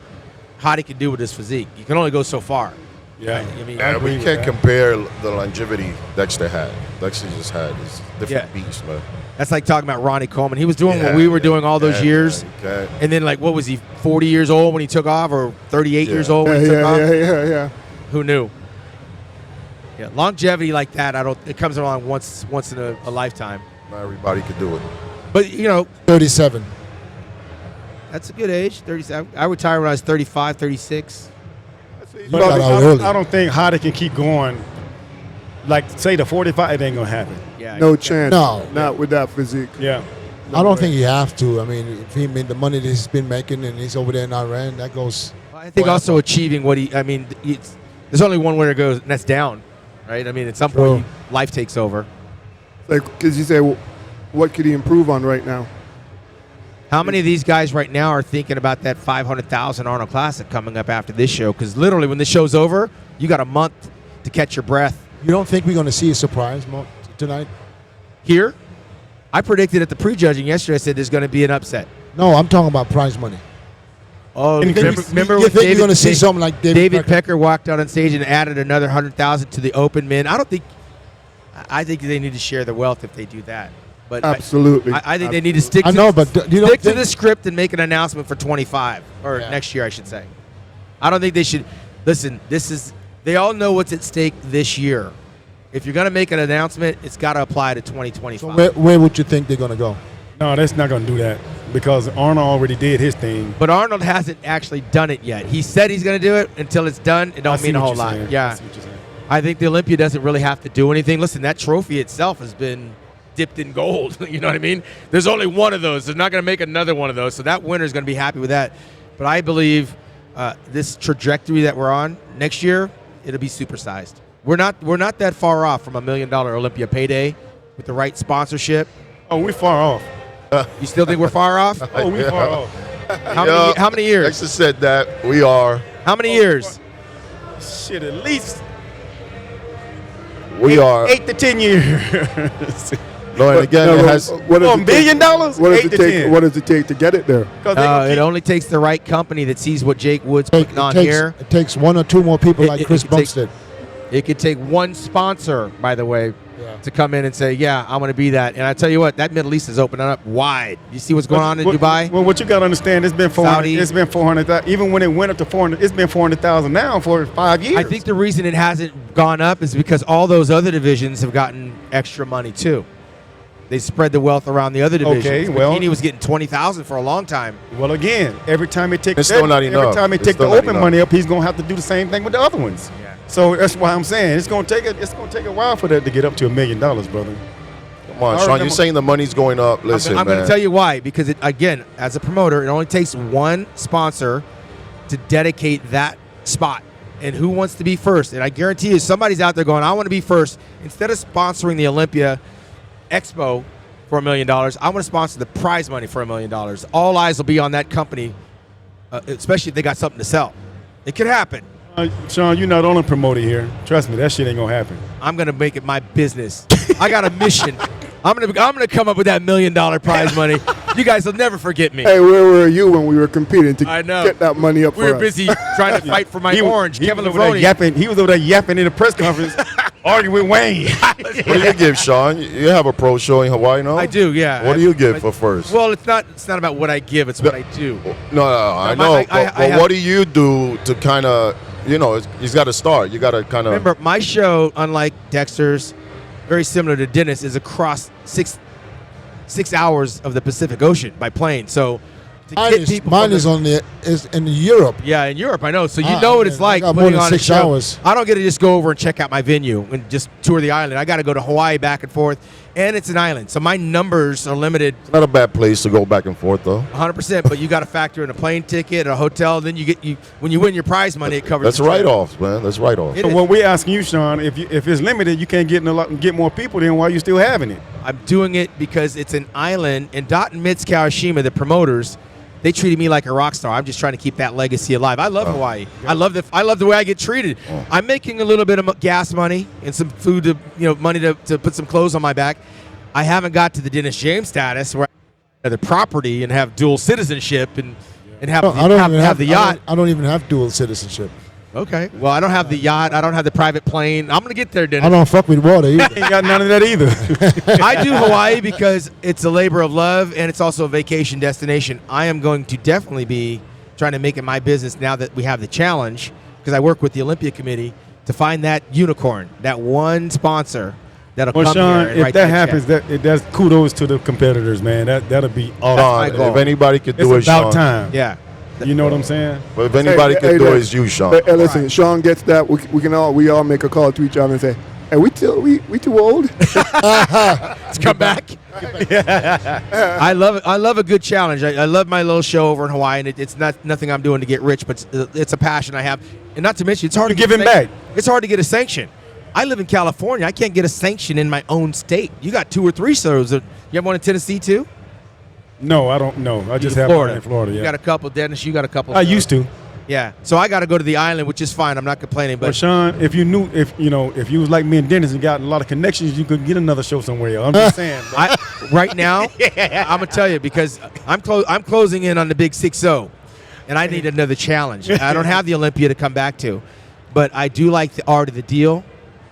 Hottie can do with his physique. You can only go so far. Yeah. I mean, Yeah, but you can't compare the longevity Dexter had. Dexter just had this different beast, man. that's like talking about Ronnie Coleman. He was doing what we were doing all those years. Okay. And then, like, what was he, 40 years old when he took off, or 38 years old when he took off? Yeah. Who knew? Yeah, longevity like that, it comes along once in a lifetime. Not everybody could do it. But, 37. that's a good age, 37. I retired when I was 35, 36. But I don't think Hottie can keep going. Like, say the 45, it ain't going to happen. Yeah, No chance. No. Not with that physique. Yeah. I don't think you have to. I mean, if he made the money that he's been making and he's over there in Iran, that goes. I think also achieving what there's only one way to go, and that's down, right? I mean, at some point, life takes over. Like, because you say, well, what could he improve on right now? How many of these guys right now are thinking about that 500,000 Arnold Classic coming up after this show? Because literally, when this show's over, you got a month to catch your breath. You don't think we're going to see a surprise tonight? Here, I predicted at the prejudging yesterday. I said there's going to be an upset. No, I'm talking about prize money. Oh, You think remember you when think you're going to see something like David Pecker walked out on stage and added another 100,000 to the open men? I think they need to share the wealth if they do that. But Absolutely. I think they need to stick. I know, but you don't stick to think- the script and make an announcement for 25 or next year, I should say. I don't think they should. Listen, they all know what's at stake this year. If you're going to make an announcement, it's got to apply to 2025. So where would you think they're going to go? No, that's not going to do that because Arnold already did his thing. But Arnold hasn't actually done it yet. He said he's going to do it. Until it's done, it don't mean a whole lot. Yeah. I think the Olympia doesn't really have to do anything. Listen, that trophy itself has been dipped in gold. You know what I mean? There's only one of those. They're not going to make another one of those. So that winner is going to be happy with that. But I believe this trajectory that we're on next year, it'll be supersized. We're not that far off from $1 million Olympia payday with the right sponsorship. Oh, we're far off. You still think we're far off? Oh, we're far off. How many years? Dexter said that. We are. How many years? Shit, at least We are. 8 to 10 years. No, and again, it has. What does $1 million? What does 8 it to take? 10. What does it take to get it there? It only takes the right company that sees what Jake Wood's putting on here. It takes one or two more people like Chris could take- Bumstead. It could take one sponsor, by the way, to come in and say, yeah, I'm going to be that. And I tell you what, that Middle East is opening up wide. You see what's going on in Dubai? Well, what you got to understand, it's been 400. Saudi. It's been 400,000. Even when it went up to 400, it's been 400,000 now for 5 years. I think the reason it hasn't gone up is because all those other divisions have gotten extra money too. They spread the wealth around the other divisions. Okay, well- Bikini was getting 20,000 for a long time. Well, again, every time it takes It's still not every enough. time it It's take the still not open enough. money up, he's gonna have to do the same thing with the other ones. Yeah. So that's why I'm saying it's gonna take a while for that to get up to $1 million, brother. Come on, Shawn. You're saying the money's going up. Listen, I'm going man. to tell you why. Because, again, as a promoter, it only takes one sponsor to dedicate that spot. And who wants to be first? And I guarantee you somebody's out there going, I want to be first. Instead of sponsoring the Olympia Expo for $1 million, I want to sponsor the prize money for $1 million. All eyes will be on that company, especially if they got something to sell. It could happen. Shawn, you're not only promoter here. Trust me, that shit ain't gonna happen. I'm going to make it my business. I got a mission. I'm gonna come up with that $1 million prize money. You guys will never forget me. Hey, where were you when we were competing to I know. get that money up We for were us? busy trying to fight for my orange. Kevin was over there Levrone. yapping. He was over there yapping in the press conference, arguing with Wayne. What do you give, Shawn? You have a pro show in Hawaii, no? I do, yeah. What do you give for first? Well, it's not about what I give. It's what I do. No, I know. I but have- what do you do to kind of, he's got to start. You got to kind of. Remember, my show, unlike Dexter's, very similar to Dennis, is across six hours of the Pacific Ocean by plane. So to get people Mine from is in Europe. Yeah, in Europe, I know. So you Ah, know what it's man, I like got more putting than on a 6 show. hours. I don't get to just go over and check out my venue and just tour the island. I got to go to Hawaii back and forth, and it's an island, so my numbers are limited. It's not a bad place to go back and forth, though. 100%, but you got to factor in a plane ticket, a hotel. Then when you win your prize money, it covers. That's the trip. write-offs, man. That's write-offs. It So is. what we're asking you, Shawn, if it's limited, you can't get more people. Then why are you still having it? I'm doing it because it's an island, and Dot and Mitz Kawashima, the promoters, They treated me like a rock star. I'm just trying to keep that legacy alive. I love Hawaii. I love the way I get treated. I'm making a little bit of gas money and some food to money to put some clothes on my back. I haven't got to the Dennis James status where I have the property and have dual citizenship and have the yacht. I don't even have dual citizenship. Okay. Well, I don't have the yacht. I don't have the private plane. I'm going to get there, Dennis. I don't fuck with water either. Ain't got none of that either. I do Hawaii because it's a labor of love and it's also a vacation destination. I am going to definitely be trying to make it my business now that we have the challenge, because I work with the Olympia committee to find that unicorn, that one sponsor that'll Well, come Shawn, here and write if that check. happens, that's kudos to the competitors, man. That'll be awesome. Sean, if anybody could do it, It's about Sean. time. Yeah. You know what I'm saying? But if anybody could do it, it's you, Sean. Hey, listen, Shawn gets that. We all make a call to each other and say, "Hey, we too old." Let's come back. I love it. I love a good challenge. I love my little show over in Hawaii, and it's not nothing I'm doing to get rich, but it's a passion I have. And not to mention, it's hard to You're get giving back. It's hard to get a sanction. I live in California. I can't get a sanction in my own state. You got 2 or 3 shows. You have one in Tennessee too? No, I don't know. I just have Florida. one in Florida. You Yeah. got a couple, Dennis. You got a couple. I shows. used to. Yeah. So I got to go to the island, which is fine. I'm not complaining. But But Shawn, if you was like me and Dennis and got a lot of connections, you could get another show somewhere else. I'm just saying. Bro. right now, I'm gonna tell you because I'm closing in on the big 6-0, and I need another challenge. I don't have the Olympia to come back to, but I do like the art of the deal.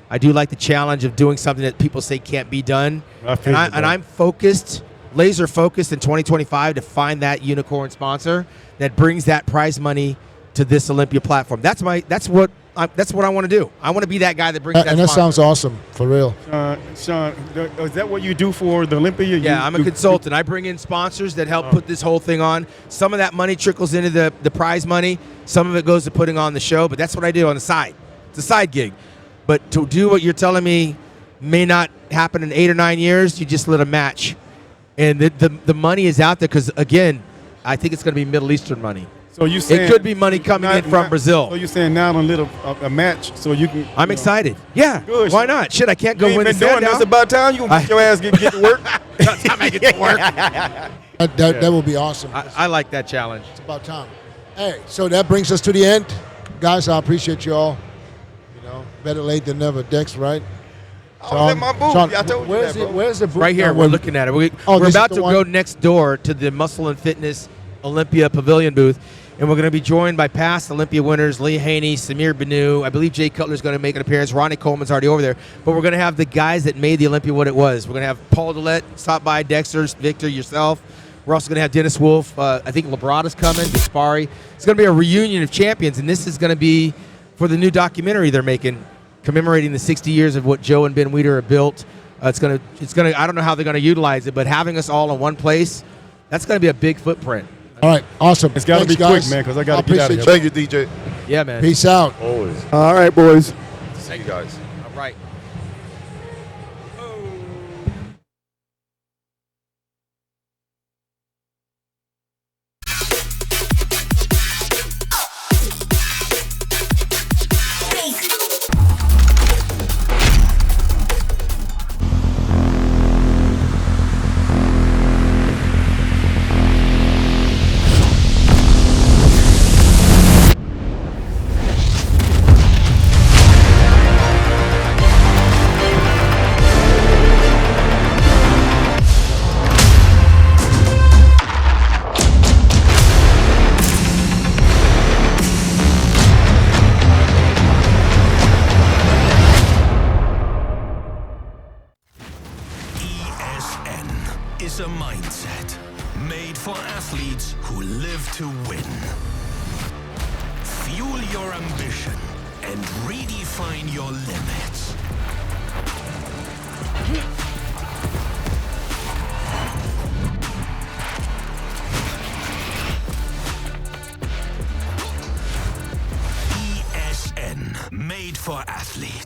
I do like the challenge of doing something that people say can't be done. And I'm focused, laser focused in 2025 to find that unicorn sponsor that brings that prize money to this Olympia platform. That's what I want to do. I want to be that guy that brings that. And that sponsor. sounds awesome, for real. Shawn, is that what you do for the Olympia? Yeah, I'm a consultant. I bring in sponsors that help put this whole thing on. Some of that money trickles into the prize money. Some of it goes to putting on the show, but that's what I do on the side. It's a side gig. But to do what you're telling me may not happen in 8 or 9 years, you just lit a match. And the money is out there because, again, I think it's going to be Middle Eastern money. So you saying it could be money coming in from Brazil. So you're saying now on a match so you can. I'm excited. Yeah. Good. Why not? Shit, I can't go You win ain't the been doing this. Sandow. It's about time you get your ass get to work. Time I get to work. That will be awesome. I like that challenge. It's about time. Hey, so that brings us to the end. Guys, I appreciate you all. Better late than never. Dex, right? I was at my booth. Sean, I told you where's that, bro. Where's the booth? Right here, now? we're looking at it. We're this about is to the go one? next door to the Muscle and Fitness Olympia Pavilion booth, and we're going to be joined by past Olympia winners Lee Haney, Samir Banu. I believe Jay Cutler's going to make an appearance. Ronnie Coleman's already over there. But we're going to have the guys that made the Olympia what it was. We're going to have Paul Dillett stop by, Dexter, Victor, yourself. We're also going to have Dennis Wolf. I think Labrada's coming, Gaspari. It's going to be a reunion of champions, and this is going to be for the new documentary they're making, commemorating the 60 years of what Joe and Ben Weider have built. It's gonna. I don't know how they're gonna utilize it, but having us all in one place, that's gonna be a big footprint. All right, awesome. It's got to Thanks, be quick, guys. man, because I got to get out of here. appreciate Thank you, DJ. Yeah, man. Peace out. Always. All right, boys. See you guys. All right. is a mindset made for athletes who live to win. Fuel your ambition and redefine your limits. ESN, made for athletes.